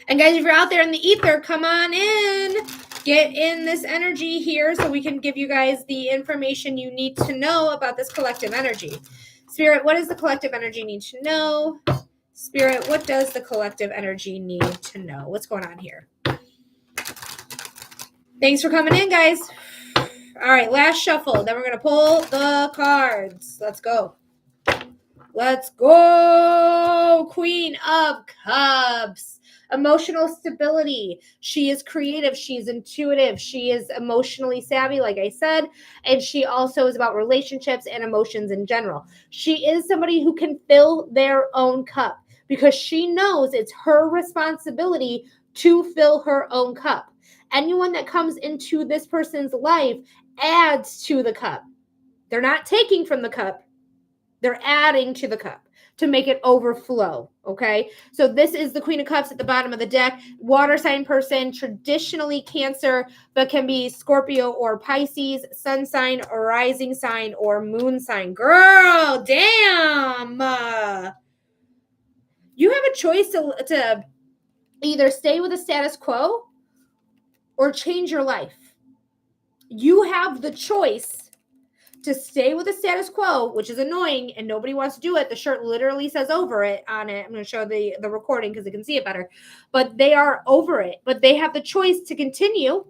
And guys, if you're out there in the ether, come on in. Get in this energy here so we can give you guys the information you need to know about this collective energy. Spirit, what does the collective energy need to know? Spirit, what does the collective energy need to know? What's going on here? Thanks for coming in, guys. All right, last shuffle. Then we're going to pull the cards. Let's go. Let's go. Queen of Cups. Emotional stability. She is creative. She's intuitive. She is emotionally savvy, like I said. And she also is about relationships and emotions in general. She is somebody who can fill their own cup because she knows it's her responsibility to fill her own cup. Anyone that comes into this person's life adds to the cup. They're not taking from the cup. They're adding to the cup. to make it overflow. Okay. So this is the Queen of Cups at the bottom of the deck. Water sign person, traditionally Cancer, but can be Scorpio or Pisces, sun sign, rising sign, or moon sign. Girl, damn. You have a choice to either stay with the status quo or change your life. You have the choice to stay with the status quo, which is annoying and nobody wants to do it. The shirt literally says over it on it. I'm going to show the recording because they can see it better. But they are over it. But they have the choice to continue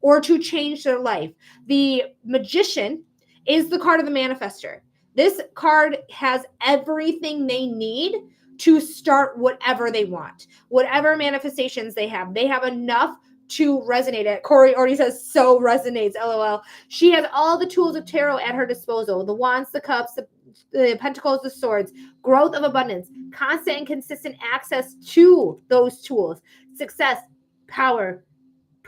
or to change their life. The Magician is the card of the manifester. This card has everything they need to start whatever they want, whatever manifestations they have. They have enough to resonate it. Corey already says so resonates, LOL. She has all the tools of tarot at her disposal: the wands, the cups, the pentacles, the swords, growth of abundance, constant and consistent access to those tools, success, power,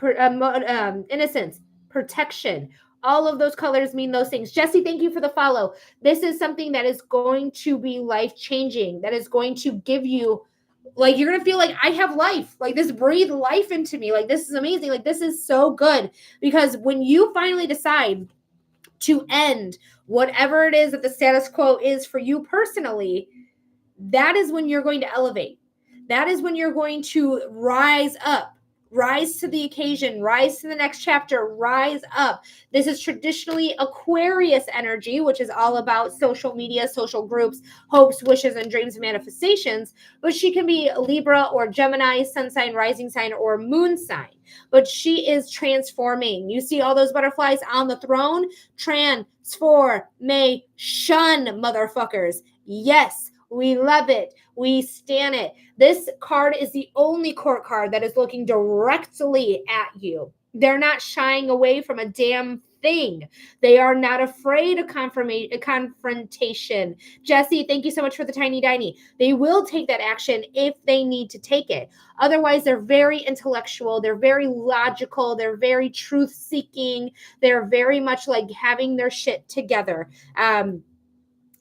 innocence, protection. All of those colors mean those things. Jesse, thank you for the follow. This is something that is going to be life-changing, that is going to give you, like, you're going to feel like I have life. Like, this breathed life into me. Like, this is amazing. Like, this is so good. Because when you finally decide to end whatever it is that the status quo is for you personally, that is when you're going to elevate. That is when you're going to rise up. Rise to the occasion, rise to the next chapter, rise up. This is traditionally Aquarius energy, which is all about social media, social groups, hopes, wishes, and dreams, manifestations. But she can be Libra or Gemini, sun sign, rising sign, or moon sign. But she is transforming. You see all those butterflies on the throne? Transformation, motherfuckers. Yes. We love it. We stan it. This card is the only court card that is looking directly at you. They're not shying away from a damn thing. They are not afraid of confrontation. Jesse, thank you so much for the tiny diny. They will take that action if they need to take it. Otherwise, they're very intellectual. They're very logical. They're very truth-seeking. They're very much like having their shit together.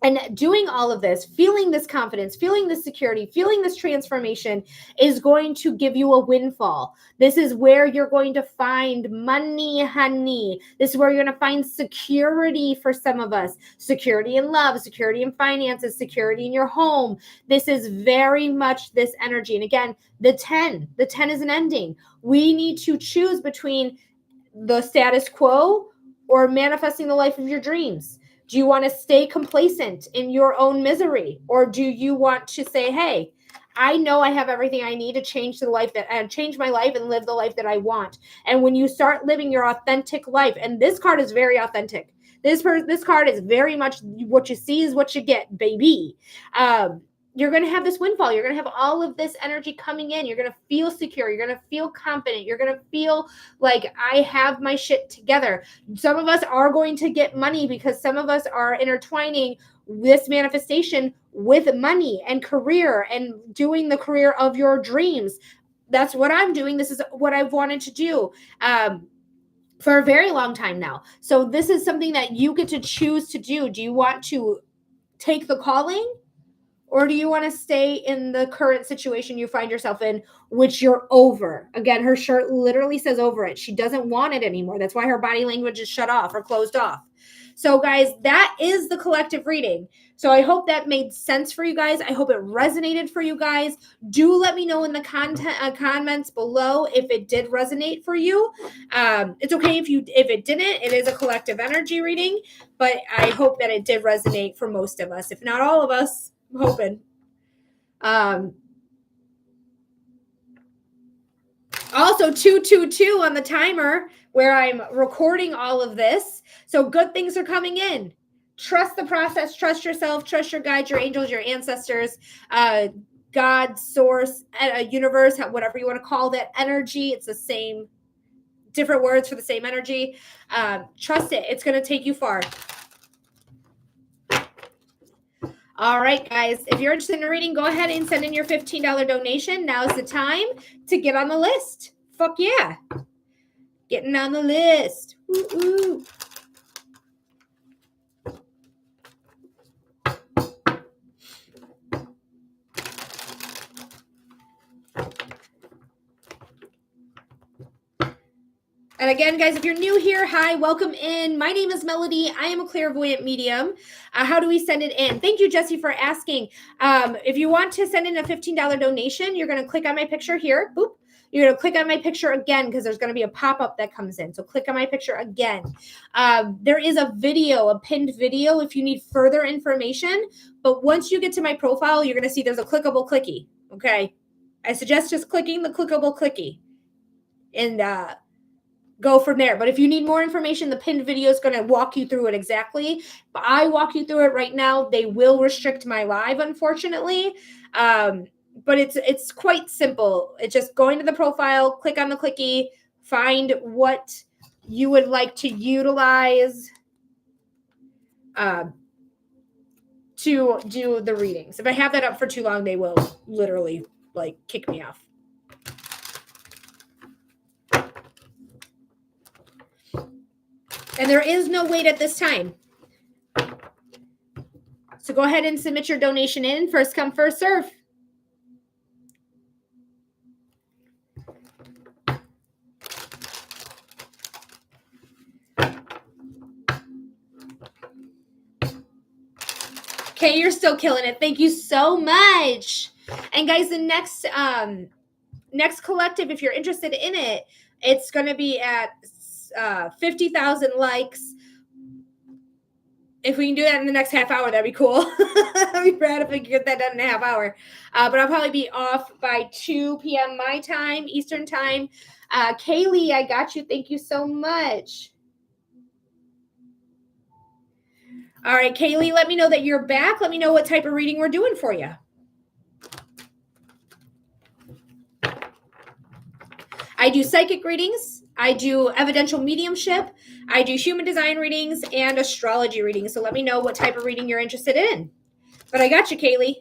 And doing all of this, feeling this confidence, feeling this security, feeling this transformation is going to give you a windfall. This is where you're going to find money, honey. This is where you're going to find security for some of us. Security in love, security in finances, security in your home. This is very much this energy. And again, the 10 is an ending. We need to choose between the status quo or manifesting the life of your dreams. Do you want to stay complacent in your own misery? Or do you want to say, hey, I know I have everything I need to change the life and change my life and live the life that I want. And when you start living your authentic life, and this card is very authentic. This card is very much what you see is what you get, baby. You're going to have this windfall. You're going to have all of this energy coming in. You're going to feel secure. You're going to feel confident. You're going to feel like I have my shit together. Some of us are going to get money because some of us are intertwining this manifestation with money and career and doing the career of your dreams. That's what I'm doing. This is what I've wanted to do. For a very long time now. So this is something that you get to choose to do. Do you want to take the calling? Or do you want to stay in the current situation you find yourself in, which you're over? Again, her shirt literally says over it. She doesn't want it anymore. That's why her body language is shut off or closed off. So guys, that is the collective reading. So I hope that made sense for you guys. I hope it resonated for you guys. Do let me know in the comments below if it did resonate for you. It's okay if it didn't. It is a collective energy reading, but I hope that it did resonate for most of us, if not all of us. I'm hoping. Also 222 on the timer where I'm recording all of this. So good things are coming in. Trust the process, trust yourself, trust your guides, your angels, your ancestors, God, source, universe, whatever you want to call that energy. It's the same, different words for the same energy. Trust it. It's going to take you far. All right, guys, if you're interested in a reading, go ahead and send in your $15 donation. Now's the time to get on the list. Fuck yeah. Getting on the list. Ooh, ooh. And again, guys, if you're new here, hi, welcome in. My name is Melody. I am a clairvoyant medium. How do we send it in? Thank you, Jesse, for asking. If you want to send in a $15 donation, you're going to click on my picture here. Boop. You're going to click on my picture again because there's going to be a pop-up that comes in. So click on my picture again. There is a video, a pinned video if you need further information. But once you get to my profile, you're going to see there's a clickable clicky. Okay. I suggest just clicking the clickable clicky. And go from there. But if you need more information, the pinned video is going to walk you through it exactly. But I walk you through it right now. They will restrict my live, unfortunately. But it's quite simple. It's just going to the profile, click on the clicky, find what you would like to utilize to do the readings. If I have that up for too long, they will literally like kick me off. And there is no wait at this time. So go ahead and submit your donation in. First come, first serve. Okay, you're still killing it. Thank you so much. And guys, the next collective, if you're interested in it, it's going to be at 50,000 likes. If we can do that in the next half hour, that'd be cool. I'd be proud if we could get that done in a half hour. But I'll probably be off by 2 p.m. my time, Eastern time. Kaylee, I got you. Thank you so much. All right, Kaylee, let me know that you're back. Let me know what type of reading we're doing for you. I do psychic readings. I do evidential mediumship. I do human design readings and astrology readings. So let me know what type of reading you're interested in. But I got you, Kaylee.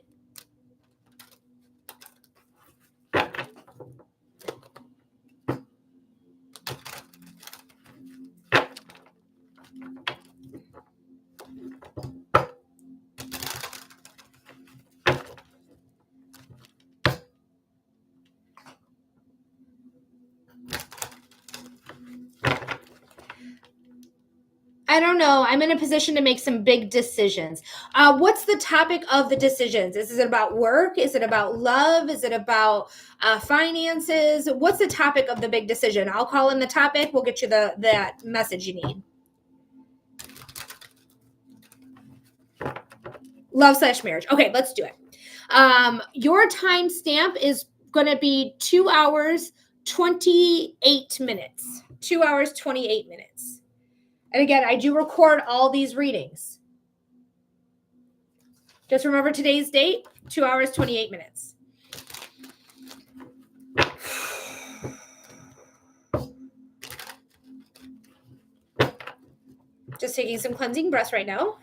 I don't know. I'm in a position to make some big decisions. What's the topic of the decisions? Is it about work? Is it about love? Is it about finances? What's the topic of the big decision? I'll call in the topic. We'll get you that message you need. Love/marriage. Okay, let's do it. Your time stamp is going to be 2 hours, 28 minutes. 2 hours, 28 minutes. And again, I do record all these readings. Just remember today's date, 2 hours, 28 minutes. Just taking some cleansing breaths right now.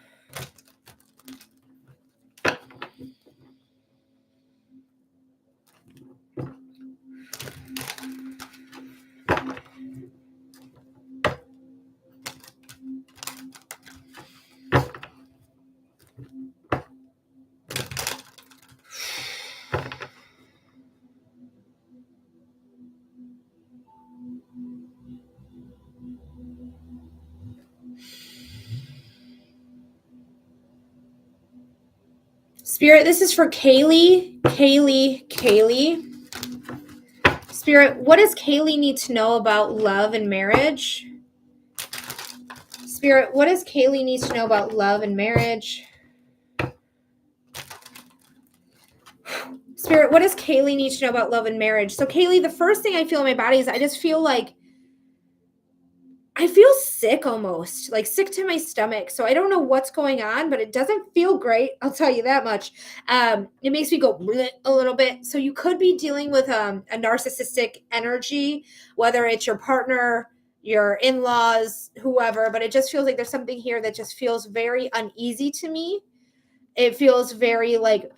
Spirit, this is for Kaylee. Spirit, what does Kaylee need to know about love and marriage? Spirit, what does Kaylee need to know about love and marriage? Spirit, what does Kaylee need to know about love and marriage? So Kaylee, the first thing I feel in my body is I just feel like I feel sick almost, like sick to my stomach. So I don't know what's going on, but it doesn't feel great. I'll tell you that much. It makes me go a little bit. So you could be dealing with a narcissistic energy, whether it's your partner, your in-laws, whoever, but it just feels like there's something here that just feels very uneasy to me. It feels very like,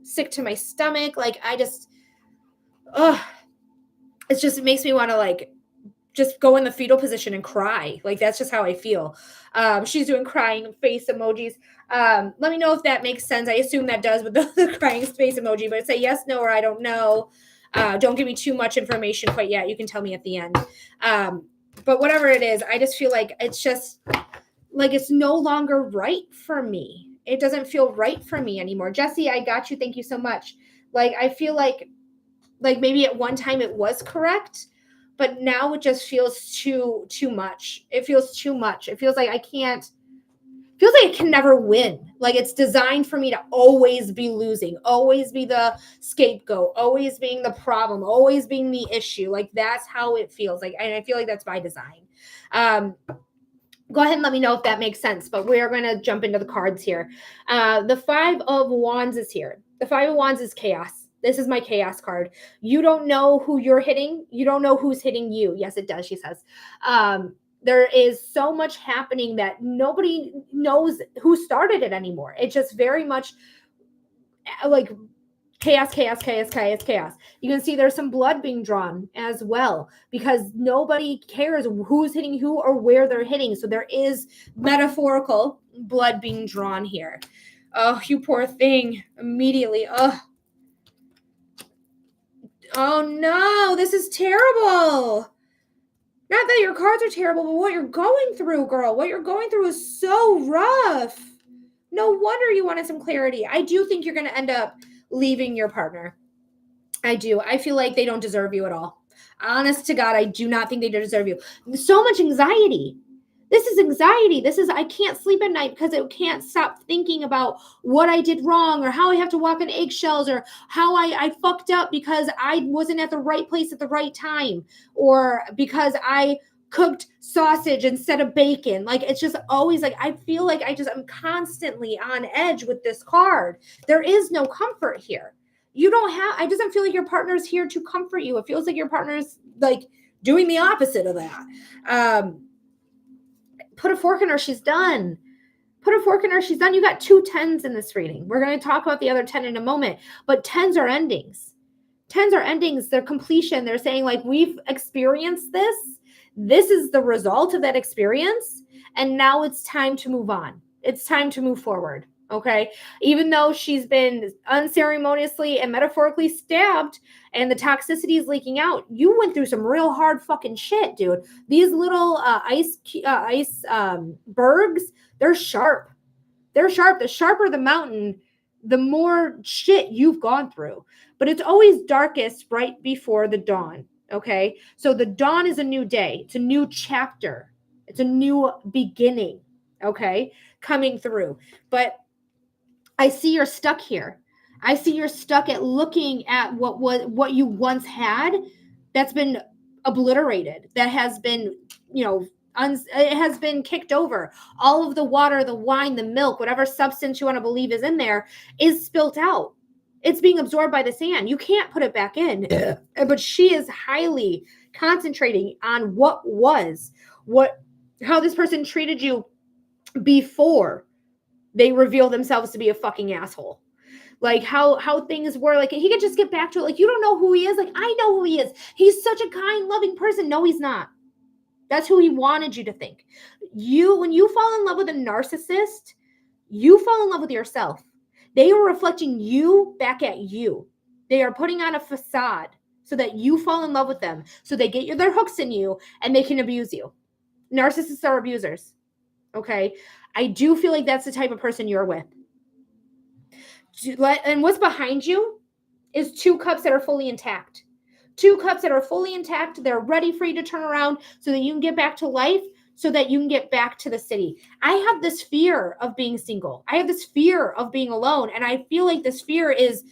sick to my stomach. Like it makes me want to like, just go in the fetal position and cry. Like, that's just how I feel. She's doing crying face emojis. Let me know if that makes sense. I assume that does with the crying face emoji, but say yes, no, or I don't know. Don't give me too much information quite yet. You can tell me at the end. But whatever it is, I just feel like it's just like it's no longer right for me. It doesn't feel right for me anymore. Jesse, I got you. Thank you so much. Like I feel like maybe at one time it was correct, but now it just feels too much. It feels too much. It feels like I can't. Feels like it can never win. Like it's designed for me to always be losing, always be the scapegoat, always being the problem, always being the issue. Like that's how it feels like, and I feel like that's by design. Go ahead and let me know if that makes sense, but we're going to jump into the cards here. The 5 of Wands is here. The 5 of Wands is chaos. This is my chaos card. You don't know who you're hitting. You don't know who's hitting you. Yes, it does, she says. There is so much happening that nobody knows who started it anymore. It's just very much like chaos, chaos, chaos, chaos, chaos. You can see there's some blood being drawn as well because nobody cares who's hitting who or where they're hitting. So there is metaphorical blood being drawn here. Oh, you poor thing. Immediately. Oh no, this is terrible. Not that your cards are terrible, but what you're going through, girl, what you're going through is so rough. No wonder you wanted some clarity. I do think you're going to end up leaving your partner. I do. I feel like they don't deserve you at all. Honest to God, I do not think they deserve you. So much anxiety. This is anxiety. This is, I can't sleep at night because I can't stop thinking about what I did wrong or how I have to walk on eggshells or how I fucked up because I wasn't at the right place at the right time or because I cooked sausage instead of bacon. Like, it's just always like, I feel like I'm constantly on edge with this card. There is no comfort here. You don't have, it doesn't feel like your partner's here to comfort you. It feels like your partner's like doing the opposite of that. Put a fork in her. She's done. Put a fork in her. She's done. You got 2 10s in this reading. We're going to talk about the other 10 in a moment, but 10s are endings. 10s are endings. They're completion. They're saying like, we've experienced this. This is the result of that experience. And now it's time to move on. It's time to move forward. Okay. Even though she's been unceremoniously and metaphorically stabbed and the toxicity is leaking out, you went through some real hard fucking shit, dude. These little ice bergs, they're sharp. They're sharp. The sharper the mountain, the more shit you've gone through. But it's always darkest right before the dawn. Okay. So the dawn is a new day. It's a new chapter. It's a new beginning. Okay. Coming through. But I see you're stuck here. I see you're stuck at looking at what you once had that's been obliterated, that has been, it has been kicked over. All of the water, the wine, the milk, whatever substance you want to believe is in there is spilt out. It's being absorbed by the sand. You can't put it back in. But she is highly concentrating on how this person treated you before they reveal themselves to be a fucking asshole. Like how things were. Like he could just get back to it. Like, you don't know who he is. Like, I know who he is. He's such a kind, loving person. No, he's not. That's who he wanted you to think. When you fall in love with a narcissist, you fall in love with yourself. They are reflecting you back at you. They are putting on a facade so that you fall in love with them. So they get their hooks in you and they can abuse you. Narcissists are abusers. Okay. I do feel like that's the type of person you're with. And what's behind you is 2 cups that are fully intact. 2 cups that are fully intact. They're ready for you to turn around so that you can get back to life, so that you can get back to the city. I have this fear of being single. I have this fear of being alone. And I feel like this fear is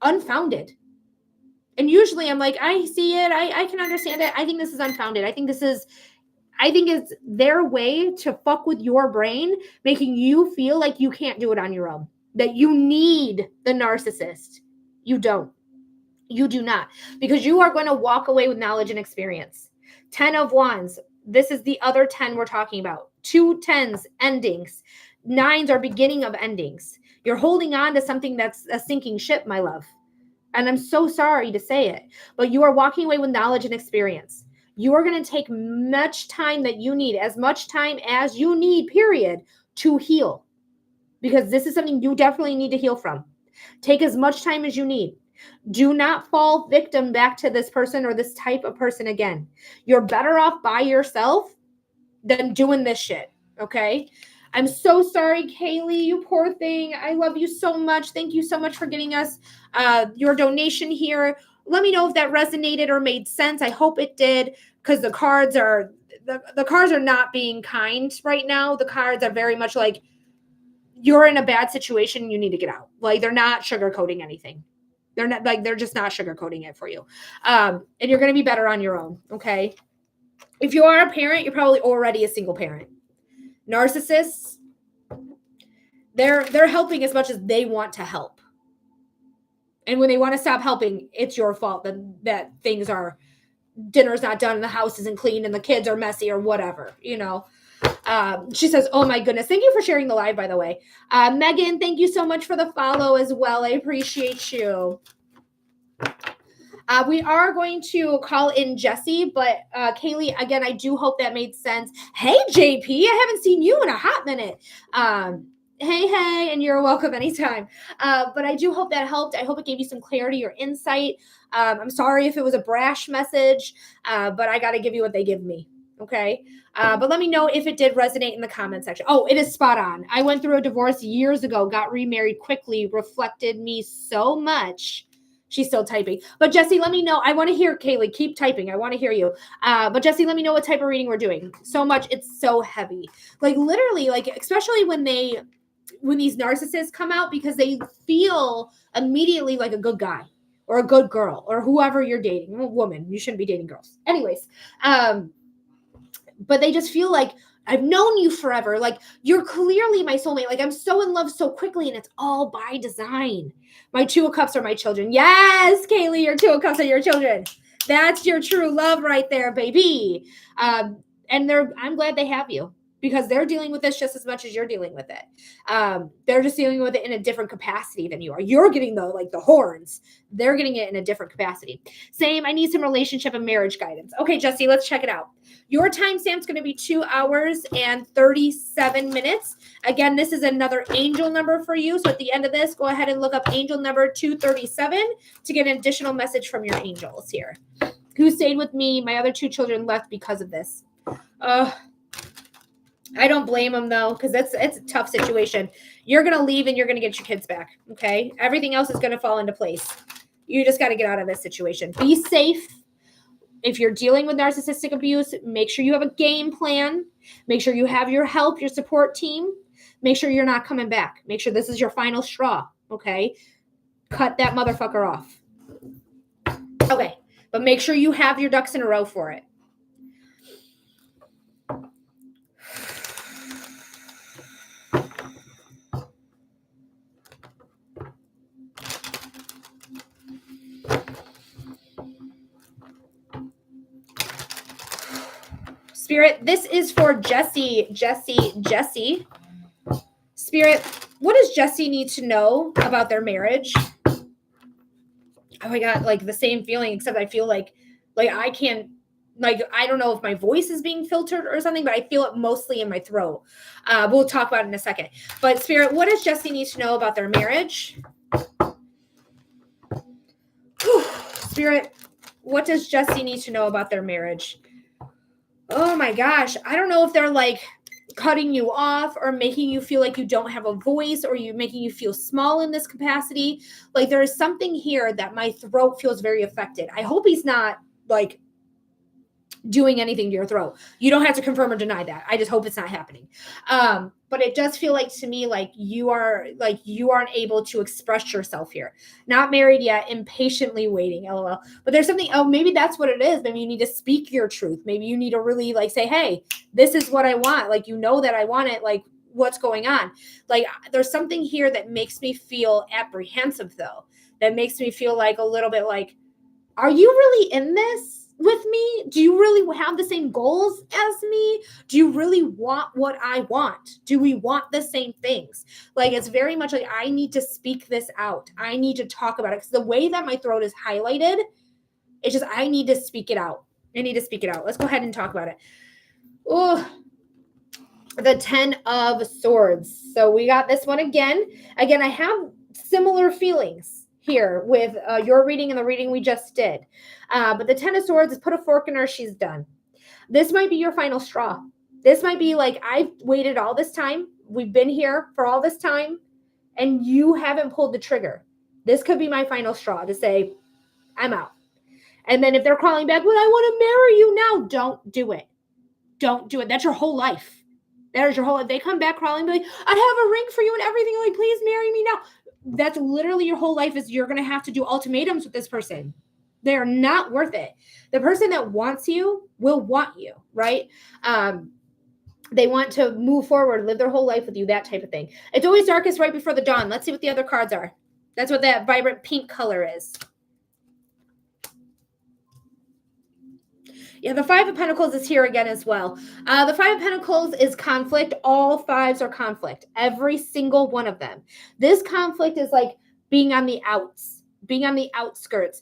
unfounded. And usually I'm like, I see it. I can understand it. I think this is unfounded. I think it's their way to fuck with your brain, making you feel like you can't do it on your own, that you need the narcissist. You don't. You do not, because you are going to walk away with knowledge and experience. 10 of Wands. This is the other 10 we're talking about. 2 10s, endings. 9s are beginning of endings. You're holding on to something that's a sinking ship, my love. And I'm so sorry to say it, but you are walking away with knowledge and experience. You are going to take much time that you need, as much time as you need, period, to heal. Because this is something you definitely need to heal from. Take as much time as you need. Do not fall victim back to this person or this type of person again. You're better off by yourself than doing this shit. Okay. I'm so sorry, Kaylee, you poor thing. I love you so much. Thank you so much for getting us your donation here. Let me know if that resonated or made sense. I hope it did, because the cards are not being kind right now. The cards are very much like, you're in a bad situation, you need to get out. Like, they're not sugarcoating anything. They're just not sugarcoating it for you. And you're going to be better on your own. Okay. If you are a parent, you're probably already a single parent. Narcissists, they're helping as much as they want to help. And when they want to stop helping, it's your fault that things are, dinner's not done and the house isn't clean and the kids are messy or whatever, you know. She says, oh my goodness. Thank you for sharing the live, by the way. Megan, thank you so much for the follow as well. I appreciate you. We are going to call in Jesse, but Kaylee, again, I do hope that made sense. Hey, JP, I haven't seen you in a hot minute. Hey, and you're welcome anytime. But I do hope that helped. I hope it gave you some clarity or insight. I'm sorry if it was a brash message, but I got to give you what they give me. Okay. But let me know if it did resonate in the comment section. Oh, it is spot on. I went through a divorce years ago, got remarried quickly, reflected me so much. She's still typing. But Jesse, let me know. I want to hear, Kaylee, keep typing. I want to hear you. But Jesse, let me know what type of reading we're doing. So much. It's so heavy. Like literally, like, especially when these narcissists come out, because they feel immediately like a good guy or a good girl or whoever you're dating. A woman. You shouldn't be dating girls. Anyways. But they just feel like, I've known you forever. Like, you're clearly my soulmate. Like, I'm so in love so quickly, and it's all by design. My 2 of Cups are my children. Yes, Kaylee, your 2 of Cups are your children. That's your true love right there, baby. And I'm glad they have you, because they're dealing with this just as much as you're dealing with it. They're just dealing with it in a different capacity than you are. You're getting the horns. They're getting it in a different capacity. Same, I need some relationship and marriage guidance. Okay, Jesse, let's check it out. Your timestamp's going to be 2 hours and 37 minutes. Again, this is another angel number for you. So at the end of this, go ahead and look up angel number 237 to get an additional message from your angels here. Who stayed with me? My other 2 children left because of this. I don't blame them, though, because it's a tough situation. You're going to leave and you're going to get your kids back, okay? Everything else is going to fall into place. You just got to get out of this situation. Be safe. If you're dealing with narcissistic abuse, make sure you have a game plan. Make sure you have your help, your support team. Make sure you're not coming back. Make sure this is your final straw, okay? Cut that motherfucker off. Okay, but make sure you have your ducks in a row for it. Spirit, this is for Jesse. Spirit, what does Jesse need to know about their marriage? Oh, I got like the same feeling, except I feel like I can't, like, I don't know if my voice is being filtered or something, but I feel it mostly in my throat. We'll talk about it in a second. But Spirit, what does Jesse need to know about their marriage? Whew. Spirit, what does Jesse need to know about their marriage? Oh my gosh. I don't know if they're like cutting you off or making you feel like you don't have a voice, or you making you feel small in this capacity. Like, there is something here that my throat feels very affected. I hope he's not like doing anything to your throat. You don't have to confirm or deny that. I just hope it's not happening. But it does feel like to me like you aren't able to express yourself here. Not married yet, impatiently waiting, LOL. But there's something, maybe that's what it is. Maybe you need to speak your truth. Maybe you need to really like say, hey, this is what I want. Like, you know that I want it. Like, what's going on? Like, there's something here that makes me feel apprehensive, though. That makes me feel like a little bit like, are you really in this with me? Do you really have the same goals as me? Do you really want what I want? Do we want the same things? Like, it's very much like, I need to speak this out. I need to talk about it, because the way that my throat is highlighted, it's just, I need to speak it out. Let's go ahead and talk about it. Oh, the 10 of Swords. So we got this one again. Again, I have similar feelings here with your reading and the reading we just did. But the 10 of Swords is put a fork in her. She's done. This might be your final straw. This might be like, I've waited all this time. We've been here for all this time and you haven't pulled the trigger. This could be my final straw to say, I'm out. And then if they're crawling back, well, I want to marry you now. Don't do it. Don't do it. That's your whole life. That is your whole life. They come back crawling, be like, I have a ring for you and everything. Like, please marry me now. That's literally your whole life is you're going to have to do ultimatums with this person. They are not worth it. The person that wants you will want you, right? They want to move forward, live their whole life with you, that type of thing. It's always darkest right before the dawn. Let's see what the other cards are. That's what that vibrant pink color is. Yeah, the Five of Pentacles is here again as well. The Five of Pentacles is conflict. All fives are conflict. Every single one of them. This conflict is like being on the outs, being on the outskirts,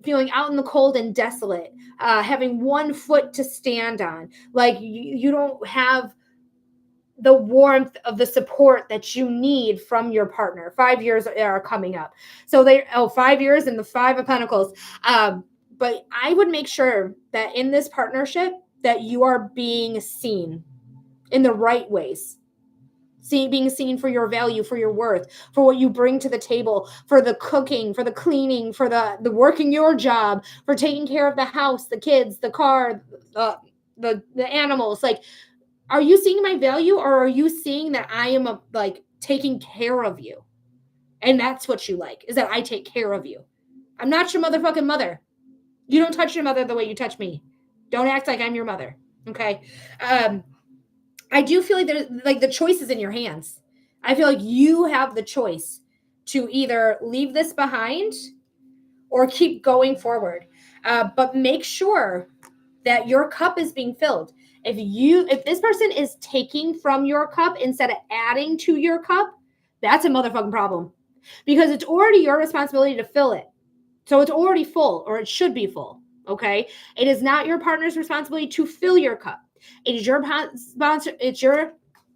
feeling out in the cold and desolate, having one foot to stand on. Like you don't have the warmth of the support that you need from your partner. 5 years are coming up. So 5 years and the Five of Pentacles. But I would make sure that in this partnership that you are being seen in the right ways. Being seen for your value, for your worth, for what you bring to the table, for the cooking, for the cleaning, for the working your job, for taking care of the house, the kids, the car, the animals. Like, are you seeing my value or are you seeing that I am taking care of you? And that's what you like, is that I take care of you. I'm not your motherfucking mother. You don't touch your mother the way you touch me. Don't act like I'm your mother. Okay. I do feel like there's like the choice is in your hands. I feel like you have the choice to either leave this behind or keep going forward. But make sure that your cup is being filled. If this person is taking from your cup instead of adding to your cup, that's a motherfucking problem because it's already your responsibility to fill it. So it's already full, or it should be full, okay? It is not your partner's responsibility to fill your cup. It is your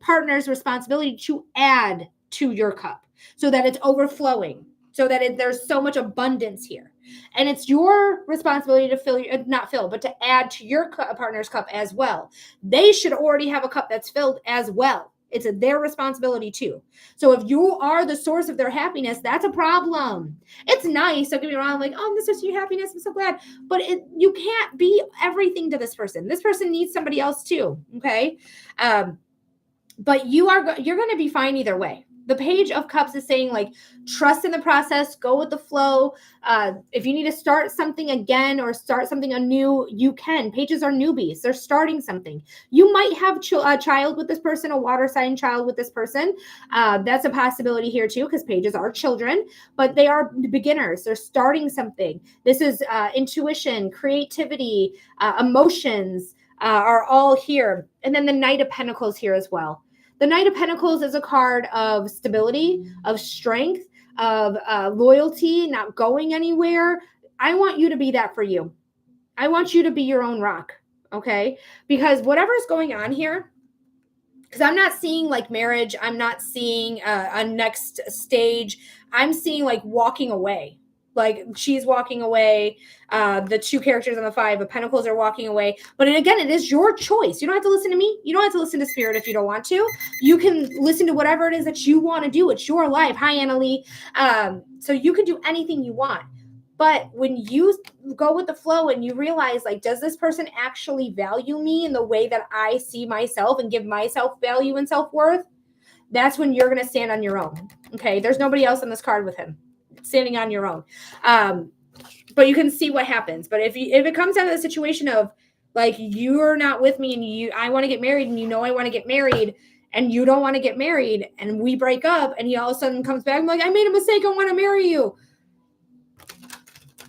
partner's responsibility to add to your cup so that it's overflowing, so that there's so much abundance here. And it's your responsibility to not fill, but to add to your partner's cup as well. They should already have a cup that's filled as well. It's their responsibility too. So if you are the source of their happiness, that's a problem. It's nice. Don't get me wrong. Like, oh, this is your happiness. I'm so glad. But you can't be everything to this person. This person needs somebody else too. Okay. But you're going to be fine either way. The Page of Cups is saying, like, trust in the process, go with the flow. If you need to start something again or start something anew, you can. Pages are newbies. They're starting something. You might have a child with this person, a water sign child with this person. That's a possibility here too, because pages are children, but they are beginners. They're starting something. This is intuition, creativity, emotions are all here. And then the Knight of Pentacles here as well. The Knight of Pentacles is a card of stability, of strength, of loyalty, not going anywhere. I want you to be that for you. I want you to be your own rock, okay? Because whatever's going on here, because I'm not seeing like marriage, I'm not seeing a next stage. I'm seeing like walking away. Like she's walking away. The two characters on the Five of Pentacles are walking away. But again, it is your choice. You don't have to listen to me. You don't have to listen to Spirit if you don't want to. You can listen to whatever it is that you want to do. It's your life. Hi, Annalie. So you can do anything you want. But when you go with the flow and you realize, like, does this person actually value me in the way that I see myself and give myself value and self-worth? That's when you're going to stand on your own. Okay. There's nobody else on this card with him. Standing on your own. But you can see what happens. But if it comes down to the situation of like, you're not with me and I want to get married and I want to get married and you don't want to get married and we break up and he all of a sudden comes back and like, I made a mistake. I want to marry you.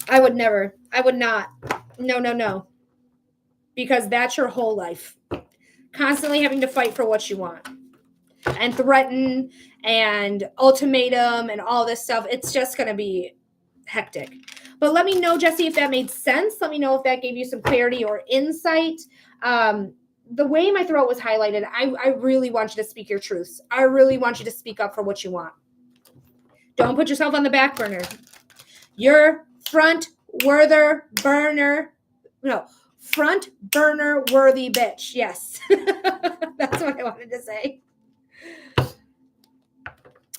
I would not. No. Because that's your whole life. Constantly having to fight for what you want. And threaten and ultimatum and all this stuff. It's just going to be hectic. But let me know, Jesse, if that made sense. Let me know if that gave you some clarity or insight. The way my throat was highlighted, I really want you to speak your truths. I really want you to speak up for what you want. Don't put yourself on the back burner. You're front worthy burner. No, front burner worthy bitch. Yes. That's what I wanted to say.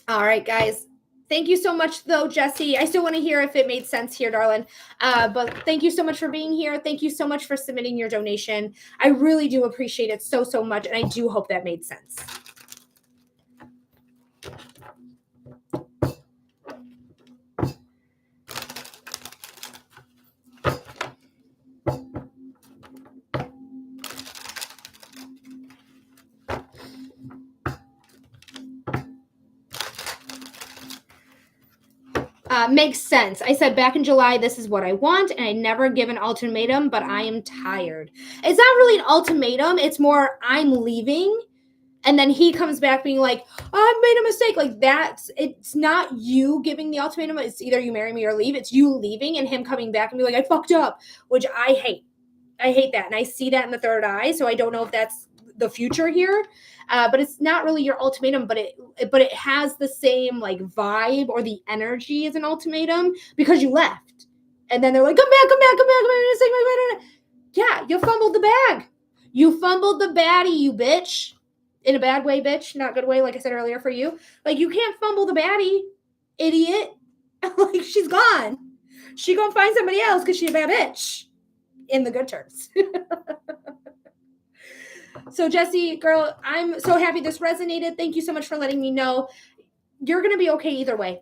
All right, guys. Thank you so much, though, Jesse. I still want to hear if it made sense here, darling. But thank you so much for being here. Thank you so much for submitting your donation. I really do appreciate it so, so much, and I do hope that made sense. Makes sense. I said back in July, this is what I want, and I never give an ultimatum, but I am tired. It's not really an ultimatum. It's more, I'm leaving. And then he comes back being like, oh, I made a mistake. Like it's not you giving the ultimatum. It's either you marry me or leave. It's you leaving and him coming back and be like, I fucked up, which I hate. I hate that. And I see that in the third eye. So I don't know if that's the future here. But it's not really your ultimatum, but it has the same like vibe or the energy as an ultimatum because you left. And then they're like, come back. Yeah, you fumbled the bag. You fumbled the baddie, you bitch. In a bad way, bitch. Not good way, like I said earlier for you. Like, you can't fumble the baddie, idiot. Like, she's gone. She gonna find somebody else because she's a bad bitch. In the good terms. So, Jesse, girl, I'm so happy this resonated. Thank you so much for letting me know. You're going to be okay either way.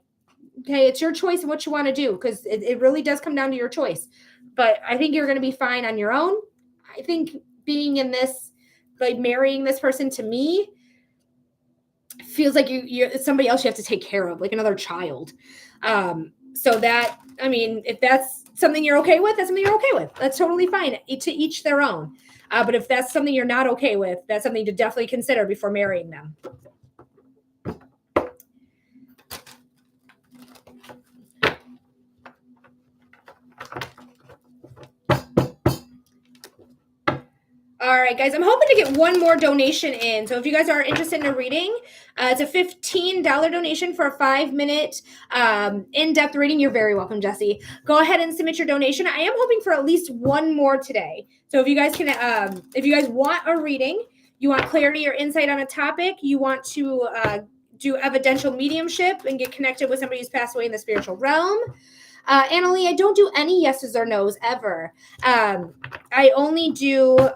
Okay, it's your choice of what you want to do because it really does come down to your choice. But I think you're going to be fine on your own. I think being in this, like marrying this person to me, feels like you're somebody else you have to take care of, like another child. So that, I mean, if that's something you're okay with, that's something you're okay with. That's totally fine. To each their own. But if that's something you're not okay with, that's something to definitely consider before marrying them. All right, guys, I'm hoping to get one more donation in. So if you guys are interested in a reading, it's a $15 donation for a 5-minute in-depth reading. You're very welcome, Jesse. Go ahead and submit your donation. I am hoping for at least one more today. So if you guys can, if you guys want a reading, you want clarity or insight on a topic, you want to do evidential mediumship and get connected with somebody who's passed away in the spiritual realm. Annalie, I don't do any yeses or nos ever. I only do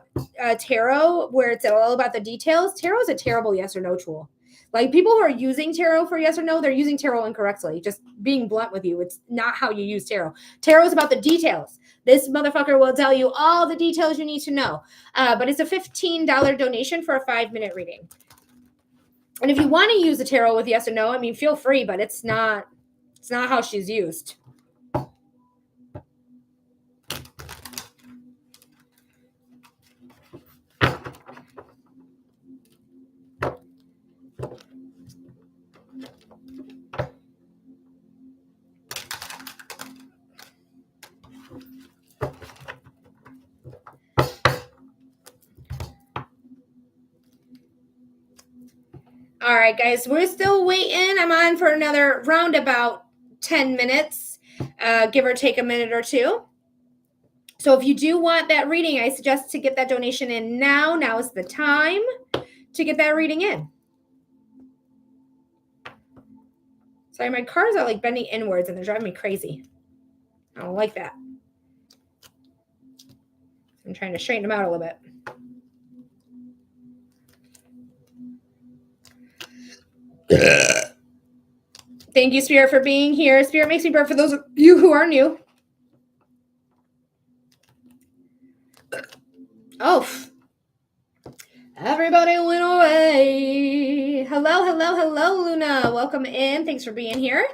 tarot where it's all about the details. Tarot is a terrible yes or no tool. Like people who are using tarot for yes or no, they're using tarot incorrectly. Just being blunt with you, it's not how you use tarot. Tarot is about the details. This motherfucker will tell you all the details you need to know. But it's a $15 donation for a 5-minute reading. And if you want to use the tarot with yes or no, I mean, feel free, but it's not how she's used. All right, guys, we're still waiting. I'm on for another round about 10 minutes, give or take a minute or two. So if you do want that reading, I suggest to get that donation in now. Now is the time to get that reading in. Sorry, my cars are like bending inwards and they're driving me crazy. I don't like that. I'm trying to straighten them out a little bit. Thank you, Spirit, for being here. Spirit makes me burp for those of you who are new. Oh, everybody went away. Hello, Luna. Welcome in. Thanks for being here.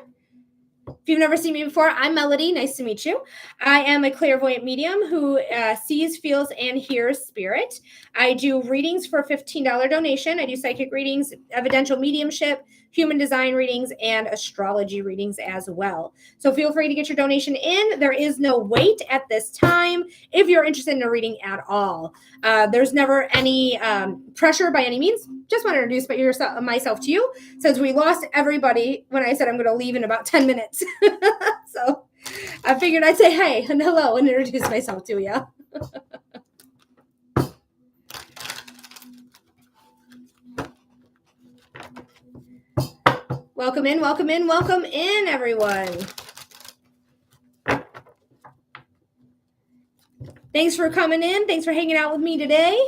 If you've never seen me before, I'm Melody. Nice to meet you. I am a clairvoyant medium who sees, feels, and hears spirit. I do readings for a $15 donation. I do psychic readings, evidential mediumship, human design readings, and astrology readings as well. So feel free to get your donation in. There is no wait at this time if you're interested in a reading at all. There's never any pressure by any means. just want to introduce myself to you, since we lost everybody when I said I'm going to leave in about 10 minutes. So I figured I'd say hey and hello and introduce myself to you. Welcome in, welcome in, welcome in, everyone. Thanks for coming in. Thanks for hanging out with me today.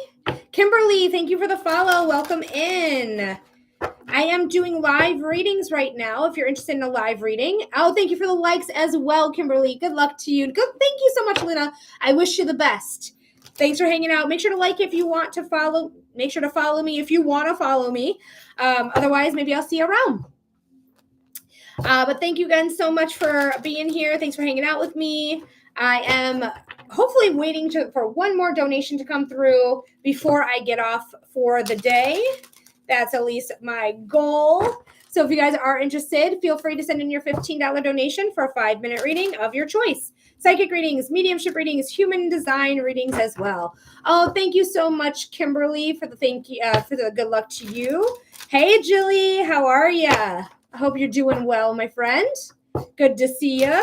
Kimberly, thank you for the follow. Welcome in. I am doing live readings right now if you're interested in a live reading. Oh, thank you for the likes as well, Kimberly. Good luck to you. Good. Thank you so much, Lena. I wish you the best. Thanks for hanging out. Make sure to like if you want to follow. Make sure to follow me if you want to follow me. Otherwise, maybe I'll see you around. But thank you again so much for being here. Thanks for hanging out with me. I am hopefully waiting for one more donation to come through before I get off for the day. That's at least my goal. So if you guys are interested, feel free to send in your $15 donation for a 5-minute reading of your choice. Psychic readings, mediumship readings, human design readings as well. Oh, thank you so much, Kimberly, for the good luck to you. Hey, Jilly, how are ya? I hope you're doing well, my friend. Good to see ya.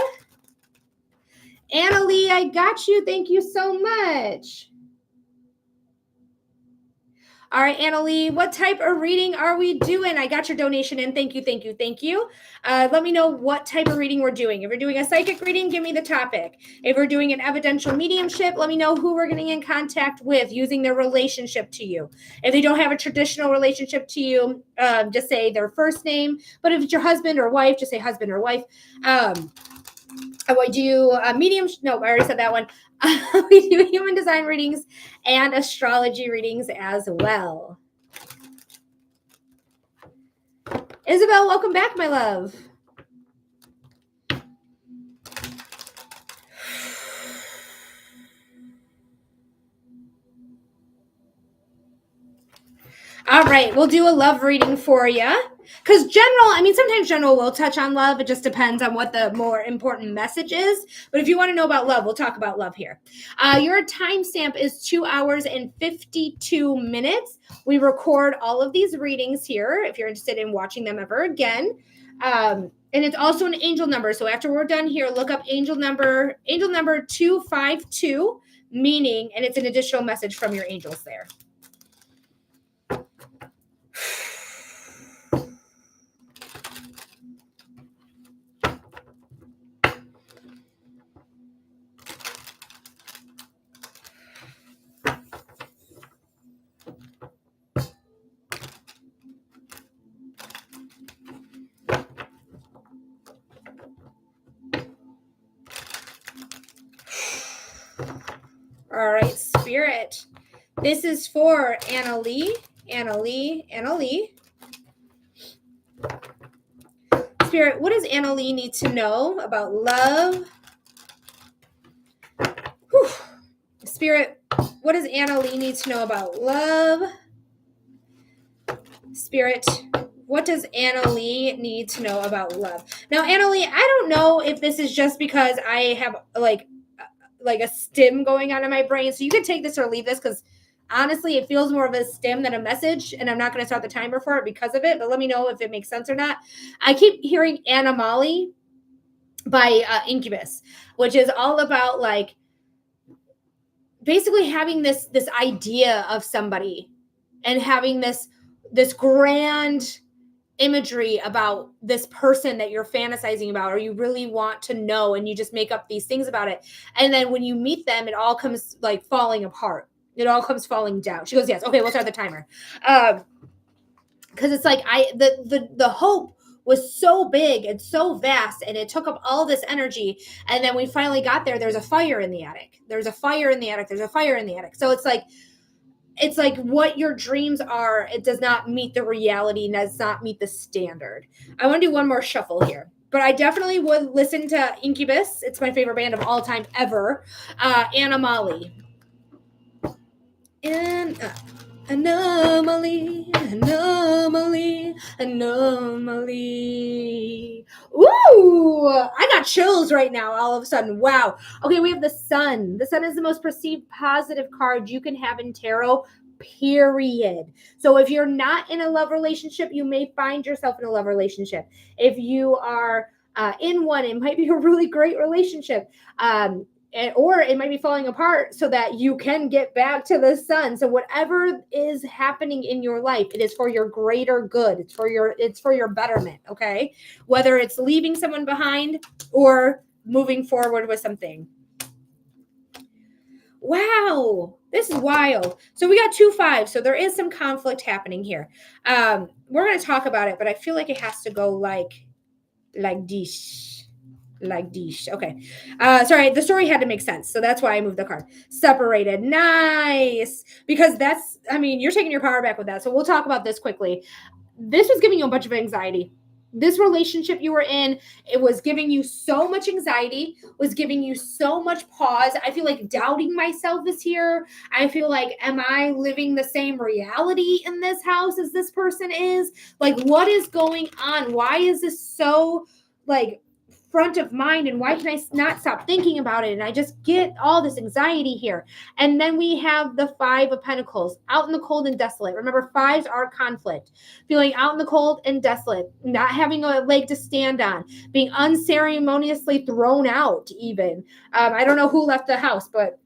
Annalie, I got you. Thank you so much. All right, Annalie, what type of reading are we doing? I got your donation in. Thank you, thank you, thank you. Let me know what type of reading we're doing. If we're doing a psychic reading, give me the topic. If we're doing an evidential mediumship, let me know who we're getting in contact with using their relationship to you. If they don't have a traditional relationship to you, just say their first name. But if it's your husband or wife, just say husband or wife. I do medium. No, I already said that one. We do human design readings and astrology readings as well. Isabel, welcome back, my love. All right, we'll do a love reading for you. Because sometimes general will touch on love. It just depends on what the more important message is. But if you want to know about love, we'll talk about love here. Your timestamp is 2 hours and 52 minutes. We record all of these readings here if you're interested in watching them ever again. And it's also an angel number. So after we're done here, look up angel number 252, meaning, and it's an additional message from your angels there. All right, Spirit. This is for Annalie. Spirit, what does Annalie need to know about love? Whew. Spirit, what does Annalie need to know about love? Spirit, what does Annalie need to know about love? Now, Annalie, I don't know if this is just because I have like a stim going on in my brain. So you can take this or leave this because honestly, it feels more of a stim than a message. And I'm not going to start the timer for it because of it. But let me know if it makes sense or not. I keep hearing Animali by Incubus, which is all about like basically having this idea of somebody and having this grand imagery about this person that you're fantasizing about or you really want to know, and you just make up these things about it, and then when you meet them it all comes like falling apart. It all comes falling down. She goes, yes. Okay, we'll start the timer. Because it's like the hope was so big and so vast, and it took up all this energy, and then we finally got there. There's a fire in the attic. There's a fire in the attic. So it's like what your dreams are, it does not meet the reality and does not meet the standard. I want to do one more shuffle here, but I definitely would listen to Incubus. It's my favorite band of all time ever. Animali. And Anomaly. Ooh, I got chills right now all of a sudden. Wow. Okay, we have the Sun. The Sun is the most perceived positive card you can have in tarot, period. So if you're not in a love relationship, you may find yourself in a love relationship. If you are in one, it might be a really great relationship. Or it might be falling apart so that you can get back to the sun. So whatever is happening in your life, it is for your greater good. It's for your betterment. Okay. Whether it's leaving someone behind or moving forward with something. Wow, this is wild. So we got 2 5s. So there is some conflict happening here. We're going to talk about it, but I feel like it has to go like this. Like this. Okay. Sorry, the story had to make sense. So that's why I moved the card. Separated. Nice. Because you're taking your power back with that. So we'll talk about this quickly. This was giving you a bunch of anxiety. This relationship you were in, it was giving you so much anxiety, was giving you so much pause. I feel like doubting myself is here. I feel like, am I living the same reality in this house as this person is? Like, what is going on? Why is this so, like, front of mind, and why can I not stop thinking about it? And I just get all this anxiety here. And then we have the 5 of Pentacles, out in the cold and desolate. Remember, 5s are conflict, feeling out in the cold and desolate, not having a leg to stand on, being unceremoniously thrown out even. I don't know who left the house, but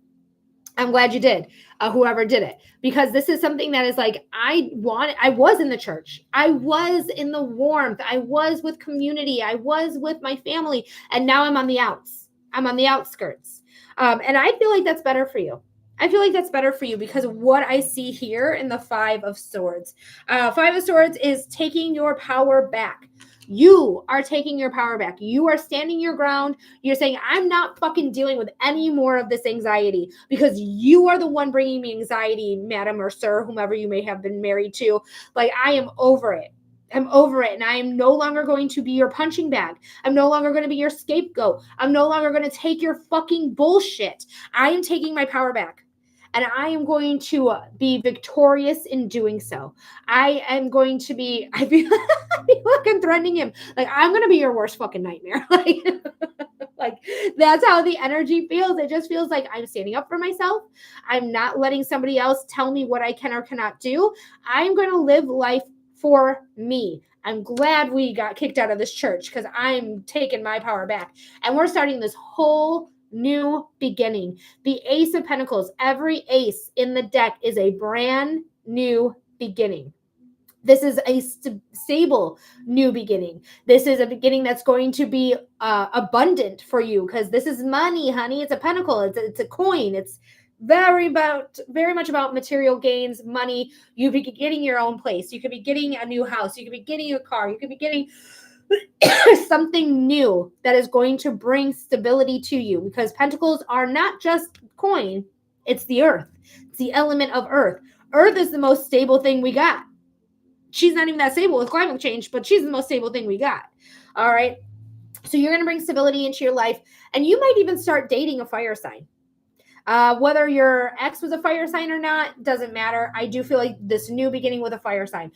I'm glad you did, whoever did it, because this is something that is like, I was in the church. I was in the warmth. I was with community. I was with my family. And now I'm on the outs. I'm on the outskirts. And I feel like that's better for you. I feel like that's better for you because of what I see here in the 5 of Swords. 5 of Swords is taking your power back. You are taking your power back. You are standing your ground. You're saying, I'm not fucking dealing with any more of this anxiety because you are the one bringing me anxiety, madam or sir, whomever you may have been married to. Like, I am over it. I'm over it. And I am no longer going to be your punching bag. I'm no longer going to be your scapegoat. I'm no longer going to take your fucking bullshit. I am taking my power back. And I am going to be victorious in doing so. I am going to be, I feel like I'm threatening him. Like, I'm going to be your worst fucking nightmare. Like, that's how the energy feels. It just feels like I'm standing up for myself. I'm not letting somebody else tell me what I can or cannot do. I'm going to live life for me. I'm glad we got kicked out of this church because I'm taking my power back. And we're starting this whole new beginning. The Ace of Pentacles, every ace in the deck is a brand new beginning. This is a stable new beginning. This is a beginning that's going to be abundant for you because this is money, honey. It's a pentacle. It's a coin. It's very much about material gains, money. You could be getting your own place. You could be getting a new house. You could be getting a car. You could be getting something new that is going to bring stability to you because pentacles are not just coin. It's the earth. It's the element of earth. Earth is the most stable thing we got. She's not even that stable with climate change, but she's the most stable thing we got. All right. So you're going to bring stability into your life, and you might even start dating a fire sign. Whether your ex was a fire sign or not, doesn't matter. I do feel like this new beginning with a fire sign.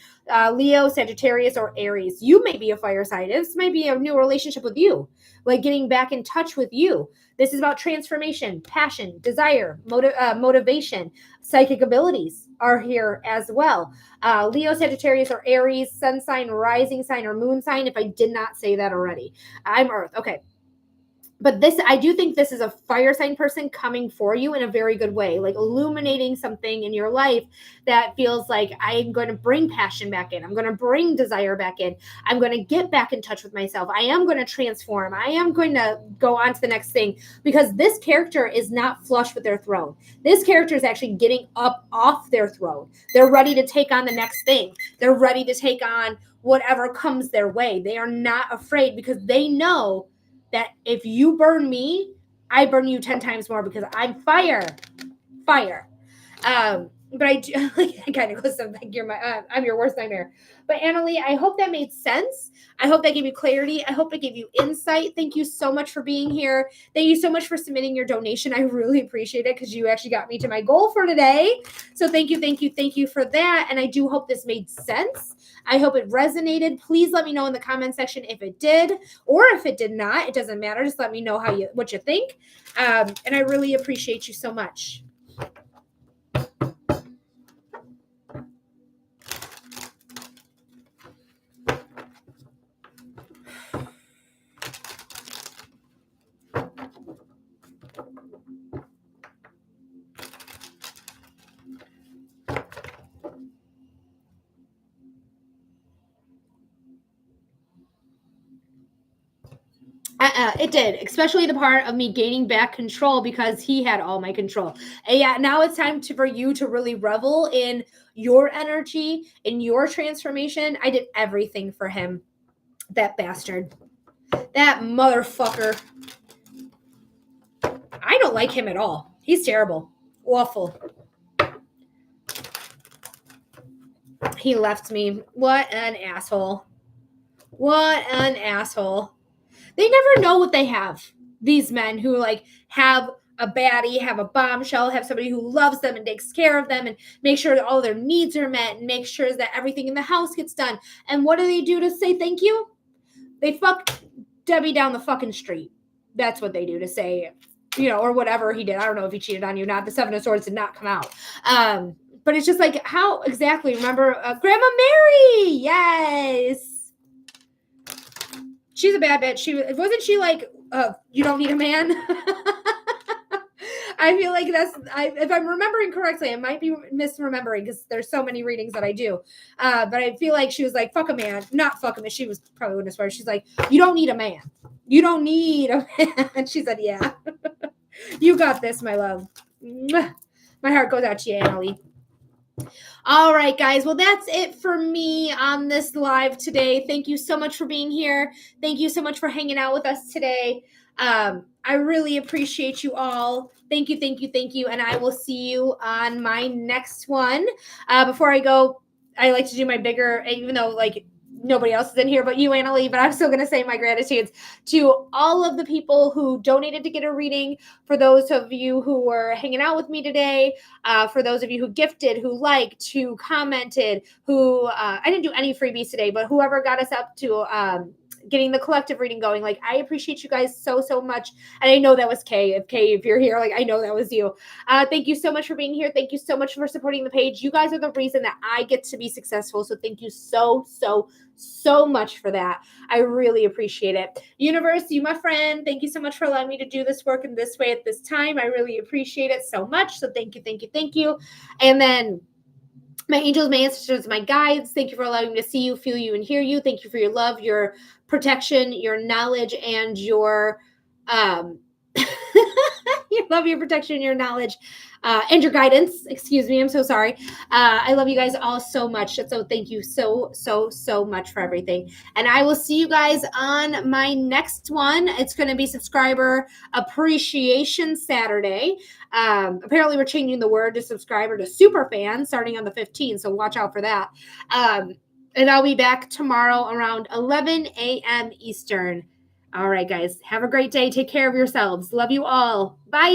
Leo, Sagittarius, or Aries. You may be a fire sign. This might be a new relationship with you, like getting back in touch with you. This is about transformation, passion, desire, motivation. Psychic abilities are here as well. Leo, Sagittarius, or Aries, sun sign, rising sign, or moon sign, if I did not say that already. I'm Earth. Okay. But I do think this is a fire sign person coming for you in a very good way, like illuminating something in your life that feels like I'm going to bring passion back in. I'm going to bring desire back in. I'm going to get back in touch with myself. I am going to transform. I am going to go on to the next thing because this character is not flush with their throne. This character is actually getting up off their throne. They're ready to take on the next thing. They're ready to take on whatever comes their way. They are not afraid because they know that if you burn me, I burn you 10 times more because I'm fire. But I do, like, I kind of goes something like I'm your worst nightmare. But Annalie, I hope that made sense. I hope that gave you clarity. I hope it gave you insight. Thank you so much for being here. Thank you so much for submitting your donation. I really appreciate it because you actually got me to my goal for today. So thank you for that. And I do hope this made sense. I hope it resonated. Please let me know in the comment section if it did or if it did not. It doesn't matter. Just let me know what you think. And I really appreciate you so much. It did, especially the part of me gaining back control because he had all my control. And yeah, now it's time for you to really revel in your energy, in your transformation. I did everything for him. That bastard. That motherfucker. I don't like him at all. He's terrible. Awful. He left me. What an asshole. What an asshole. They never know what they have. These men who like have a baddie, have a bombshell, have somebody who loves them and takes care of them and make sure that all their needs are met and make sure that everything in the house gets done. And what do they do to say thank you? They fuck Debbie down the fucking street. That's what they do to say, or whatever he did. I don't know if he cheated on you or not. The Seven of Swords did not come out. But it's just like, how exactly? Remember Grandma Mary? Yes. She's a bad bitch. Wasn't she like, you don't need a man? I feel like if I'm remembering correctly, I might be misremembering because there's so many readings that I do. But I feel like she was like, fuck a man. Not fuck a man. She was probably wouldn't swear. She's like, you don't need a man. You don't need a man. And she said, yeah. You got this, my love. My heart goes out to you, Annalie. All right, guys. Well, that's it for me on this live today. Thank you so much for being here. Thank you so much for hanging out with us today. I really appreciate you all. Thank you, thank you, thank you. And I will see you on my next one. Before I go, I like to do my bigger, even though like nobody else is in here but you, Annalie, but I'm still going to say my gratitudes to all of the people who donated to get a reading, for those of you who were hanging out with me today, for those of you who gifted, who liked, who commented, who, I didn't do any freebies today, but whoever got us up to getting the collective reading going, like, I appreciate you guys so, so much. And I know that was Kay. If you're here, like, I know that was you. Thank you so much for being here. Thank you so much for supporting the page. You guys are the reason that I get to be successful. So thank you so, so, so much for that. I really appreciate it. Universe, you, my friend, thank you so much for allowing me to do this work in this way at this time. I really appreciate it so much. So thank you, thank you, thank you. And then my angels, my ancestors, my guides, thank you for allowing me to see you, feel you, and hear you. Thank you for your love, your protection, your knowledge, and your you love, your protection, your knowledge, and your guidance. Excuse me, I'm so sorry. I love you guys all so much. So thank you so, so, so much for everything. And I will see you guys on my next one. It's going to be Subscriber Appreciation Saturday. Apparently we're changing the word to subscriber to super fan starting on the 15th. So watch out for that. And I'll be back tomorrow around 11 a.m. Eastern. All right, guys. Have a great day. Take care of yourselves. Love you all. Bye.